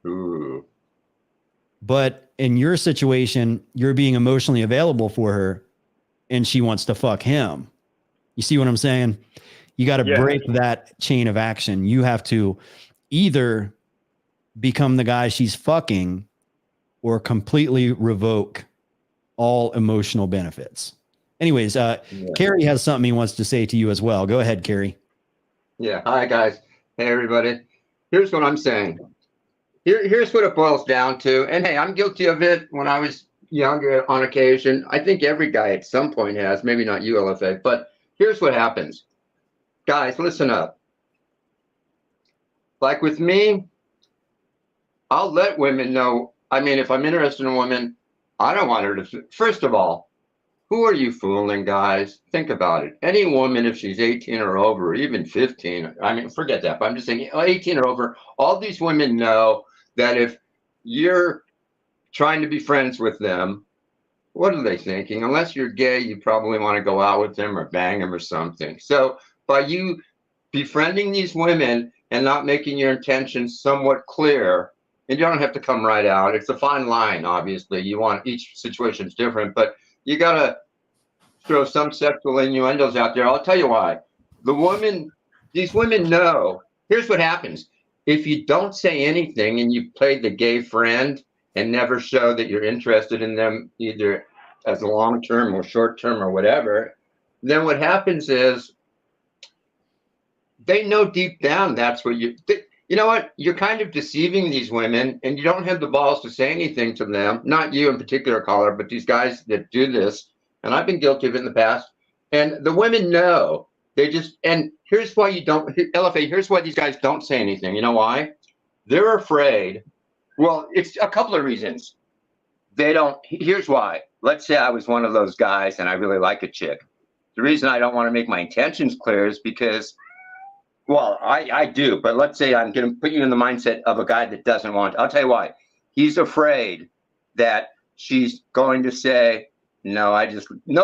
Ooh. But in your situation, you're being emotionally available for her and she wants to fuck him. You see what I'm saying? You got to break that chain of action. You have to either become the guy she's fucking or completely revoke all emotional benefits. Anyways, Carrie has something he wants to say to you as well. Go ahead, Carrie. Yeah. Hi, guys. Hey, everybody. Here's what I'm saying. Here's what it boils down to. And hey, I'm guilty of it when I was younger on occasion. I think every guy at some point has, maybe not you, LFA, but here's what happens. Guys, listen up. Like with me, I'll let women know. I mean, if I'm interested in a woman, I don't want her to. First of all, who are you fooling, guys? Think about it. Any woman, if she's 18 or over, or even 15, I mean, forget that. But I'm just saying 18 or over, all these women know that if you're trying to be friends with them, what are they thinking? Unless you're gay, you probably want to go out with them or bang them or something. So by you befriending these women and not making your intentions somewhat clear, and you don't have to come right out. It's a fine line, obviously. You want, each situation's different, but you got to throw some sexual innuendos out there. I'll tell you why. These women know. Here's what happens. If you don't say anything and you play the gay friend and never show that you're interested in them, either as a long-term or short-term or whatever, then what happens is they know deep down that's what you know what? You're kind of deceiving these women and you don't have the balls to say anything to them. Not you in particular, caller, but these guys that do this. And I've been guilty of it in the past. And the women know. They just, and here's why you don't, LFA, here's why these guys don't say anything. You know why? They're afraid. Well, it's a couple of reasons. They don't, here's why. Let's say I was one of those guys and I really like a chick. The reason I don't want to make my intentions clear is because, well, I do, but let's say I'm going to put you in the mindset of a guy that doesn't want, I'll tell you why. He's afraid that she's going to say, no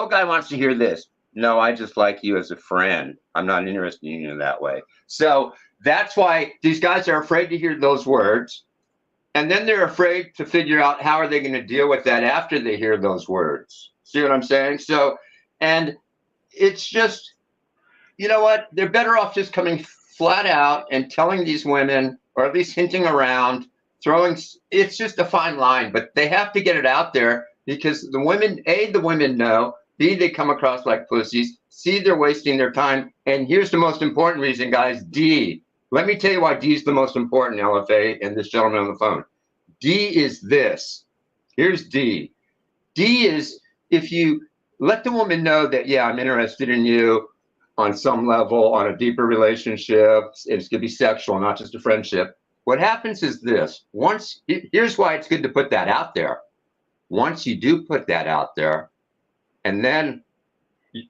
guy wants to hear this. No, I just like you as a friend. I'm not interested in you that way. So that's why these guys are afraid to hear those words. And then they're afraid to figure out how are they going to deal with that after they hear those words. See what I'm saying? So, and it's just, you know what? They're better off just coming flat out and telling these women, or at least hinting around, it's just a fine line, but they have to get it out there because the women, A, the women know, B, they come across like pussies, C, they're wasting their time. And here's the most important reason, guys, D. Let me tell you why D is the most important, LFA, and this gentleman on the phone. D is this. Here's D. D is if you let the woman know that, yeah, I'm interested in you on some level, on a deeper relationship. It's going to be sexual, not just a friendship. What happens is this. Here's why it's good to put that out there. once you do put that out there, and then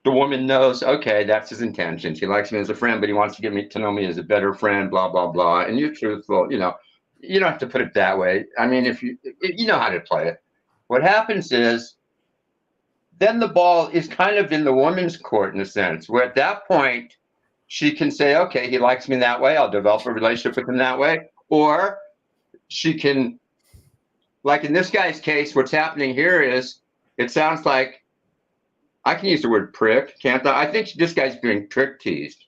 the woman knows, okay, that's his intentions. He likes me as a friend, but he wants to get me to know me as a better friend, blah, blah, blah. And you're truthful, you know, you don't have to put it that way. I mean, if you know how to play it. What happens is then the ball is kind of in the woman's court in a sense, where at that point she can say, okay, he likes me that way. I'll develop a relationship with him that way. Or she can, like in this guy's case, what's happening here is it sounds like, I can use the word prick, can't I? I think this guy's being prick teased.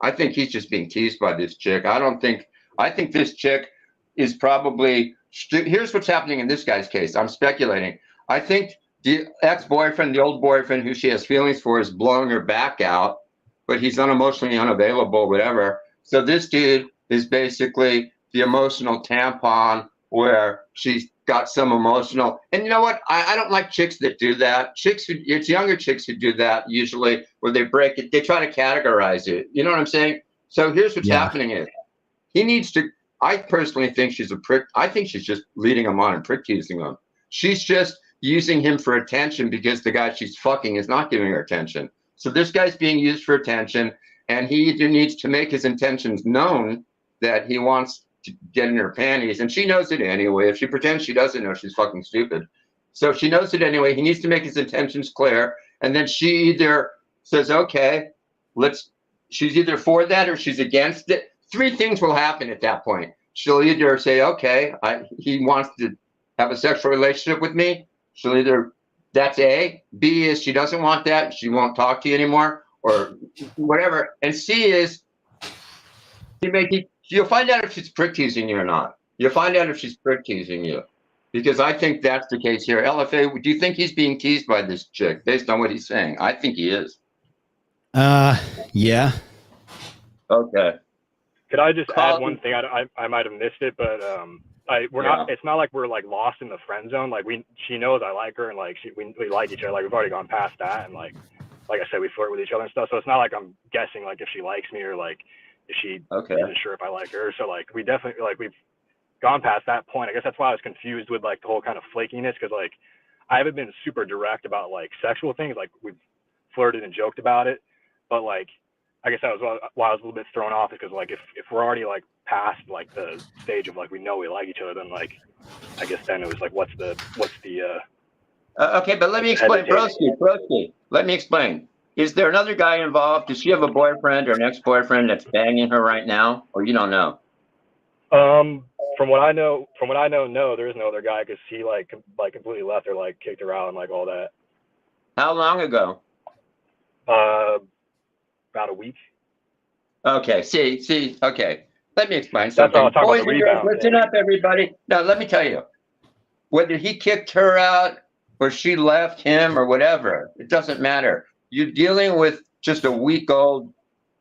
I think he's just being teased by this chick. I think this chick is probably, here's what's happening in this guy's case. I'm speculating. I think the ex-boyfriend, the old boyfriend who she has feelings for, is blowing her back out, but he's unemotionally unavailable, whatever. So this dude is basically the emotional tampon where she's got some emotional, and you know what? I don't like chicks that do that. It's younger chicks who do that usually, where they break it. They try to categorize it. You know what I'm saying? So here's what's happening is he needs to. I personally think she's a prick. I think she's just leading him on and prick teasing him. She's just using him for attention because the guy she's fucking is not giving her attention. So this guy's being used for attention, and he either needs to make his intentions known that he wants to get in her panties, and she knows it anyway. If she pretends she doesn't know, she's fucking stupid. So she knows it anyway. He needs to make his intentions clear, and then she either says, okay, she's either for that or she's against it. Three things will happen at that point. She'll either say, okay, he wants to have a sexual relationship with me. She'll either, that's A. B is she doesn't want that. She won't talk to you anymore or whatever. And C is you'll find out if she's prick teasing you or not. You'll find out if she's prick teasing you, because I think that's the case here. LFA, do you think he's being teased by this chick based on what he's saying? I think he is. Yeah. Okay. Could I just add one thing? I might have missed it, but not. It's not like we're like lost in the friend zone. Like she knows I like her, and like we like each other. Like we've already gone past that, and like I said, we flirt with each other and stuff. So it's not like I'm guessing like if she likes me or like if she isn't sure if I like her. So like we definitely we've gone past that point. I guess that's why I was confused with like the whole kind of flakiness, because like I haven't been super direct about like sexual things. Like we've flirted and joked about it, but like I guess that was why I was a little bit thrown off, because like if we're already like past like the stage of like we know we like each other, then like I guess then it was like what's the okay, but let me explain, Broski. Let me explain. Is there another guy involved? Does she have a boyfriend or an ex-boyfriend that's banging her right now, or you don't know? From what I know, no, there is no other guy, because he like completely left her, like kicked her out and like all that. How long ago? About a week. Okay. See. Okay. Let me explain something. Boys and girls, listen up, everybody. Now, let me tell you, whether he kicked her out or she left him or whatever, it doesn't matter. You're dealing with just a week-old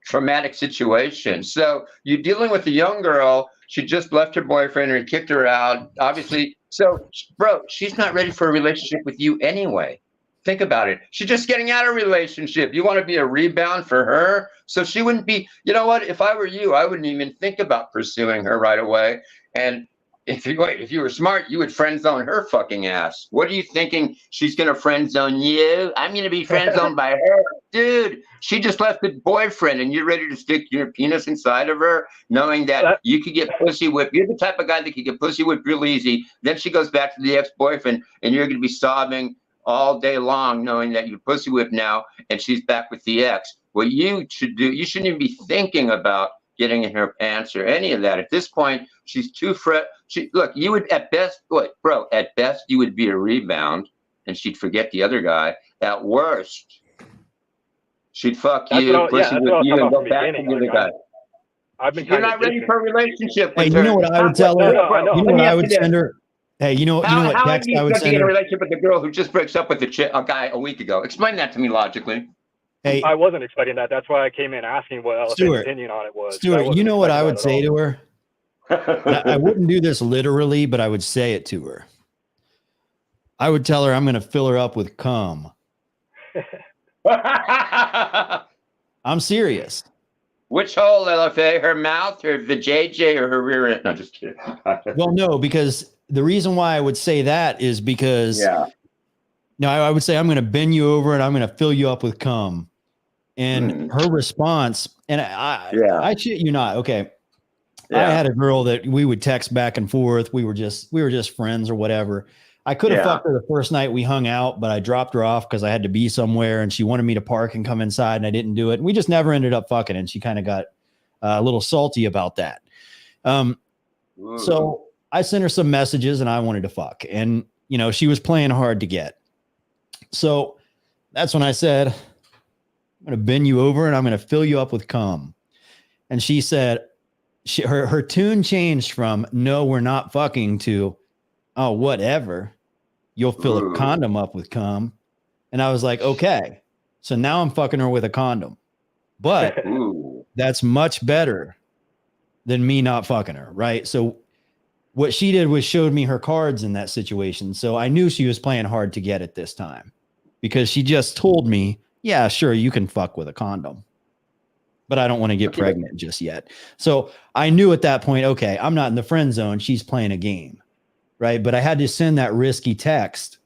traumatic situation. So you're dealing with a young girl. She just left her boyfriend or he kicked her out, obviously. So, bro, she's not ready for a relationship with you anyway. Think about it. She's just getting out of a relationship. You want to be a rebound for her? So she wouldn't be, you know what? If I were you, I wouldn't even think about pursuing her right away. And if you were smart, you would friend zone her fucking ass. What are you thinking? She's going to friend zone you? I'm going to be friend zoned by her. Dude, she just left the boyfriend and you're ready to stick your penis inside of her, knowing that you could get pussy whipped. You're the type of guy that could get pussy whipped real easy. Then she goes back to the ex-boyfriend and you're going to be sobbing all day long, knowing that you're pussy whipped now and she's back with the ex. What you should do, you shouldn't even be thinking about getting in her pants or any of that. At this point, she's too look, you would at best, you would be a rebound and she'd forget the other guy. At worst, she'd fuck you, pussy with you, and go back to the other guy. You're not ready for a relationship with her. You know what I would tell her? You know what I would send her? Hey, you know what text I would send her? In a relationship with a girl who just breaks up with a guy a week ago. Explain that to me logically. Hey, I wasn't expecting that. That's why I came in asking what else his opinion on it was. Stuart, you know what I would say to her? I wouldn't do this literally, but I would say it to her. I would tell her I'm going to fill her up with cum. I'm serious. Which hole, LFA? Her mouth, her vajayjay, or her rear end? No, just kidding. Well, no, because the reason why I would say that is because I would say I'm going to bend you over and I'm going to fill you up with cum. And her response, and I shit you not. Okay. I had a girl that we would text back and forth. We were just friends or whatever. I could have fucked her the first night we hung out, but I dropped her off because I had to be somewhere and she wanted me to park and come inside and I didn't do it. And we just never ended up fucking. And she kind of got a little salty about that. So I sent her some messages and I wanted to fuck. And, you know, she was playing hard to get. So that's when I said, I'm going to bend you over and I'm going to fill you up with cum. And she said, her tune changed from no, we're not fucking to, oh, whatever. You'll fill a condom up with cum. And I was like, okay. So now I'm fucking her with a condom. But that's much better than me not fucking her, right? So what she did was showed me her cards in that situation. So I knew she was playing hard to get it this time because she just told me, yeah, sure, you can fuck with a condom, but I don't want to get pregnant just yet. So I knew at that point, okay, I'm not in the friend zone. She's playing a game, right? But I had to send that risky text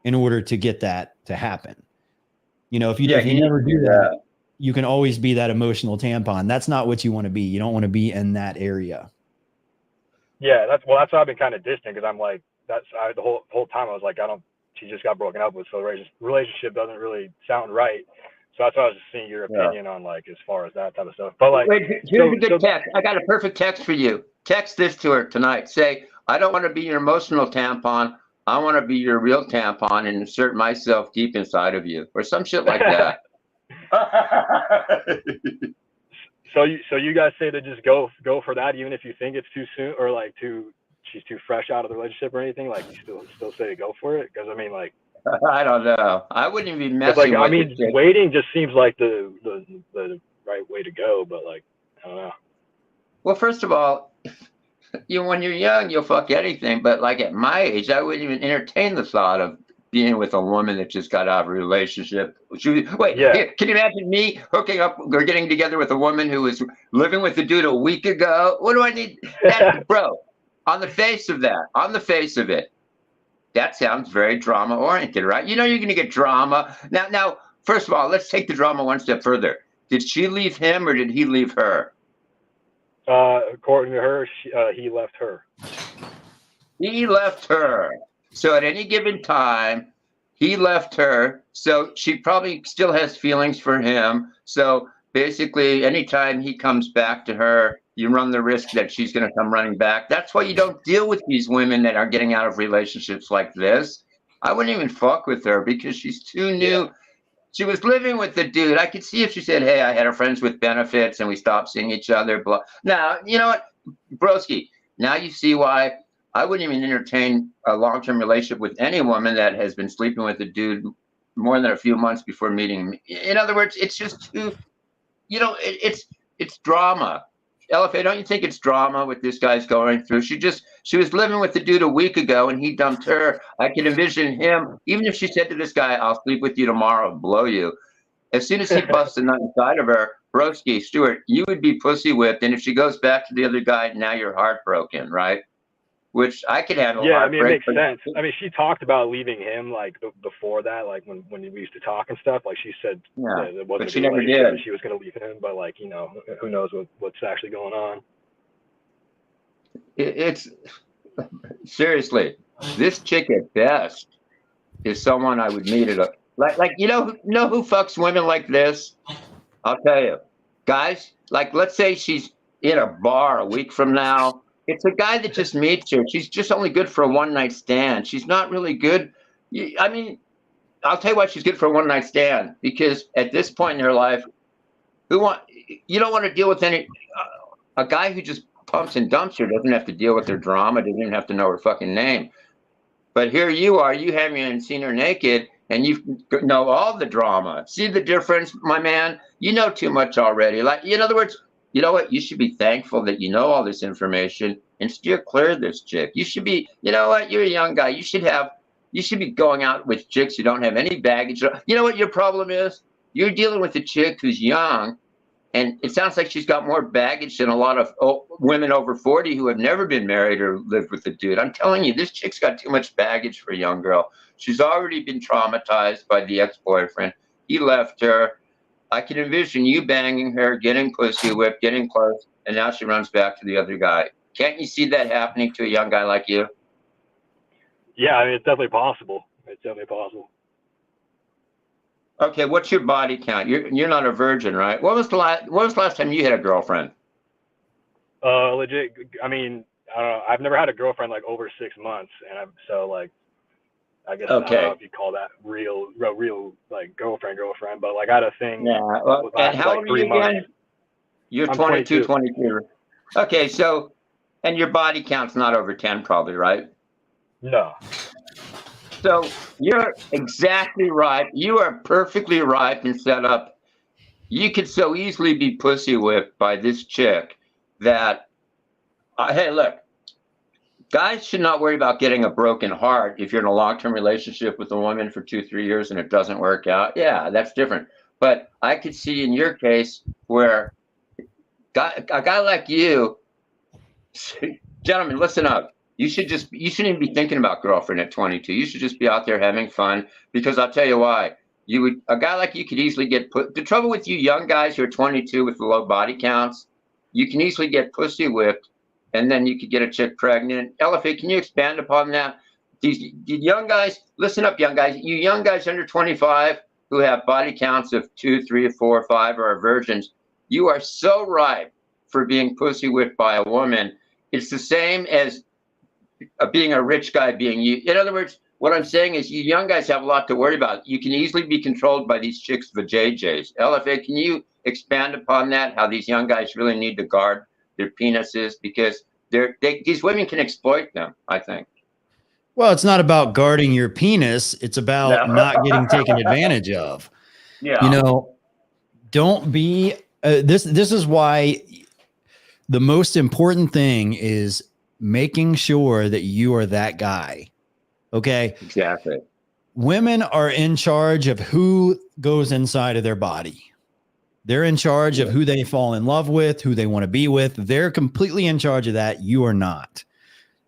in order to get that to happen. You know, if you never do that, you can always be that emotional tampon. That's not what you want to be. You don't want to be in that area. Yeah, that's why I've been kind of distant because I'm like, the whole time I was like, she just got broken up with, so the relationship doesn't really sound right. So that's why I was just seeing your opinion on like as far as that type of stuff. But like, wait, here's a good text. I got a perfect text for you. Text this to her tonight. Say, I don't want to be your emotional tampon. I want to be your real tampon and insert myself deep inside of you, or some shit like that. So you guys say to just go for that, even if you think it's too soon or like she's too fresh out of the relationship or anything. Like you still say to go for it? Because I mean, like, I don't know. I wouldn't even be messing with I mean, waiting just seems like the right way to go. But like, I don't know. Well, first of all, when you're young, you'll fuck anything. But like at my age, I wouldn't even entertain the thought of being with a woman that just got out of a relationship. Can you imagine me hooking up or getting together with a woman who was living with a dude a week ago? What do I need? Bro, on the face of it, that sounds very drama oriented, right? You know, you're going to get drama. Now, first of all, let's take the drama one step further. Did she leave him or did he leave her? According to her, he left her. He left her. So at any given time, he left her. So she probably still has feelings for him. So basically, anytime he comes back to her, you run the risk that she's going to come running back. That's why you don't deal with these women that are getting out of relationships like this. I wouldn't even fuck with her because she's too new. Yeah. She was living with the dude. I could see if she said, hey, I had a friends with benefits and we stopped seeing each other. Blah. Now, you know what, broski, now you see why I wouldn't even entertain a long-term relationship with any woman that has been sleeping with a dude more than a few months before meeting me. In other words, it's just too, you know, it's drama. LFA, don't you think it's drama what this guy's going through? She was living with the dude a week ago and he dumped her. I can envision him, even if she said to this guy, I'll sleep with you tomorrow, blow you. As soon as he busts a nut inside of her, broski, Stuart, you would be pussy whipped. And if she goes back to the other guy, now you're heartbroken, right? Which I could handle. Yeah, I mean, it makes sense. I mean, she talked about leaving him like before that, like when we used to talk and stuff. Like she said, that it wasn't. But she never did. She was going to leave him, but like, you know, who knows what's actually going on. It's seriously, this chick at best is someone I would meet at a like you know who fucks women like this? I'll tell you, guys. Like, let's say she's in a bar a week from now. It's a guy that just meets her. She's just only good for a one-night stand. She's not really good. I mean, I'll tell you why she's good for a one-night stand. Because at this point in her life, you don't want to deal with a guy who just pumps and dumps her. Doesn't have to deal with her drama. Doesn't even have to know her fucking name. But here you are. You haven't seen her naked, and you know all the drama. See the difference, my man? You know too much already. Like, in other words, you know what? You should be thankful that you know all this information and steer clear of this chick. You should be, you know what? You're a young guy. You should be going out with chicks who don't have any baggage. You know what your problem is? You're dealing with a chick who's young And it sounds like she's got more baggage than a lot of women over 40 who have never been married or lived with a dude. I'm telling you, this chick's got too much baggage for a young girl. She's already been traumatized by the ex-boyfriend. He left her. I can envision you banging her, getting pussy whipped, getting close, and now she runs back to the other guy. Can't you see that happening to a young guy like you? Yeah, I mean, it's definitely possible. It's definitely possible. Okay, what's your body count? You're not a virgin, right? When was the last time you had a girlfriend? Legit. I mean, I've never had a girlfriend like over 6 months, and I guess I don't know if you call that real like girlfriend, but like I had a thing. Yeah. And how old are you again? You're 22, 23. Okay, so, and your body count's not over 10 probably, right? No. So you're exactly right. You are perfectly ripe and set up. You could so easily be pussy whipped by this chick that, hey, look, guys should not worry about getting a broken heart if you're in a long-term relationship with a woman for 2-3 years and it doesn't work out. Yeah, that's different. But I could see in your case where a guy like you, gentlemen, listen up. You shouldn't even be thinking about girlfriend at 22. You should just be out there having fun, because I'll tell you why. A guy like you could easily get put. The trouble with you young guys who are 22 with the low body counts, you can easily get pussy whipped, and then you could get a chick pregnant. LFA, can you expand upon that? These young guys, listen up, young guys. You young guys under 25 who have body counts of 2, 3, 4, 5, or are virgins, you are so ripe for being pussy whipped by a woman. It's the same as being a rich guy being you. In other words, what I'm saying is you young guys have a lot to worry about. You can easily be controlled by these chicks vajayjays. LFA, can you expand upon that? How these young guys really need to guard their penises, because these women can exploit them, I think. Well, it's not about guarding your penis. It's about not getting taken advantage of. Yeah. You know, don't be, this is why the most important thing is making sure that you are that guy. Okay. Exactly. Women are in charge of who goes inside of their body. They're in charge of who they fall in love with, who they want to be with. They're completely in charge of that. You are not.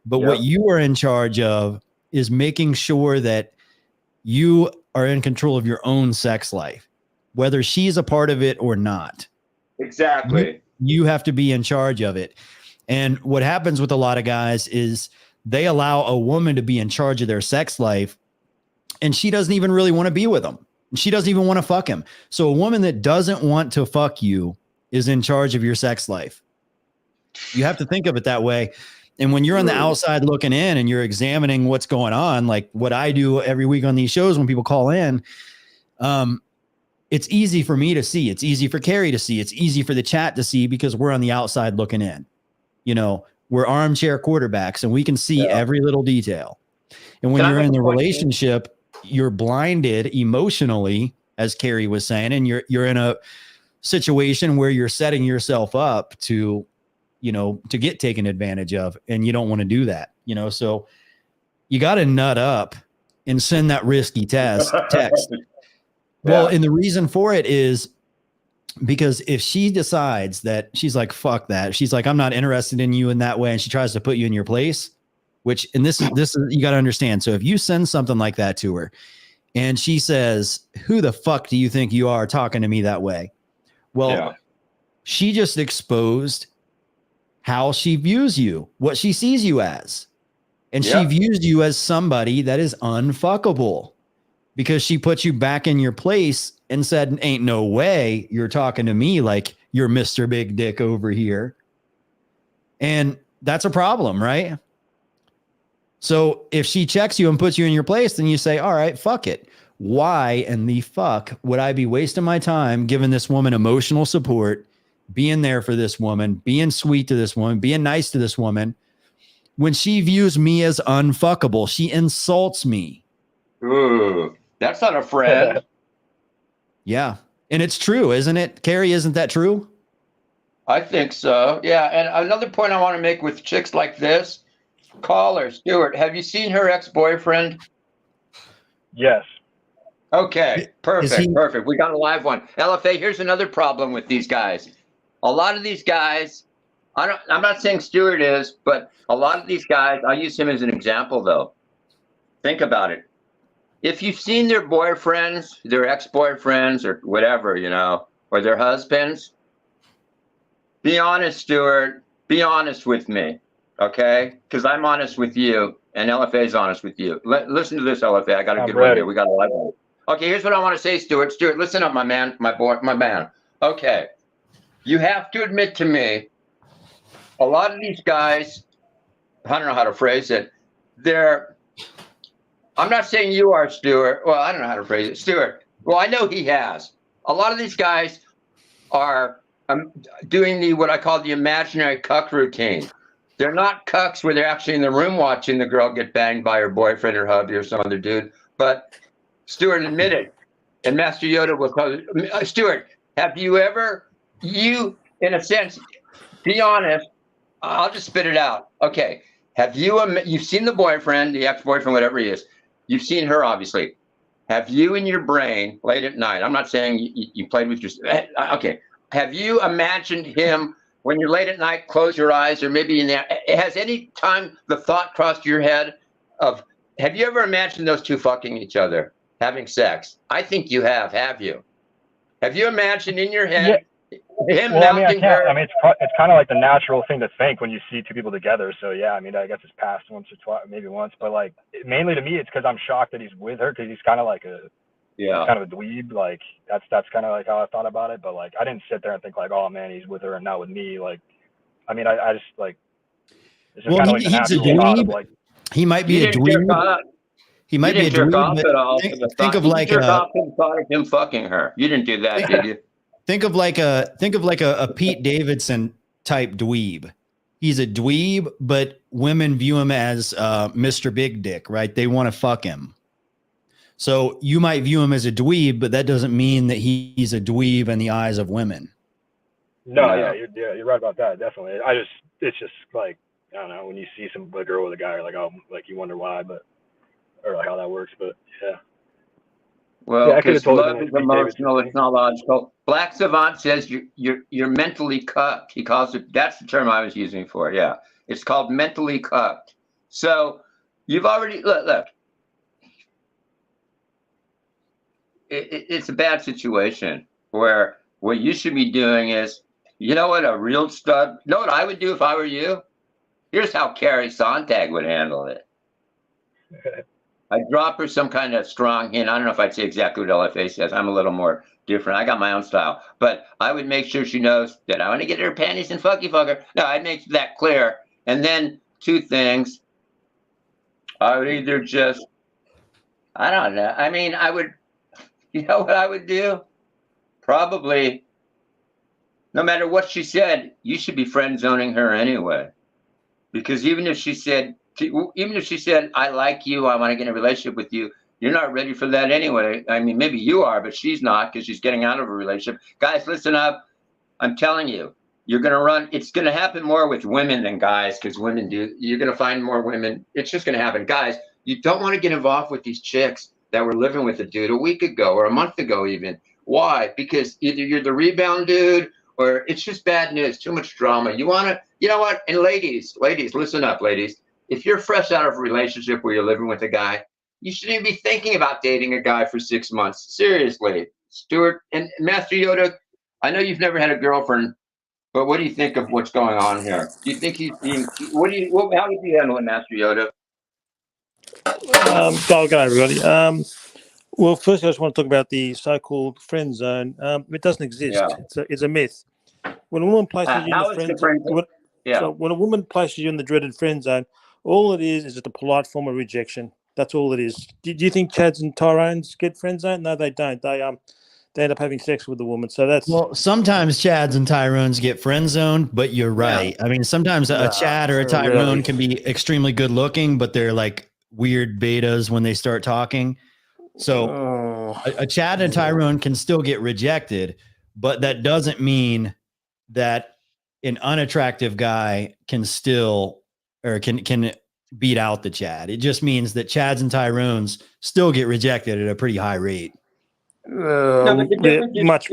But what you are in charge of is making sure that you are in control of your own sex life, whether she's a part of it or not. Exactly. You have to be in charge of it. And what happens with a lot of guys is they allow a woman to be in charge of their sex life, and she doesn't even really want to be with them. She doesn't even want to fuck him. So a woman that doesn't want to fuck you is in charge of your sex life. You have to think of it that way. And when you're on the outside looking in and you're examining what's going on, like what I do every week on these shows when people call in, it's easy for me to see. It's easy for Carrie to see. It's easy for the chat to see, because we're on the outside looking in. You know, we're armchair quarterbacks and we can see every little detail. And when you're in the relationship, you're blinded emotionally, as Carrie was saying, and you're in a situation where you're setting yourself up to, you know, to get taken advantage of, and you don't want to do that, you know. So you got to nut up and send that risky text. Well, and the reason for it is because if she decides that she's like, fuck that, she's like, I'm not interested in you in that way, and she tries to put you in your place, which, and this is you got to understand. So if you send something like that to her and she says, who the fuck do you think you are talking to me that way? Well, she just exposed how she views you, what she sees you as. And she views you as somebody that is unfuckable, because she put you back in your place and said, ain't no way you're talking to me like you're Mr. Big Dick over here. And that's a problem, right? So if she checks you and puts you in your place, then you say, all right, fuck it. Why in the fuck would I be wasting my time giving this woman emotional support, being there for this woman, being sweet to this woman, being nice to this woman, when she views me as unfuckable? She insults me. Ooh, that's not a friend. Yeah. And it's true, isn't it? Carrie, isn't that true? I think so. Yeah. And another point I want to make with chicks like this, caller, Stuart, have you seen her ex-boyfriend? Yes. Okay, perfect. We got a live one. LFA, here's another problem with these guys. A lot of these guys, I'm not saying Stuart is, but a lot of these guys, I'll use him as an example though. Think about it. If you've seen their boyfriends, their ex-boyfriends or whatever, or their husbands, be honest, Stuart. Be honest with me, okay? Because I'm honest with you, and LFA is honest with you. Listen to this, LFA. I got a good one here. We got a live one. Okay, here's what I want to say, Stuart. Stuart, listen up, my man, my boy, my man. Okay, you have to admit to me, a lot of these guys, I don't know how to phrase it, I'm not saying you are, Stuart. Well, I don't know how to phrase it. Stuart, well, I know he has. A lot of these guys are doing what I call the imaginary cuck routine. They're not cucks where they're actually in the room watching the girl get banged by her boyfriend or hubby or some other dude. But Stuart, admit it. And Master Yoda will tell you, Stuart, have you ever, in a sense, be honest, I'll just spit it out. Okay. Have you've seen the boyfriend, the ex-boyfriend, whatever he is. You've seen her, obviously. Have you in your brain, late at night, I'm not saying you played with your, okay. Have you imagined him when you're late at night, close your eyes, or maybe has any time the thought crossed your head of, have you ever imagined those two fucking each other, having sex? I think you have you? Have you imagined in your head him mounting her? I mean, it's kind of like the natural thing to think when you see two people together. So yeah, I mean, I guess it's passed once or twice, maybe once, but like mainly to me, it's because I'm shocked that he's with her because he's kind of like he's kind of a dweeb. Like that's kind of like how I thought about it. But like, I didn't sit there and think like, oh man, he's with her and not with me. Like, I mean, I just like, it's just kind of like the natural thought of like, he might be a dweeb. He might be a dweeb. Think of like thought of him fucking her. You didn't do that, did you? Think of like a Pete Davidson type dweeb. He's a dweeb, but women view him as Mr. Big Dick, right? They want to fuck him. So you might view him as a dweeb, but that doesn't mean that he's a dweeb in the eyes of women. No, yeah, you're right about that. Definitely. It's just like, I don't know, when you see a girl with a guy, like, oh, like you wonder why, or like how that works, but yeah. Well, because love is emotional, it's not logical. Black Savant says you're mentally cucked. He calls it, that's the term I was using for it, yeah. It's called mentally cucked. So you've already, look. It's a bad situation where what you should be doing is, you know what, a real stud, you know what I would do if I were you? Here's how Carrie Sontag would handle it. I'd drop her some kind of strong hint. I don't know if I'd say exactly what LFA says. I'm a little more different. I got my own style. But I would make sure she knows that I want to get her panties and fuck her. No, I'd make that clear. And then two things. I would either just, I don't know. I mean, you know what I would do? Probably, no matter what she said, you should be friend zoning her anyway. Because even if she said, I like you, I want to get in a relationship with you, you're not ready for that anyway. I mean, maybe you are, but she's not because she's getting out of a relationship. Guys, listen up. I'm telling you, it's going to happen more with women than guys because women you're going to find more women. It's just going to happen. Guys, you don't want to get involved with these chicks that were living with a dude a week ago or a month ago even. Why? Because either you're the rebound dude or it's just bad news, too much drama. You want to, you know what? And ladies, listen up, ladies. If you're fresh out of a relationship where you're living with a guy, you shouldn't even be thinking about dating a guy for 6 months. Seriously, Stuart and Master Yoda, I know you've never had a girlfriend, but what do you think of what's going on here? Do you think how would you handle it, Master Yoda? Go, everybody. Well, first, I just want to talk about the so-called friend zone. It doesn't exist. Yeah. It's a myth. When a woman places you in the friend zone, so when a woman places you in the dreaded friend zone, all it is just a polite form of rejection. That's all it is. Do you think Chads and Tyrones get friend zone? No, they don't. They end up having sex with the woman. So that's sometimes Chads and Tyrones get friend zoned, but you're right. Yeah. I mean, sometimes a Chad or a Tyrone can be extremely good looking, but they're like weird betas when they start talking. So a Chad and Tyrone can still get rejected, but that doesn't mean that an unattractive guy can still or can beat out the Chad. It just means that Chads and Tyrones still get rejected at a pretty high rate. No, but the much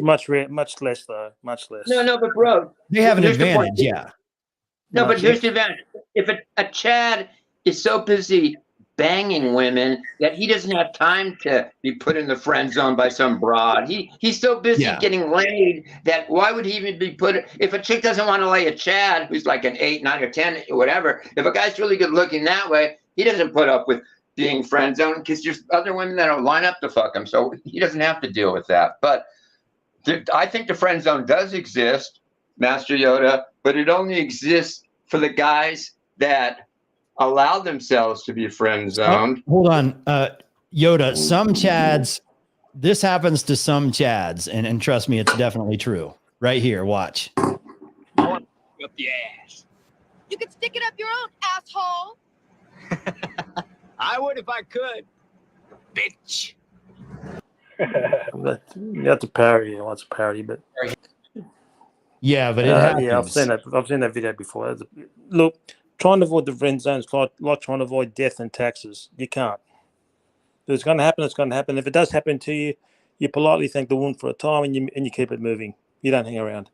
less though. Much less. No, but bro, they have an here's the point. advantage. Yeah. No, but here's the advantage. If a Chad is so busy banging women that he doesn't have time to be put in the friend zone by some broad. He's so busy getting laid that why would he even be put? If a chick doesn't want to lay a Chad who's like an 8, 9, or 10 or whatever, if a guy's really good looking that way, he doesn't put up with being friend zone because there's other women that'll line up to fuck him, so he doesn't have to deal with that. But I think the friend zone does exist, Master Yoda, but it only exists for the guys that allow themselves to be friend zoned. Hold on, Yoda. Some Chads, this happens to some Chads, and trust me, it's definitely true. Right here, watch. I want to up the ass. You can stick it up your own asshole. I would if I could, bitch. That's a parody. It's a parody, but yeah, but it happens. Yeah, I've seen that video before. Look, trying to avoid the friend zone is like trying to avoid death and taxes. You can't. If it's going to happen, it's going to happen. If it does happen to you, you politely thank the woman for a time and you keep it moving. You don't hang around.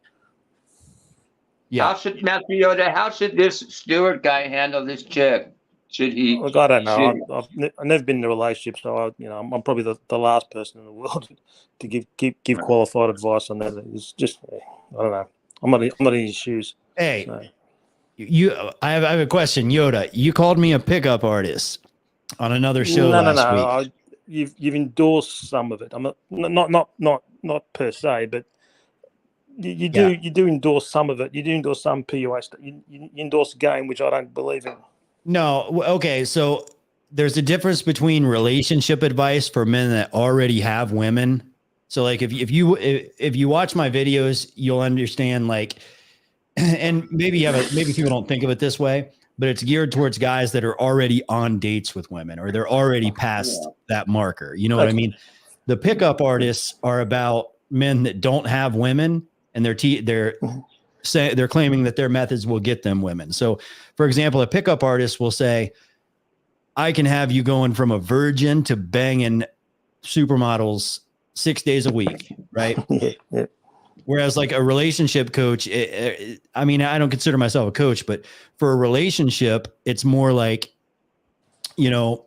Yeah. How should Master Yoda? How should this Stewart guy handle this chick? Should he? Look, I don't know. I've never been in a relationship, so I'm probably the last person in the world to give qualified advice on that. It's just I don't know. I'm not in his shoes. Hey, so. I have a question, Yoda. You called me a pickup artist on another show last week. You've endorsed some of it. I'm not per se, but you do endorse some of it. You do endorse some PUA stuff. You endorse a game which I don't believe in. No, okay. So there's a difference between relationship advice for men that already have women. So like if you watch my videos, you'll understand like, and maybe people don't think of it this way, but it's geared towards guys that are already on dates with women or they're already past that marker. You know what I mean? The pickup artists are about men that don't have women and they're claiming that their methods will get them women. So for example, a pickup artist will say, I can have you going from a virgin to banging supermodels 6 days a week. Right. Yeah. Whereas like a relationship coach, I mean, I don't consider myself a coach, but for a relationship, it's more like, me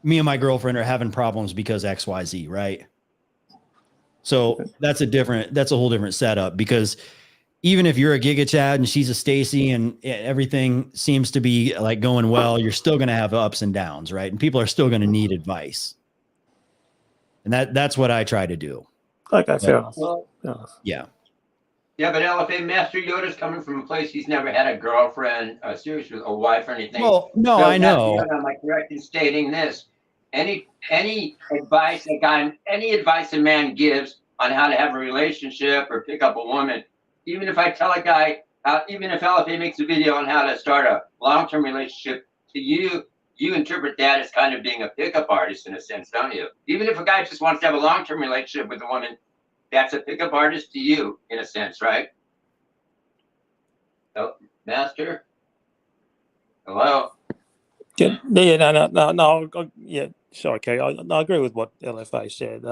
and my girlfriend are having problems because XYZ. Right. So that's a whole different setup because even if you're a Giga Chad and she's a Stacy and everything seems to be like going well, you're still going to have ups and downs, right? And people are still going to need advice. And that's what I try to do. Okay, fair enough. Yeah. Yeah, but LFA Master Yoda's coming from a place he's never had a girlfriend, seriously, a wife or anything. Well, no, so I know. Yoda, am I correct in stating this? Any advice a man gives on how to have a relationship or pick up a woman, even if I tell a guy, even if LFA makes a video on how to start a long-term relationship, to you interpret that as kind of being a pickup artist in a sense, don't you? Even if a guy just wants to have a long-term relationship with a woman, that's a pickup artist to you in a sense, right? Oh, Master? Hello? Yeah, no. Yeah, sorry, okay. I agree with what LFA said.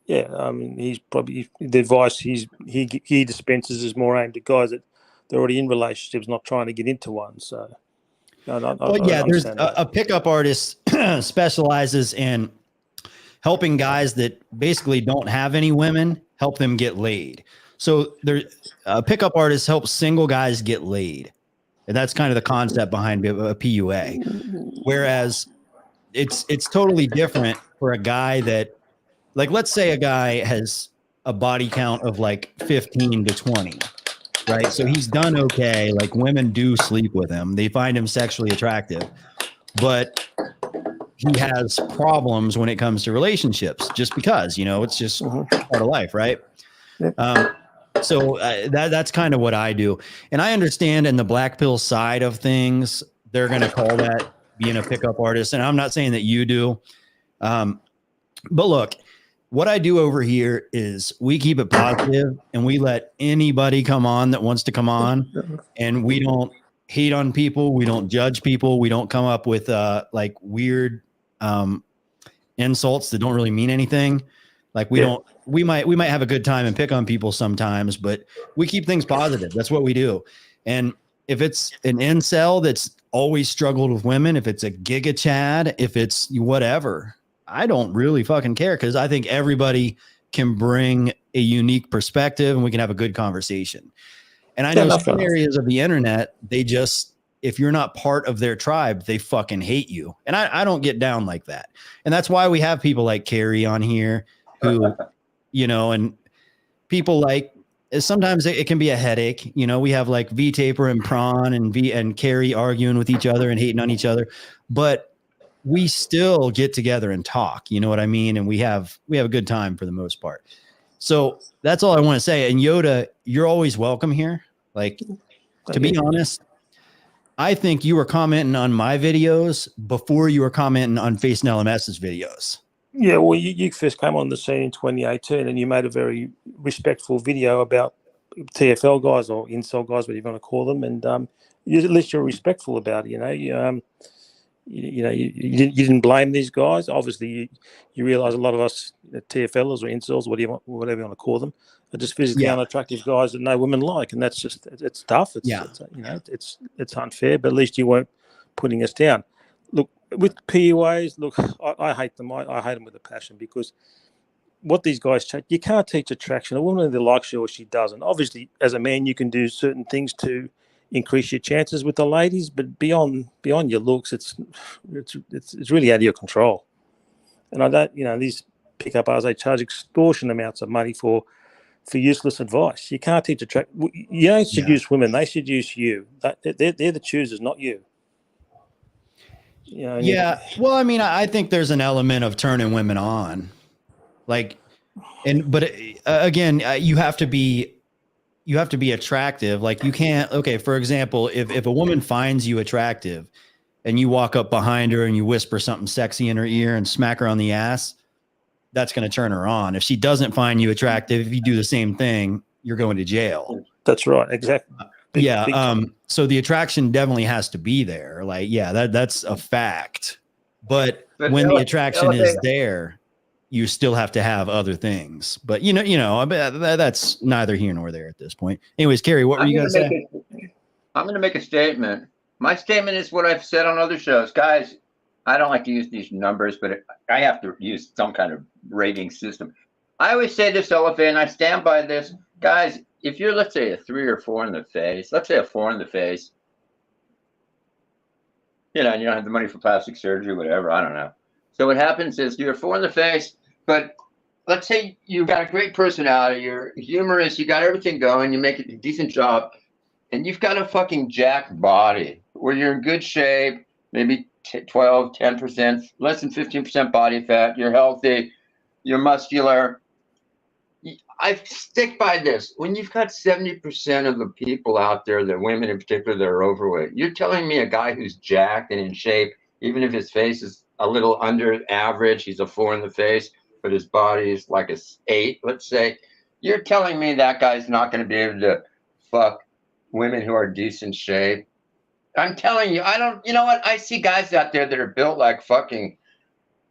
He's probably the advice he dispenses is more aimed at guys that they're already in relationships, not trying to get into one. So, there's a pickup artist specializes in helping guys that basically don't have any women help them get laid. So a pickup artist helps single guys get laid, and that's kind of the concept behind a PUA. Whereas it's totally different for a guy that. Like, let's say a guy has a body count of like 15 to 20, right? So he's done okay. Like women do sleep with him. They find him sexually attractive, but he has problems when it comes to relationships just because, it's just part of life, right? So that's kind of what I do. And I understand in the black pill side of things, they're going to call that being a pickup artist. And I'm not saying that you do. But look, what I do over here is we keep it positive and we let anybody come on that wants to come on. And we don't hate on people. We don't judge people. We don't come up with like weird insults that don't really mean anything. Like we might have a good time and pick on people sometimes, but we keep things positive. That's what we do. And if it's an incel that's always struggled with women, if it's a giga chad, if it's whatever, I don't really fucking care, because I think everybody can bring a unique perspective and we can have a good conversation. And I know some areas of the internet, they just, if you're not part of their tribe, they fucking hate you. And I don't get down like that. And that's why we have people like Carrie on here who, you know, and people like, sometimes it can be a headache. You know, we have like V-Taper and Prawn and Carrie arguing with each other and hating on each other, but we still get together and talk, you know what I mean? And we have a good time for the most part. So that's all I want to say. And Yoda, you're always welcome here. Like, to be honest, I think you were commenting on my videos before you were commenting on Face and LMS's videos. Yeah, well, you first came on the scene in 2018 and you made a very respectful video about TFL guys or incel guys, whatever you want to call them. And at least you're respectful about it, you know. You didn't blame these guys. Obviously, you realize a lot of us TFLers or incels, whatever you want to call them, are just physically unattractive guys that no women like, and that's just it's tough. It's unfair, but at least you weren't putting us down. Look, with PUAs, look, I hate them. I hate them with a passion, because what these guys you can't teach attraction. A woman either likes you or she doesn't. Obviously, as a man, you can do certain things to increase your chances with the ladies, but beyond your looks, it's really out of your control. And I don't, these pickup artists, they charge extortion amounts of money for useless advice. You can't teach you don't seduce women; they seduce you. They're the choosers, not you. You know, well, I mean, I think there's an element of turning women on, like, but again, you have to be attractive. Like, you can't, okay, for example, if a woman finds you attractive and you walk up behind her and you whisper something sexy in her ear and smack her on the ass, that's going to turn her on. If she doesn't find you attractive, if you do the same thing, you're going to jail. That's right. Exactly. Big So the attraction definitely has to be there. Like, that's a fact. But when the attraction is there, you still have to have other things. But you know, that's neither here nor there at this point. Anyways, Carrie, what were you going to say? I'm going to make a statement. My statement is what I've said on other shows. Guys, I don't like to use these numbers, but I have to use some kind of rating system. I always say this, LFA, and I stand by this. Guys, if you're, let's say, a 3 or 4 in the face, let's say a 4 in the face, you know, and you don't have the money for plastic surgery, whatever, I don't know. So what happens is you're a 4 in the face, but let's say you've got a great personality, you're humorous, you got everything going, you make a decent job, and you've got a fucking jacked body where you're in good shape, maybe 12, 10%, less than 15% body fat, you're healthy, you're muscular. I stick by this. When you've got 70% of the people out there, the women in particular, that are overweight, you're telling me a guy who's jacked and in shape, even if his face is a little under average, he's a 4 in the face, but his body is like a 8, let's say, you're telling me that guy's not going to be able to fuck women who are decent shape? I'm telling you, you know what? I see guys out there that are built like fucking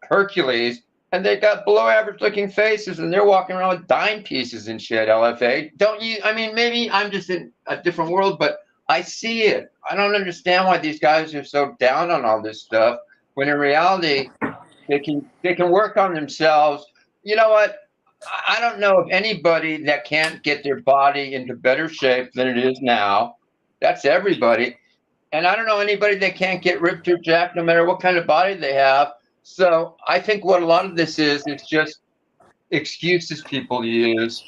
Hercules, and they got below average looking faces, and they're walking around with dime pieces and shit, LFA. Don't you? I mean, maybe I'm just in a different world, but I see it. I don't understand why these guys are so down on all this stuff, when in reality, they can work on themselves. You know what? I don't know of anybody that can't get their body into better shape than it is now. That's everybody. And I don't know anybody that can't get ripped or jacked, no matter what kind of body they have. So I think what a lot of this is just excuses people use.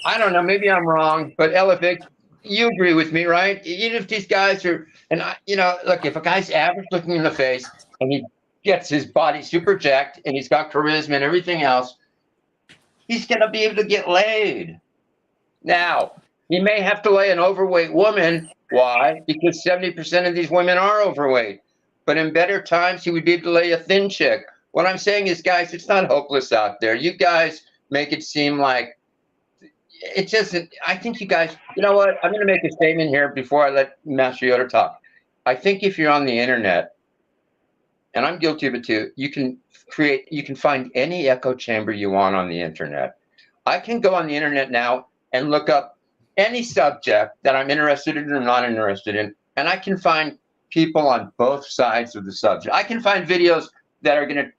I don't know, maybe I'm wrong, but LFA, you agree with me, right? Even if these guys are, and look, if a guy's average looking in the face and he gets his body super jacked and he's got charisma and everything else, he's going to be able to get laid. Now, he may have to lay an overweight woman. Why? Because 70% of these women are overweight. But in better times, he would be able to lay a thin chick. What I'm saying is, guys, it's not hopeless out there. You guys make it seem like, it doesn't. I think you guys. You know what? I'm going to make a statement here before I let Master Yoda talk. I think if you're on the internet, and I'm guilty of it too, you can find any echo chamber you want on the internet. I can go on the internet now and look up any subject that I'm interested in or not interested in, and I can find people on both sides of the subject. I can find videos that are going to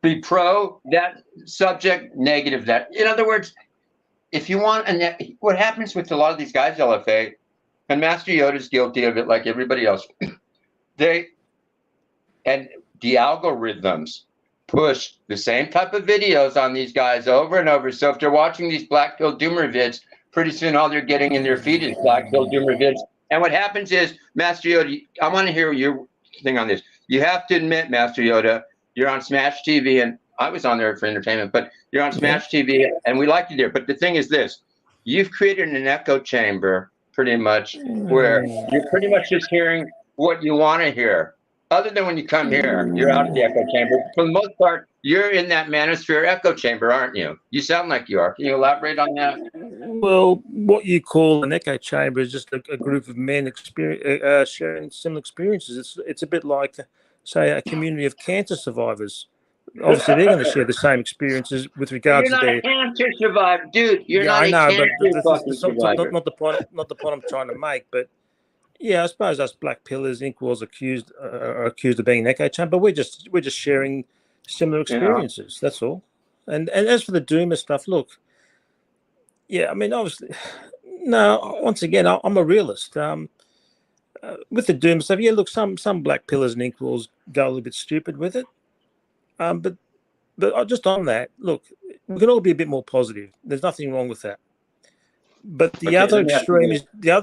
be pro that subject, negative that. In other words, if you want, and what happens with a lot of these guys, LFA, and Master Yoda's guilty of it like everybody else, the algorithms push the same type of videos on these guys over and over. So if they're watching these black pill doomer vids, pretty soon all they're getting in their feed is black pill doomer vids. And what happens is, Master Yoda, I want to hear your thing on this. You have to admit, Master Yoda, you're on Smash TV, and I was on there for entertainment, but you're on Smash TV, and we like you there. But the thing is this, you've created an echo chamber, pretty much, where you're pretty much just hearing what you want to hear. Other than when you come here, you're out of the echo chamber. For the most part, you're in that manosphere echo chamber, aren't you? You sound like you are. Can you elaborate on that? Well, what you call an echo chamber is just a group of men sharing similar experiences. It's a bit like, say, a community of cancer survivors. Obviously, they're going to share the same experiences with regards to their. You're not a cancer survivor, dude. You're not a cancer survivor. Not the point I'm trying to make, but. Yeah, I suppose us black pillars equals are accused of being an echo chamber. We're just sharing similar experiences. That's all. And as for the doomer stuff, look, yeah, I mean, obviously, no. Once again, I'm a realist. With the doomer stuff, yeah, look, some black pillars and equals go a little bit stupid with it. But just on that, look, we can all be a bit more positive. There's nothing wrong with that. But the other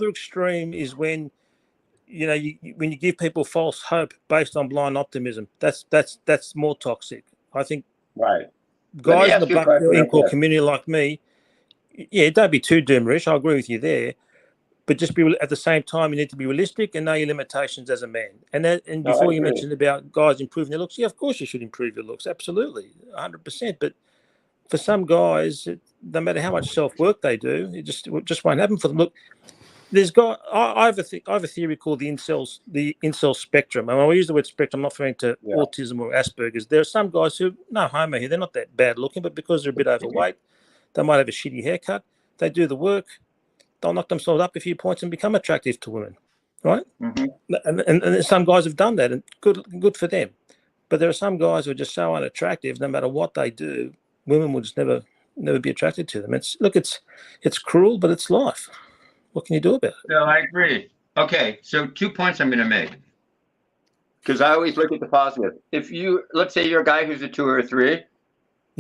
extreme is when. You know, when you give people false hope based on blind optimism, that's more toxic. I think. Right. Guys in the black equal community like me, yeah, don't be too doomerish. I agree with you there, but just be at the same time, you need to be realistic and know your limitations as a man. And before you mentioned about guys improving their looks, yeah, of course you should improve your looks, absolutely, 100%. But for some guys, no matter how much self work they do, it just won't happen for them. Look. I have a theory called the incel spectrum. And when I use the word spectrum, I'm not referring to autism or Asperger's. There are some guys who, no homo here, they're not that bad looking, but because they're a bit overweight, they might have a shitty haircut. They do the work, they'll knock themselves up a few points and become attractive to women, right? Mm-hmm. And some guys have done that, and good for them. But there are some guys who are just so unattractive, no matter what they do, women will just never be attracted to them. It's cruel, but it's life. What can you do about it? No, I agree. Okay, so 2 points I'm going to make. Because I always look at the positive. If let's say you're a guy who's a 2 or a 3,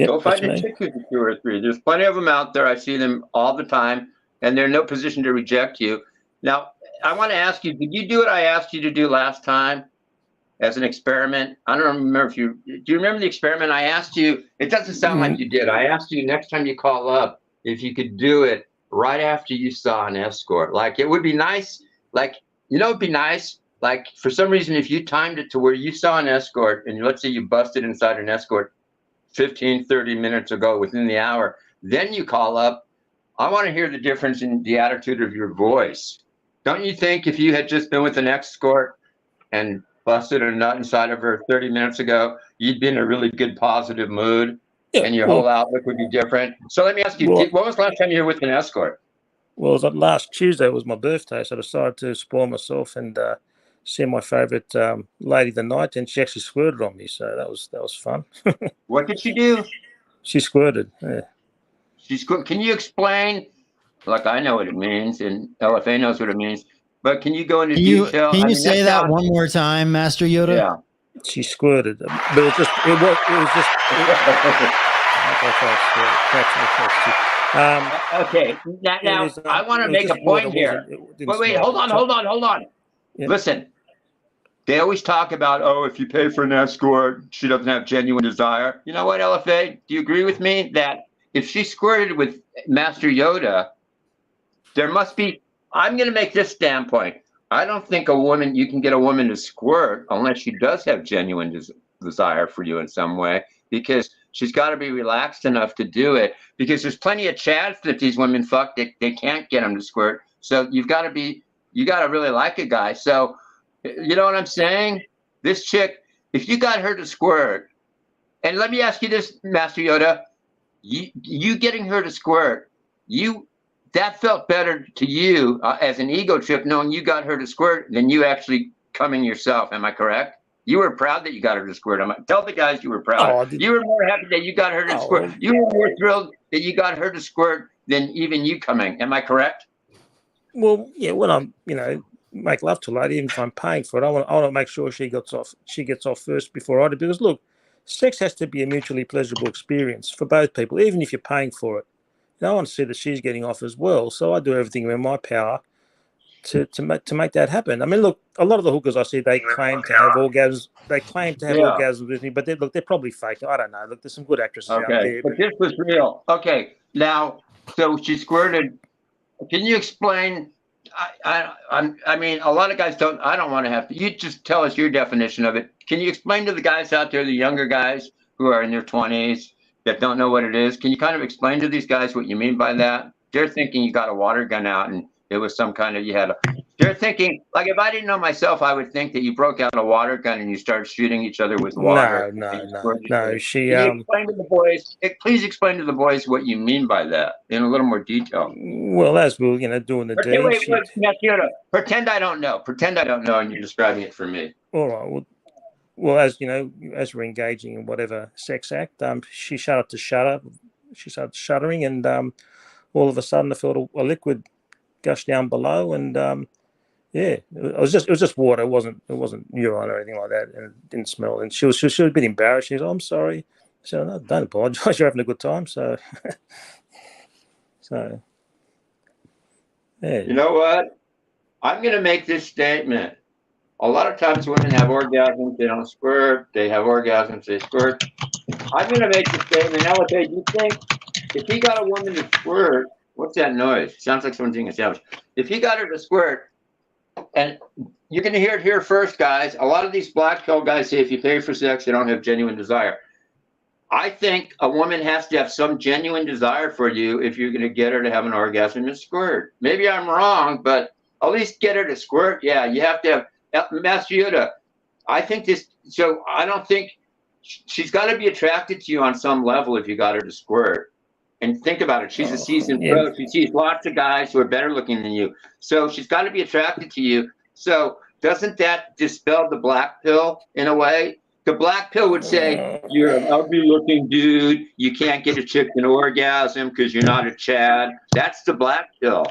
go find a chick who's a 2 or a 3. There's plenty of them out there. I see them all the time, and they're in no position to reject you. Now, I want to ask you, did you do what I asked you to do last time as an experiment? I don't remember do you remember the experiment I asked you? It doesn't sound like you did. I asked you next time you call up if you could do it right after you saw an escort. Like, it would be nice, like, it'd be nice, like, for some reason, if you timed it to where you saw an escort, and let's say you busted inside an escort 15, 30 minutes ago within the hour, then you call up, I want to hear the difference in the attitude of your voice. Don't you think if you had just been with an escort and busted a nut inside of her 30 minutes ago, you'd be in a really good positive mood? Yeah, and your whole outlook would be different. So let me ask you, when was the last time you were with an escort? Well, it was last Tuesday. It was my birthday, so I decided to spoil myself and see my favourite lady of the night, and she actually squirted on me, so that was fun. What did she do? She squirted. Yeah. Can you explain? Like, I know what it means, and LFA knows what it means, but can you go into detail? Can you say that one more time, Master Yoda? Yeah. She squirted, but it was just. Okay. Now I want to make a point here. Wait, hold on. Yeah. Listen, they always talk about, if you pay for an escort, she doesn't have genuine desire. You know what, LFA? Do you agree with me that if she squirted with Master Yoda, there must be? I'm going to make this standpoint. I don't think you can get a woman to squirt unless she does have genuine desire for you in some way, because She's got to be relaxed enough to do it, because there's plenty of chads that these women fuck. They can't get them to squirt. So you got to really like a guy. So, you know what I'm saying? This chick, if you got her to squirt, and let me ask you this, Master Yoda, you getting her to squirt, that felt better to you as an ego trip, knowing you got her to squirt, than you actually coming yourself. Am I correct? You were proud that you got her to squirt. Tell the guys you were proud. You were more happy that you got her to squirt. You were more thrilled that you got her to squirt than even you coming. Am I correct? Well, yeah. When I'm, make love to a lady, even if I'm paying for it, I want to make sure she gets off first before I do. Because look, sex has to be a mutually pleasurable experience for both people, even if you're paying for it. I want to see that she's getting off as well. So I do everything in my power to make that happen. I mean, look, a lot of the hookers I see, they claim to have orgasms. They claim to have orgasms with me, but they're probably fake. I don't know. Look, there's some good actresses out there. But this was real. Okay, now, so she squirted. Can you explain? I mean, a lot of guys don't. I don't want to have to. You just tell us your definition of it. Can you explain to the guys out there, the younger guys who are in their 20s that don't know what it is? Can you kind of explain to these guys what you mean by that? They're thinking you got a water gun out and it was some kind of, they're thinking, like, if I didn't know myself, I would think that you broke out a water gun and you started shooting each other with water. No. Can you explain to the boys, please explain to the boys what you mean by that in a little more detail. Well, as we're, doing the deed. Wait, pretend I don't know. Pretend I don't know and you're describing it for me. All right. Well, as as we're engaging in whatever sex act, she started shuddering, and all of a sudden I felt a liquid gush down below, and it was just water. It wasn't urine or anything like that, and it didn't smell. And she was a bit embarrassed. She said, "I'm sorry." I said, "No, don't apologize. You're having a good time." So, yeah. You know what? I'm going to make this statement. A lot of times women have orgasms, they don't squirt. They have orgasms, they squirt. I'm going to make the statement. Now, do you think if he got a woman to squirt, what's that noise? Sounds like someone's eating a sandwich. If he got her to squirt, and you're going to hear it here first, guys. A lot of these black pill guys say if you pay for sex, they don't have genuine desire. I think a woman has to have some genuine desire for you if you're going to get her to have an orgasm and squirt. Maybe I'm wrong, but at least get her to squirt. Yeah, you have to have. Master Yoda, I think so I don't think she's got to be attracted to you on some level if you got her to squirt. And think about it. She's a seasoned pro. She sees lots of guys who are better looking than you. So she's got to be attracted to you. So doesn't that dispel the black pill in a way? The black pill would say, you're an ugly looking dude. You can't get a chick an orgasm because you're not a Chad. That's the black pill.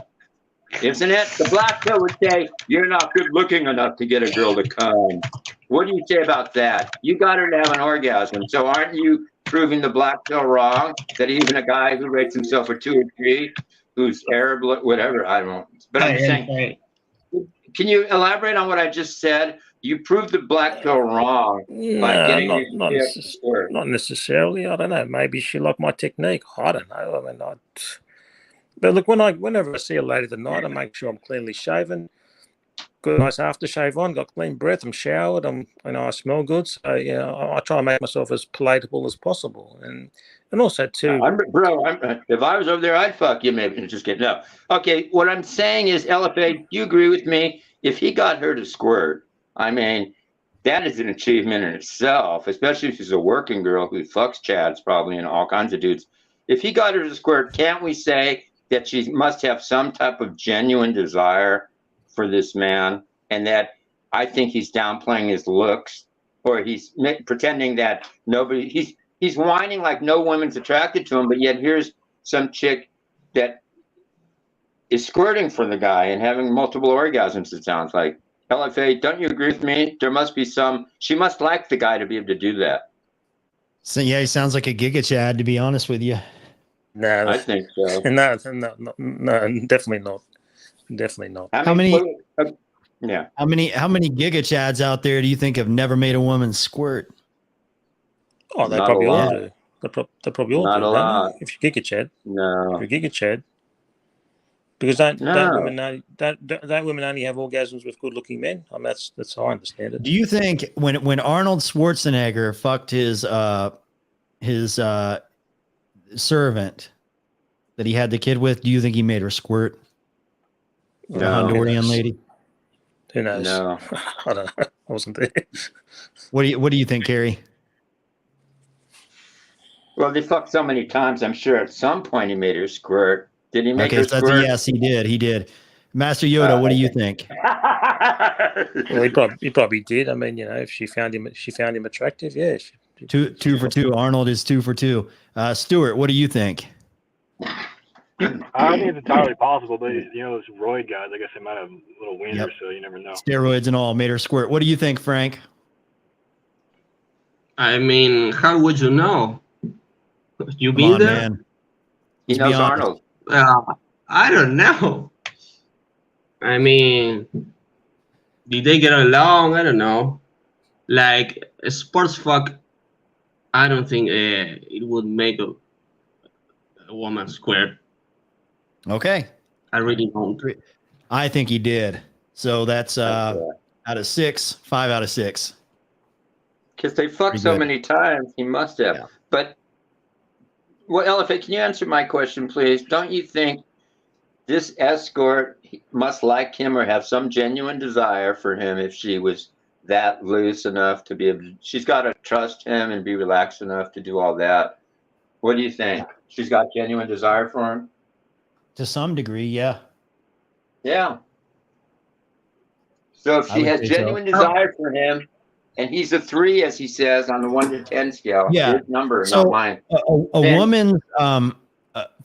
Isn't it? The black pill would say, you're not good looking enough to get a girl to come. What do you say about that? You got her to have an orgasm. So aren't you proving the black pill wrong? That even a guy who rates himself a 2 or 3, who's Arab, whatever, I don't know. But I'm saying, can you elaborate on what I just said? You proved the black pill wrong by getting not necessarily. I don't know. Maybe she liked my technique. I don't know. I mean, but look, whenever I see a lady tonight, I make sure I'm cleanly shaven, got a nice aftershave on, got clean breath, I'm showered, I smell good. So I try and make myself as palatable as possible, and also too. If I was over there, I'd fuck you. Maybe just kidding. No. Okay, what I'm saying is, LFA, do you agree with me? If he got her to squirt, I mean, that is an achievement in itself, especially if she's a working girl who fucks Chads probably and all kinds of dudes. If he got her to squirt, can't we say that she must have some type of genuine desire for this man, and that I think he's downplaying his looks, or he's pretending that he's whining like no woman's attracted to him, but yet here's some chick that is squirting for the guy and having multiple orgasms, it sounds like. LFA, don't you agree with me? There must be she must like the guy to be able to do that. So yeah, he sounds like a Giga Chad, to be honest with you. No, I think so. No, definitely not. Definitely not. How many Giga Chads out there do you think have never made a woman squirt? Oh, they probably all do. They probably all do. Not a lot. If you Giga Chad. No. If you Giga Chad. Because don't women only have orgasms with good-looking men? I mean, that's how I understand it. Do you think when Arnold Schwarzenegger fucked his his servant that he had the kid with, do you think he made her squirt? The Honduran lady? Who knows? No. I don't know. I wasn't there. What do you think, Carrie? Well, they fucked so many times. I'm sure at some point he made her squirt. Did he make her So squirt? yes, he did. He did. Master Yoda, what do you think? Well, he probably did. I mean, if she found him attractive, yeah. Two for two. Arnold is 2 for 2. Stuart, what do you think? I think it's entirely possible, but those roid guys, I guess they might have little wieners, Yep. so you never know. Steroids and all made her squirt. What do you think, Frank? I mean, how would you know? You been there? Man. He knows Arnold. I don't know. I mean, did they get along? I don't know. Like a sports fuck, I don't think it would make a woman squirt. Okay. I really don't. I think he did. So that's out of 6, 5 out of 6. Because they fucked so many times, he must have. Yeah. But, Elephant, can you answer my question, please? Don't you think this escort must like him or have some genuine desire for him if she was that loose enough to be able to, she's got to trust him and be relaxed enough to do all that. What do you think? She's got genuine desire for him? To some degree, yeah. Yeah. So if she has genuine desire for him, and he's a 3, as he says, on the 1 to 10 scale, his number, not mine. A woman,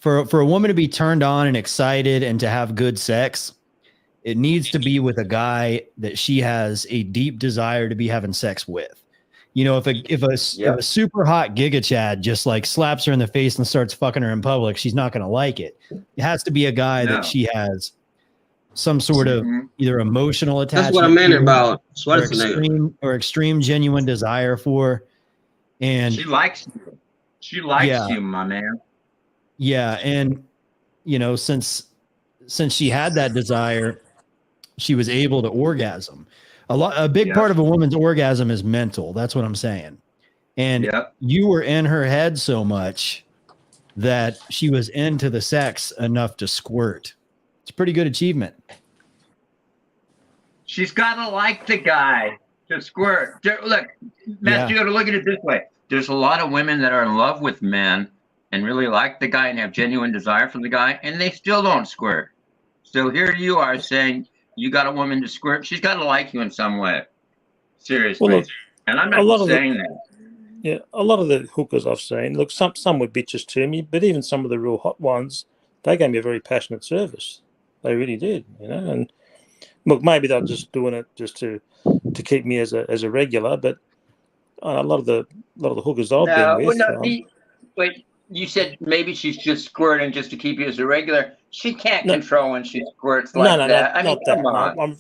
for a woman to be turned on and excited and to have good sex, it needs to be with a guy that she has a deep desire to be having sex with. If a super hot Giga Chad just like slaps her in the face and starts fucking her in public, she's not going to like it. It has to be a guy that she has some sort of either emotional attachment. That's what I meant about extreme genuine desire for. And she likes you. She likes you, my man. Yeah. And, since she had that desire, she was able to orgasm. A big part of a woman's orgasm is mental. That's what I'm saying. And you were in her head so much that she was into the sex enough to squirt. It's a pretty good achievement. She's got to like the guy to squirt. Look, Matt, you got to look at it this way. There's a lot of women that are in love with men and really like the guy and have genuine desire for the guy, and they still don't squirt. So here you are saying you got a woman to squirt. She's got to like you in some way. Seriously. Well, look, and I'm not saying that. Yeah, a lot of the hookers I've seen, look, some were bitches to me, but even some of the real hot ones, they gave me a very passionate service. They really did, and look, maybe they're just doing it just to keep me as a regular, but a lot of the hookers I've been with. Wait, you said maybe she's just squirting just to keep you as a regular. She can't control when she squirts like that. I mean, come on.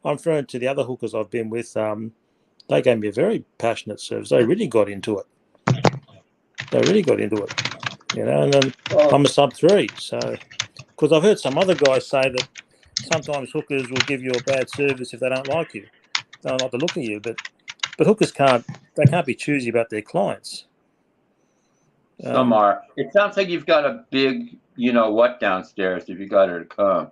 I'm referring to the other hookers I've been with. They gave me a very passionate service. They really got into it. And then I'm a sub 3, so because I've heard some other guys say that sometimes hookers will give you a bad service if they don't like you. They don't like the look of you, but hookers can't be choosy about their clients. Some are. It sounds like you've got a big, what downstairs if you got her to come.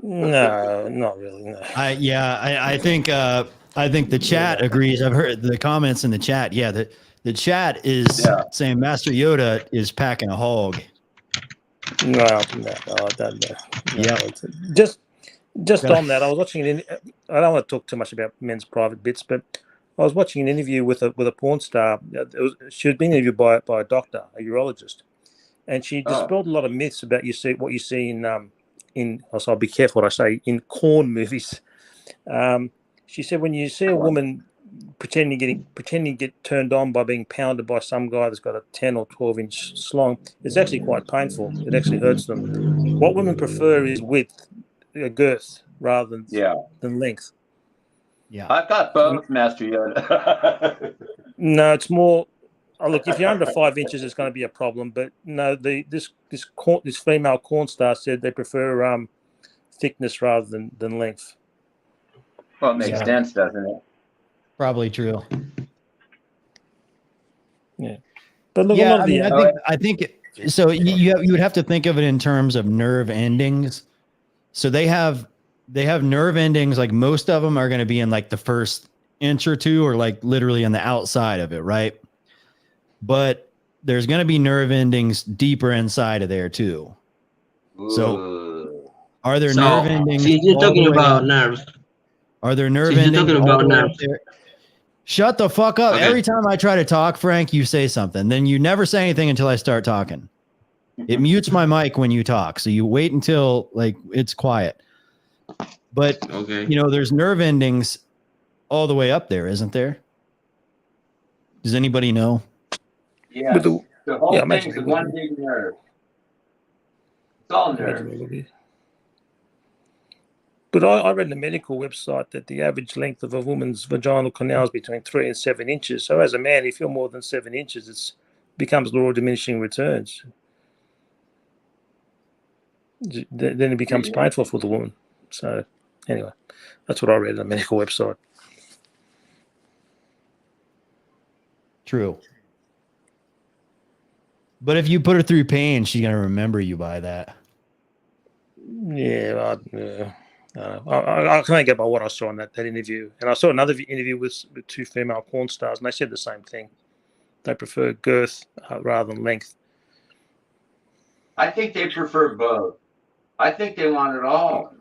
No, not really. No. I think the chat agrees. I've heard the comments in the chat. Yeah, the chat is saying Master Yoda is packing a hog. No, just on that, I was watching I don't want to talk too much about men's private bits, but I was watching an interview with a porn star. She was being interviewed by a doctor, a urologist, and she dispelled a lot of myths about what you see in. So I'll be careful what I say in corn movies. She said when you see a woman pretending to get turned on by being pounded by some guy that's got a 10 or 12-inch slong, it's actually quite painful. It actually hurts them. What women prefer is width, girth, rather than length. Yeah, I've got both, Master Yoda. No, it's more. Look, if you're under 5 inches, it's going to be a problem. But no, this female corn star said they prefer thickness rather than length. Well, it makes sense, doesn't it? Probably true. Yeah, but look, yeah, I mean, I think so. You would have to think of it in terms of nerve endings. So they have nerve endings. Like most of them are going to be in like the first inch or two, or like literally on the outside of it, right? But there's going to be nerve endings deeper inside of there too. So are there nerve endings? See, you're talking about nerves. Are there nerve endings? You're talking about nerves. Shut the fuck up. Okay. Every time I try to talk, Frank, you say something. Then you never say anything until I start talking. It mutes my mic when you talk. So you wait until like it's quiet. But you know, there's nerve endings all the way up there, isn't there? Does anybody know? Yeah. The whole thing is one big nerve. It's all nerve. But I read in a medical website that the average length of a woman's vaginal canal is between 3 and 7 inches. So as a man, if you're more than 7 inches, it becomes law of diminishing returns. Then it becomes painful for the woman. So anyway, that's what I read on a medical website. True. But if you put her through pain, she's going to remember you by that. Yeah, I can't get by what I saw in that interview. And I saw another interview with 2 female porn stars, and they said the same thing. They prefer girth rather than length. I think they prefer both. I think they want it all.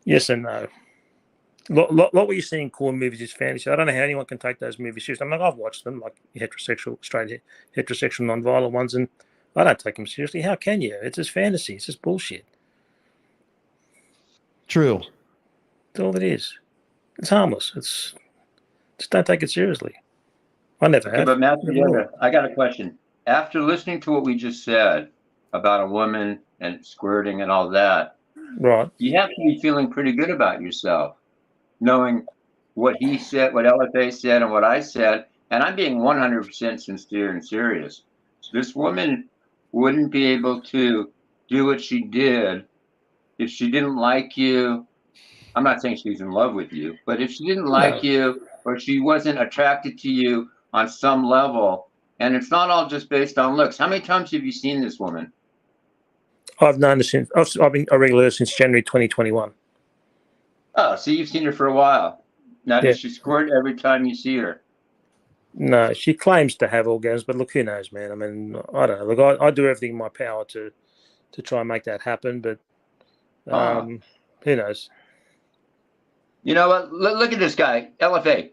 Yes and no. Lot what you see in porn movies is fantasy. I don't know how anyone can take those movies seriously. I'm like, I've watched them, like straight heterosexual, non-violent ones, and I don't take them seriously. How can you? It's just fantasy. It's just bullshit. True. That's all it is. It's harmless. Just don't take it seriously. I never have. But Master Yoda, I got a question. After listening to what we just said about a woman and squirting and all that, right? You have to be feeling pretty good about yourself, knowing what he said, what LFA said, and what I said. And I'm being 100% sincere and serious. This woman wouldn't be able to do what she did if she didn't like you. I'm not saying she's in love with you, but if she didn't like you, or she wasn't attracted to you on some level, and it's not all just based on looks. How many times have you seen this woman? I've known her since I've been a regular since January 2021. Oh, so you've seen her for a while. Now, does she squirt every time you see her? No, she claims to have orgasms, but look, who knows, man? I mean, I don't know. Look, I do everything in my power to try and make that happen, but who knows? You know what? Look at this guy, LFA.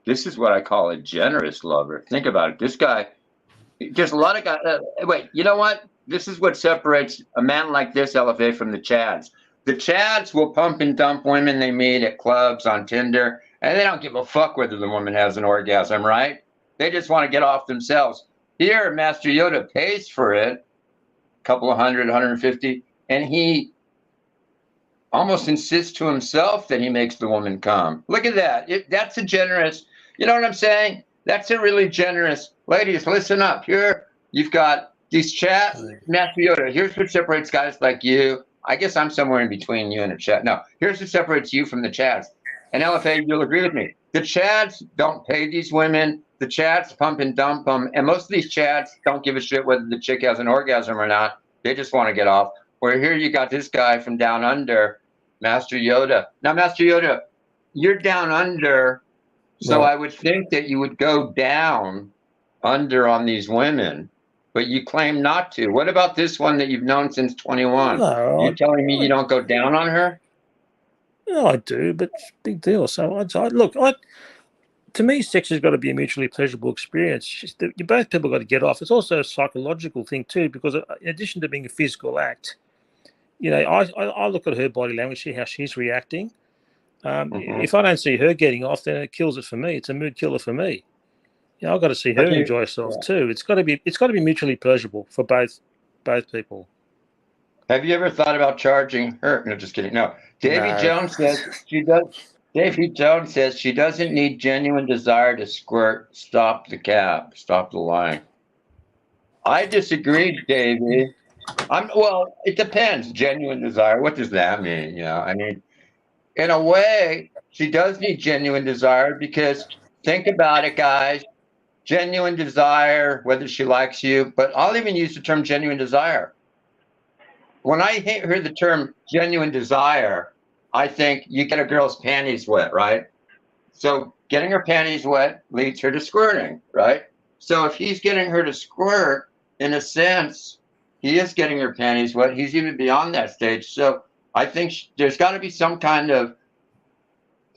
This is what I call a generous lover. Think about it. This guy, there's a lot of guys. Wait, you know what? This is what separates a man like this, LFA, from the Chads. The Chads will pump and dump women they meet at clubs, on Tinder, and they don't give a fuck whether the woman has an orgasm, right? They just want to get off themselves. Here, Master Yoda pays for it, a couple of hundred, 150, and he almost insists to himself that he makes the woman come. Look at that. That's a generous, you know what I'm saying? That's a really generous. Ladies, listen up. Here, you've got these Chads. Master Yoda, here's what separates guys like you. I guess I'm somewhere in between you and a Chad. No, here's what separates you from the Chads. And LFA, you'll agree with me. The Chads don't pay these women. The Chads pump and dump them. And most of these Chads don't give a shit whether the chick has an orgasm or not. They just want to get off. Where here you got this guy from down under, Master Yoda. Now, Master Yoda, you're down under, so I would think that you would go down under on these women, but you claim not to. What about this one that you've known since 21? No, you're telling me you don't go down on her? No, I do, but it's a big deal. So look, to me, sex has got to be a mutually pleasurable experience. You both people got to get off. It's also a psychological thing too, because in addition to being a physical act, you know, I look at her body language, see how she's reacting. If I don't see her getting off, then it kills it for me. It's a mood killer for me. You know, I've got to see her enjoy herself too. It's got to be mutually pleasurable for both people. Have you ever thought about charging her? No, just kidding. No. Davy Jones says she does. Davy Jones says she doesn't need genuine desire to squirt. Stop the cap. Stop the lying. I disagree, Davy. Well, it depends. Genuine desire. What does that mean? You know, I mean, in a way, she does need genuine desire because Think about it, guys. Genuine desire, whether she likes you, but I'll even use the term genuine desire. When I hear the term genuine desire, I think you get a girl's panties wet, right? So getting her panties wet leads her to squirting, right? So if he's getting her to squirt, in a sense, he is getting her panties wet. He's even beyond that stage. So I think there's got to be some kind of,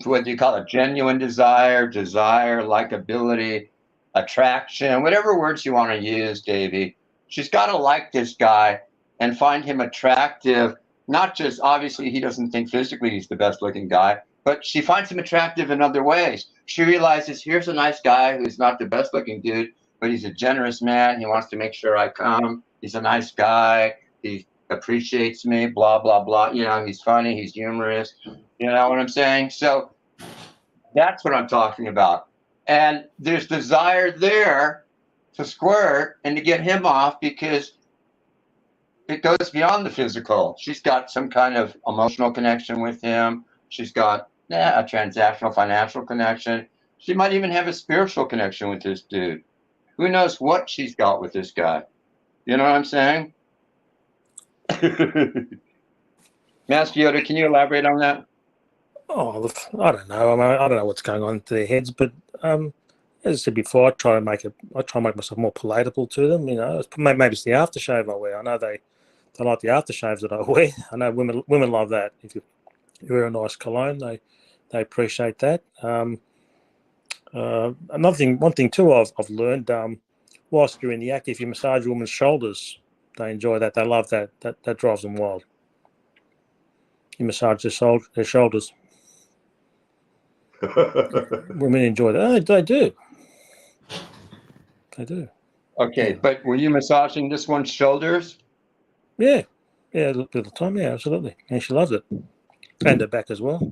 what do you call it, genuine desire, likability, attraction, whatever words you want to use, Davey. She's got to like this guy and find him attractive. Not just, obviously, he doesn't think physically he's the best looking guy, but she finds him attractive in other ways. She realizes, here's a nice guy who's not the best looking dude, but he's a generous man. He wants to make sure I come. He's a nice guy. He appreciates me, blah, blah, blah. You know, he's funny. He's humorous. You know what I'm saying? So that's what I'm talking about. And there's desire there to squirt and to get him off, because it goes beyond the physical. She's got some kind of emotional connection with him. She's got a transactional financial connection. She might even have a spiritual connection with this dude. Who knows what she's got with this guy? You know what I'm saying? Master Yoda, can you elaborate on that? Oh, look, I don't know. I mean, I don't know what's going on to their heads, but as I said before, I try and make myself more palatable to them. You know, maybe it's the aftershave I wear. I know they like the aftershaves that I wear. I know women love that. If you wear a nice cologne, they appreciate that. One thing too, I've learned, whilst you're in the act, if you massage a woman's shoulders, they enjoy that. They love that. That drives them wild. You massage their shoulders. Women enjoy that. Oh, they do. They do. Okay, but were you massaging this one's shoulders? Yeah, a little time. Yeah, absolutely. And she loves it, and her back as well.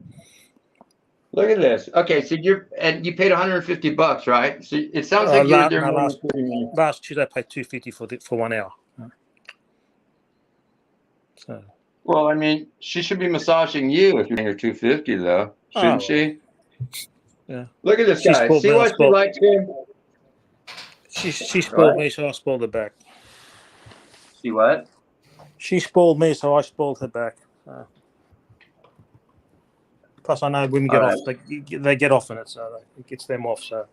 Look at this. Okay, so you paid $150, right? So it sounds like you're there. Last Tuesday, I paid $250 for 1 hour. So. Well, I mean, she should be massaging you if you're paying her $250, though, shouldn't she? Yeah. Look at this guy. See what she likes him? She spoiled me, so I spoiled her back. See what? She spoiled me, so I spoiled her back. Plus, I know women get off. They get off in it, so it gets them off. So.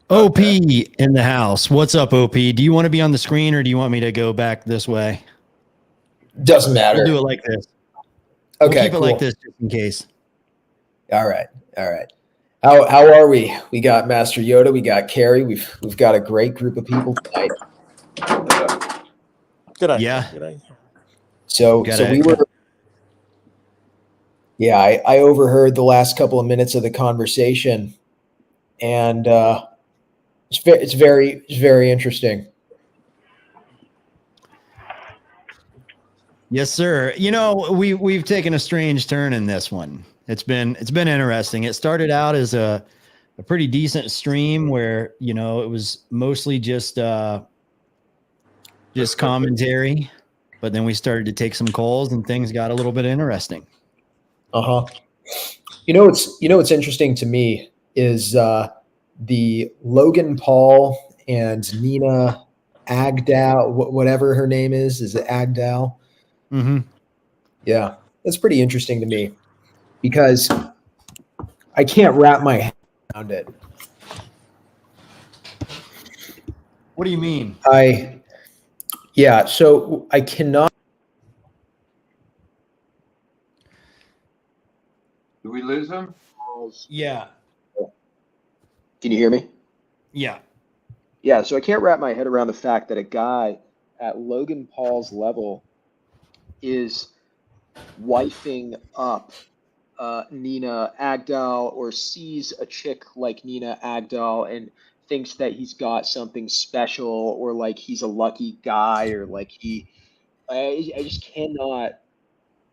OP in the house. What's up, OP? Do you want to be on the screen, or do you want me to go back this way? Doesn't matter. We'll do it like this. Okay, we'll keep cool. it like this just in case. All right. How are we? We got Master Yoda. We got Carrie. We've got a great group of people tonight. G'day. Yeah. G'day. So we were. Yeah, I overheard the last couple of minutes of the conversation, and it's very interesting. Yes, sir. You know, we've taken a strange turn in this one. It's been interesting. It started out as a pretty decent stream where, you know, it was mostly just commentary, but then we started to take some calls and things got a little bit interesting. You know what's interesting to me is the Logan Paul and Nina Agdal, whatever her name is it Agdal? Mm-hmm. Yeah, that's pretty interesting to me because I can't wrap my head around it. What do you mean? So I cannot. Did we lose him? Yeah. Can you hear me? Yeah. Yeah, so I can't wrap my head around the fact that a guy at Logan Paul's level is wifing up Nina Agdal, or sees a chick like Nina Agdal and thinks that he's got something special, or like he's a lucky guy, or like I just cannot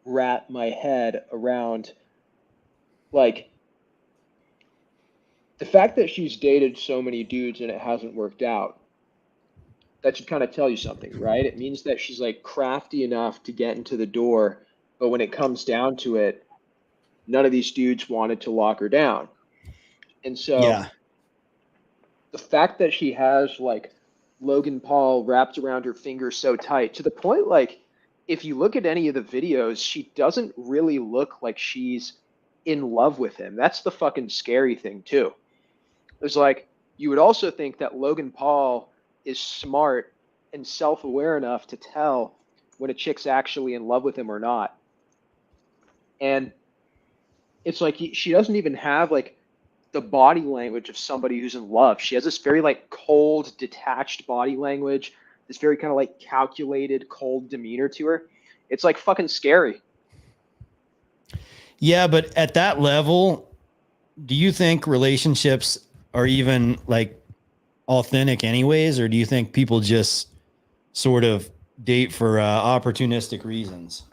wrap my head around like the fact that she's dated so many dudes and it hasn't worked out. That should kind of tell you something, right? It means that she's like crafty enough to get into the door, but when it comes down to it, none of these dudes wanted to lock her down. And so the fact that she has like Logan Paul wrapped around her finger so tight, to the point like if you look at any of the videos, she doesn't really look like she's in love with him. That's the fucking scary thing too. It's like you would also think that Logan Paul is smart and self-aware enough to tell when a chick's actually in love with him or not. And it's like she doesn't even have like the body language of somebody who's in love. She has this very like cold, detached body language, this very kind of like calculated, cold demeanor to her. It's like fucking scary. Yeah, but at that level, do you think relationships are even like authentic anyways, or do you think people just sort of date for opportunistic reasons?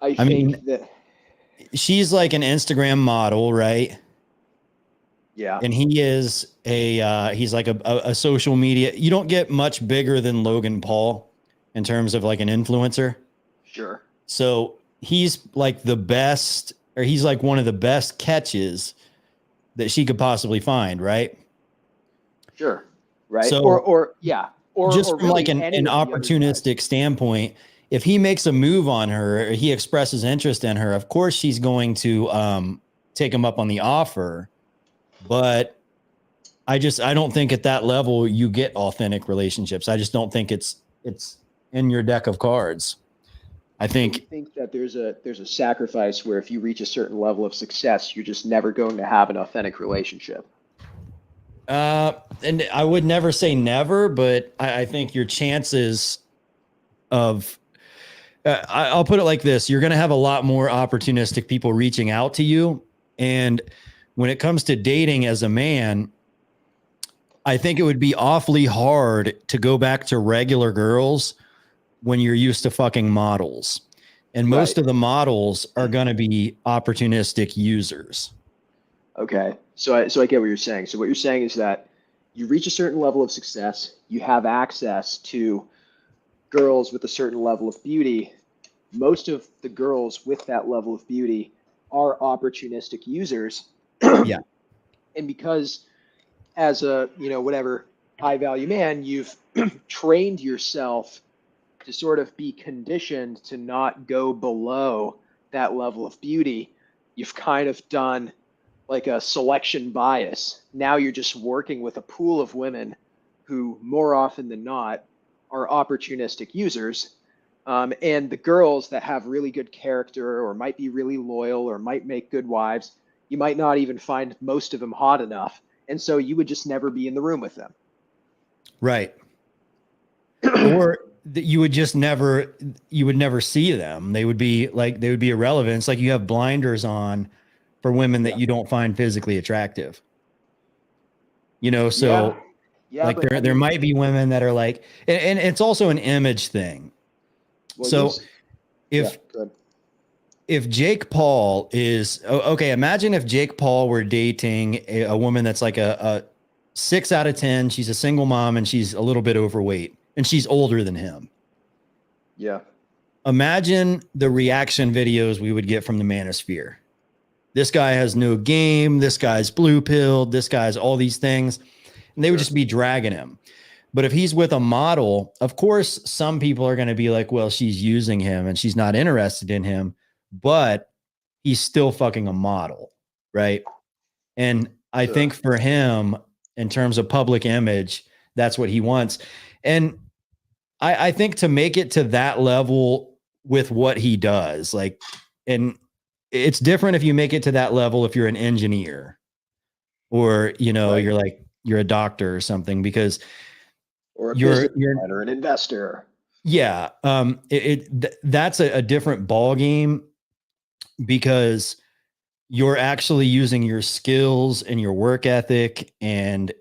I think that she's like an Instagram model, right? Yeah. And he is he's like a social media. You don't get much bigger than Logan Paul in terms of like an influencer. Sure. So he's like the best, or he's like one of the best catches that she could possibly find, right? Sure. Right. So, or just or from really like an any of the other opportunistic standpoint, if he makes a move on her, or he expresses interest in her, of course she's going to take him up on the offer. But I don't think at that level you get authentic relationships. I just don't think it's in your deck of cards. I think that there's a sacrifice where if you reach a certain level of success, you're just never going to have an authentic relationship. And I would never say never, but I think your chances of I'll put it like this: you're going to have a lot more opportunistic people reaching out to you, and when it comes to dating as a man, I think it would be awfully hard to go back to regular girls when you're used to fucking models. And most of the models are going to be opportunistic users. Okay. So I get what you're saying. So what you're saying is that you reach a certain level of success, you have access to girls with a certain level of beauty. Most of the girls with that level of beauty are opportunistic users. Yeah. And because as a, whatever high value man, you've trained yourself to sort of be conditioned to not go below that level of beauty, you've kind of done like a selection bias. Now you're just working with a pool of women who more often than not are opportunistic users. And the girls that have really good character or might be really loyal or might make good wives, you might not even find most of them hot enough. And so you would just never be in the room with them. Right. Or you would never see them. They would be irrelevant. It's like you have blinders on for women that you don't find physically attractive. So like there might be women that are like, and it's also an image thing. Well, so if Jake Paul is okay, imagine if Jake Paul were dating a woman that's like a 6 out of 10. She's a single mom and she's a little bit overweight and she's older than him. Yeah. Imagine the reaction videos we would get from the manosphere. This guy has no game. This guy's blue pilled. This guy's all these things. And they would just be dragging him. But if he's with a model, of course, some people are going to be like, well, she's using him and she's not interested in him, but he's still fucking a model. Right. And I think for him, in terms of public image, that's what he wants. And I think to make it to that level with what he does, like, and it's different if you make it to that level if you're an engineer or, you're a doctor or something, because or you're an investor. Yeah. That's a different ball game because you're actually using your skills and your work ethic and,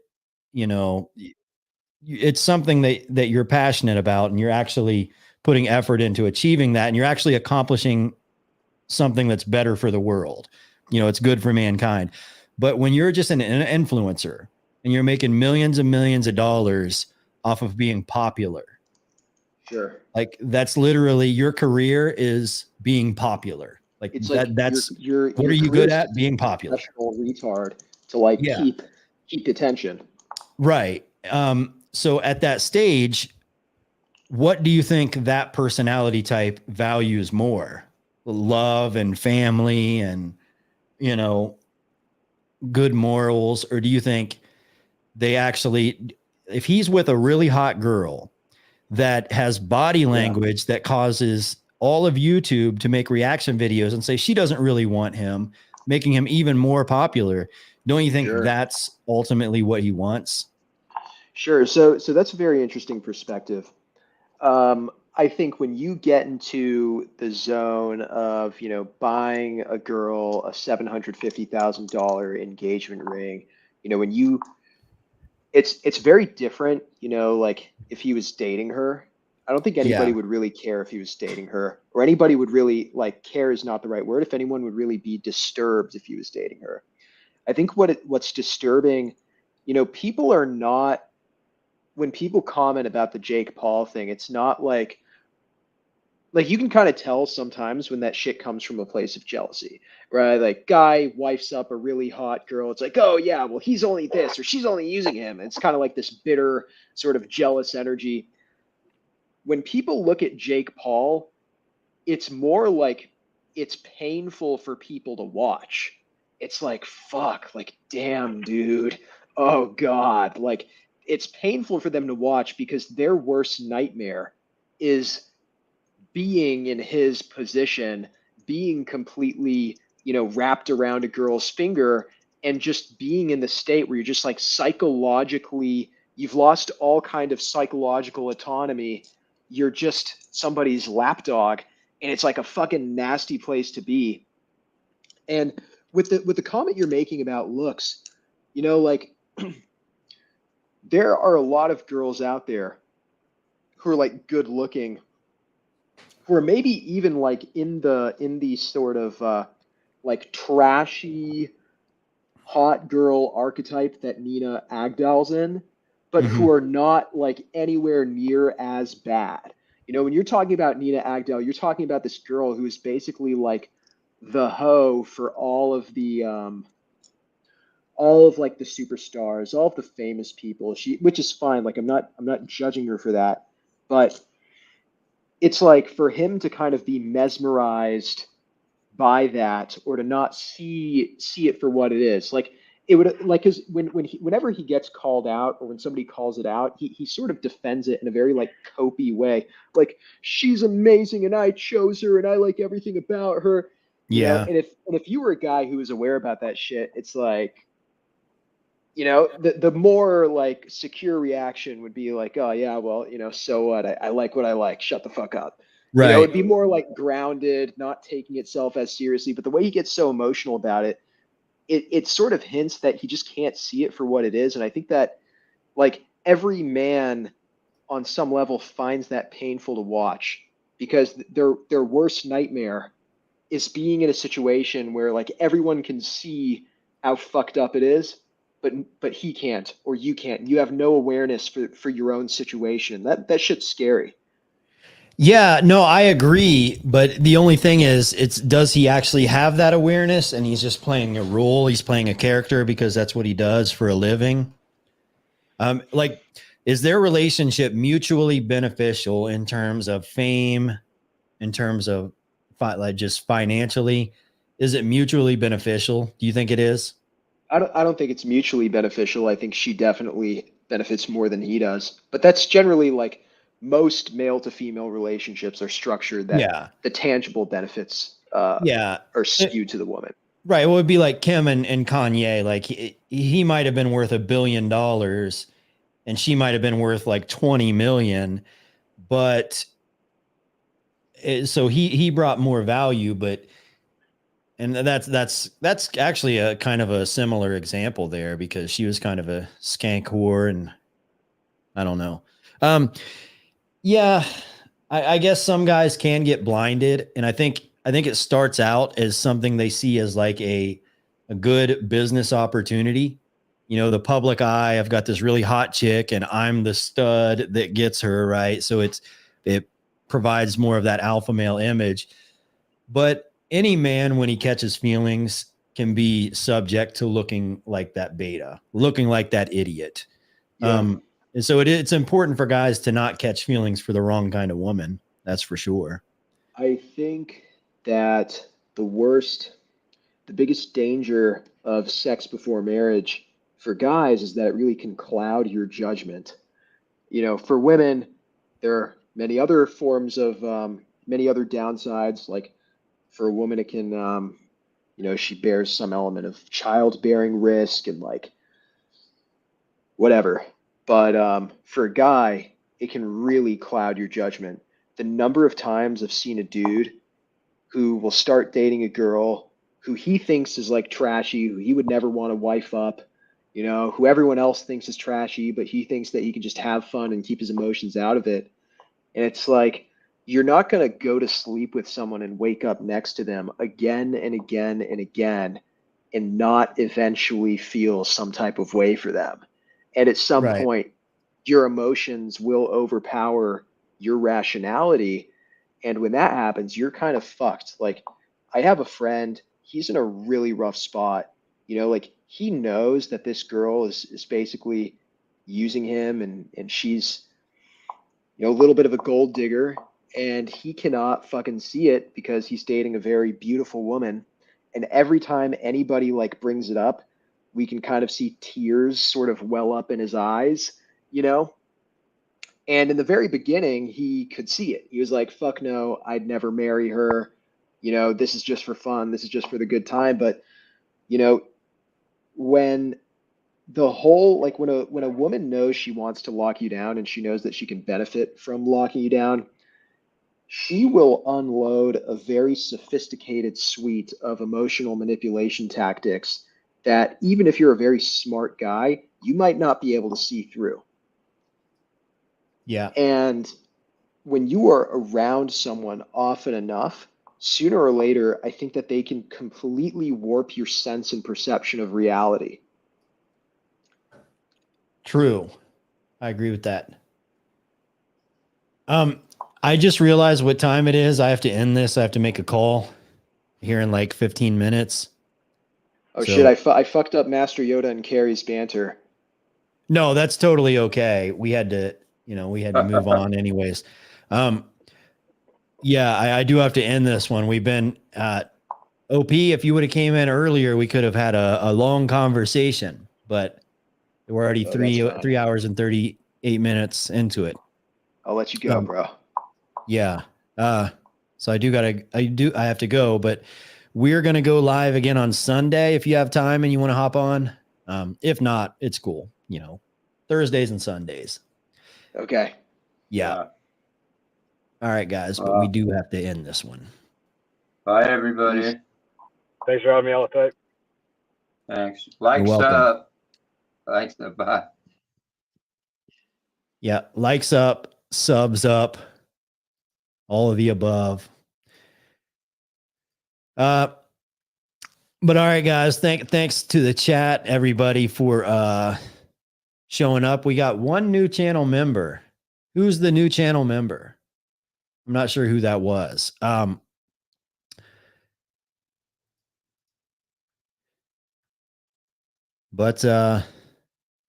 it's something that you're passionate about and you're actually putting effort into achieving that. And you're actually accomplishing something that's better for the world. It's good for mankind. But when you're just an influencer and you're making millions and millions of dollars off of being popular, sure, like that's literally your career is being popular. Like It's that. like That's what your are you career good is at? to be Being a popular. professional retard to like Yeah. keep attention. Right. So at that stage, what do you think that personality type values more? Love and family and, you know, good morals? Or do you think they actually, if he's with a really hot girl that has body language that causes all of YouTube to make reaction videos and say she doesn't really want him, making him even more popular, don't you think that's ultimately what he wants? Sure. So that's a very interesting perspective. I think when you get into the zone of, you know, buying a girl a $750,000 engagement ring, you know, when you, it's very different, you know, like if he was dating her. I don't think anybody would really care if he was dating her, or anybody would really like care is not the right word. If anyone would really be disturbed if he was dating her. I think what's disturbing, you know, people are not, when people comment about the Jake Paul thing, it's not like you can kind of tell sometimes when that shit comes from a place of jealousy, right? Like guy wifes up a really hot girl. It's like, oh yeah, well he's only this or she's only using him. It's kind of like this bitter sort of jealous energy. When people look at Jake Paul, it's more like it's painful for people to watch. It's like, fuck, like, damn, dude. Oh God. Like, it's painful for them to watch because their worst nightmare is being in his position, being completely, you know, wrapped around a girl's finger and just being in the state where you're just like psychologically, you've lost all kind of psychological autonomy. You're just somebody's lapdog, and it's like a fucking nasty place to be. And with the comment you're making about looks, you know, like there are a lot of girls out there who are like good looking, who are maybe even like in the sort of like trashy hot girl archetype that Nina Agdal's in, but who are not like anywhere near as bad. You know, when you're talking about Nina Agdal, you're talking about this girl who is basically like the hoe for all of like the superstars, all of the famous people. Which is fine. Like I'm not judging her for that, but it's like for him to kind of be mesmerized by that or to not see it for what it is. Like it would like because whenever he gets called out or when somebody calls it out, he sort of defends it in a very like copy way. Like she's amazing and I chose her and I like everything about her. You know, and if you were a guy who was aware about that shit, it's like, you know, the more like secure reaction would be like, oh yeah, well, you know, so what? I like what I like. Shut the fuck up. Right. You know, it'd be more like grounded, not taking itself as seriously. But the way he gets so emotional about it, it sort of hints that he just can't see it for what it is. And I think that like every man on some level finds that painful to watch because their worst nightmare is being in a situation where like everyone can see how fucked up it is, but he can't or you can't. You have no awareness for your own situation. That shit's scary. Yeah, no, I agree. But the only thing is, does he actually have that awareness and he's just playing a role? He's playing a character because that's what he does for a living. Like, is their relationship mutually beneficial in terms of fame, in terms of like just financially? Is it mutually beneficial? Do you think it is? I don't think it's mutually beneficial. I think she definitely benefits more than he does. But that's generally like most male to female relationships are structured that the tangible benefits are skewed to the woman. Right. Well, it'd be like Kim and Kanye. Like he might have been worth $1 billion and she might have been worth like 20 million, but so he brought more value, and that's actually a kind of a similar example there because she was kind of a skank whore and I don't know. Yeah, I guess some guys can get blinded, and I think it starts out as something they see as like a good business opportunity. You know, the public eye, I've got this really hot chick and I'm the stud that gets her, right? So it provides more of that alpha male image. But any man, when he catches feelings, can be subject to looking like that beta, looking like that idiot. Yeah. And so it's important for guys to not catch feelings for the wrong kind of woman. That's for sure. I think that the biggest danger of sex before marriage for guys is that it really can cloud your judgment. You know, for women, there are many other forms of many other downsides. Like for a woman, it can, you know, she bears some element of childbearing risk and like whatever. But for a guy, it can really cloud your judgment. The number of times I've seen a dude who will start dating a girl who he thinks is like trashy, who he would never want to wife up, you know, who everyone else thinks is trashy, but he thinks that he can just have fun and keep his emotions out of it. And it's like, you're not going to go to sleep with someone and wake up next to them again and again and again and not eventually feel some type of way for them. And at some point, your emotions will overpower your rationality. And when that happens, you're kind of fucked. Like, I have a friend, he's in a really rough spot. You know, like he knows that this girl is basically using him and she's, you know, a little bit of a gold digger, and he cannot fucking see it because he's dating a very beautiful woman. And every time anybody like brings it up, we can kind of see tears sort of well up in his eyes, you know? And in the very beginning, he could see it. He was like, fuck no, I'd never marry her. You know, this is just for fun. This is just for the good time. But, you know, when the whole, like when a woman knows she wants to lock you down and she knows that she can benefit from locking you down, she will unload a very sophisticated suite of emotional manipulation tactics that even if you're a very smart guy, you might not be able to see through. Yeah. And when you are around someone often enough, sooner or later, I think that they can completely warp your sense and perception of reality. True. I agree with that. I just realized what time it is. I have to end this. I have to make a call here in like 15 minutes. Oh, shit. I fucked up Master Yoda and Carrie's banter. No, that's totally okay. We had to move on anyways. Yeah, I do have to end this one. We've been OP. If you would have came in earlier, we could have had a long conversation, but we're already 3 hours and 38 minutes into it. I'll let you go, bro. Yeah. So I have to go, but we're going to go live again on Sunday. If you have time and you want to hop on, if not, it's cool. You know, Thursdays and Sundays. Okay. Yeah. All right, guys, but we do have to end this one. Bye, everybody. Thanks for having me, LFA. Thanks. Likes up. Likes up. Bye. Yeah. Likes up, subs up, all of the above. But all right, guys, thanks to the chat, everybody, for showing up. We got one new channel member. Who's the new channel member? I'm not sure who that was. But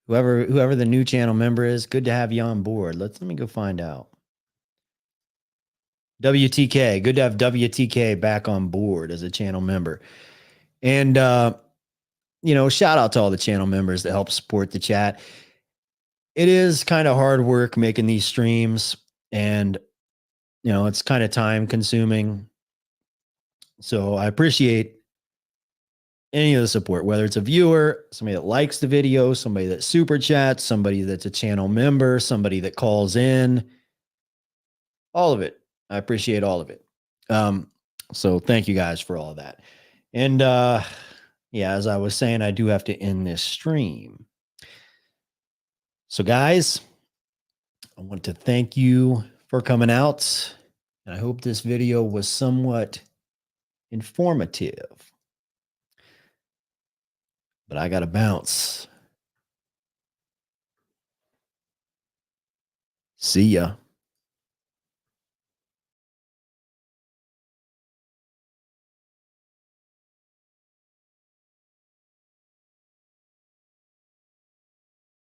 whoever the new channel member is, good to have you on board. Let me go find out. WTK, good to have WTK back on board as a channel member. And shout out to all the channel members that help support the chat. It is kind of hard work making these streams, and it's kind of time consuming. So I appreciate any of the support, whether it's a viewer, somebody that likes the video, somebody that super chats, somebody that's a channel member, somebody that calls in, all of it. I appreciate all of it. So thank you guys for all of that. And yeah, as I was saying, I do have to end this stream. So guys, I want to thank you for coming out. And I hope this video was somewhat informative. But I got to bounce. See ya.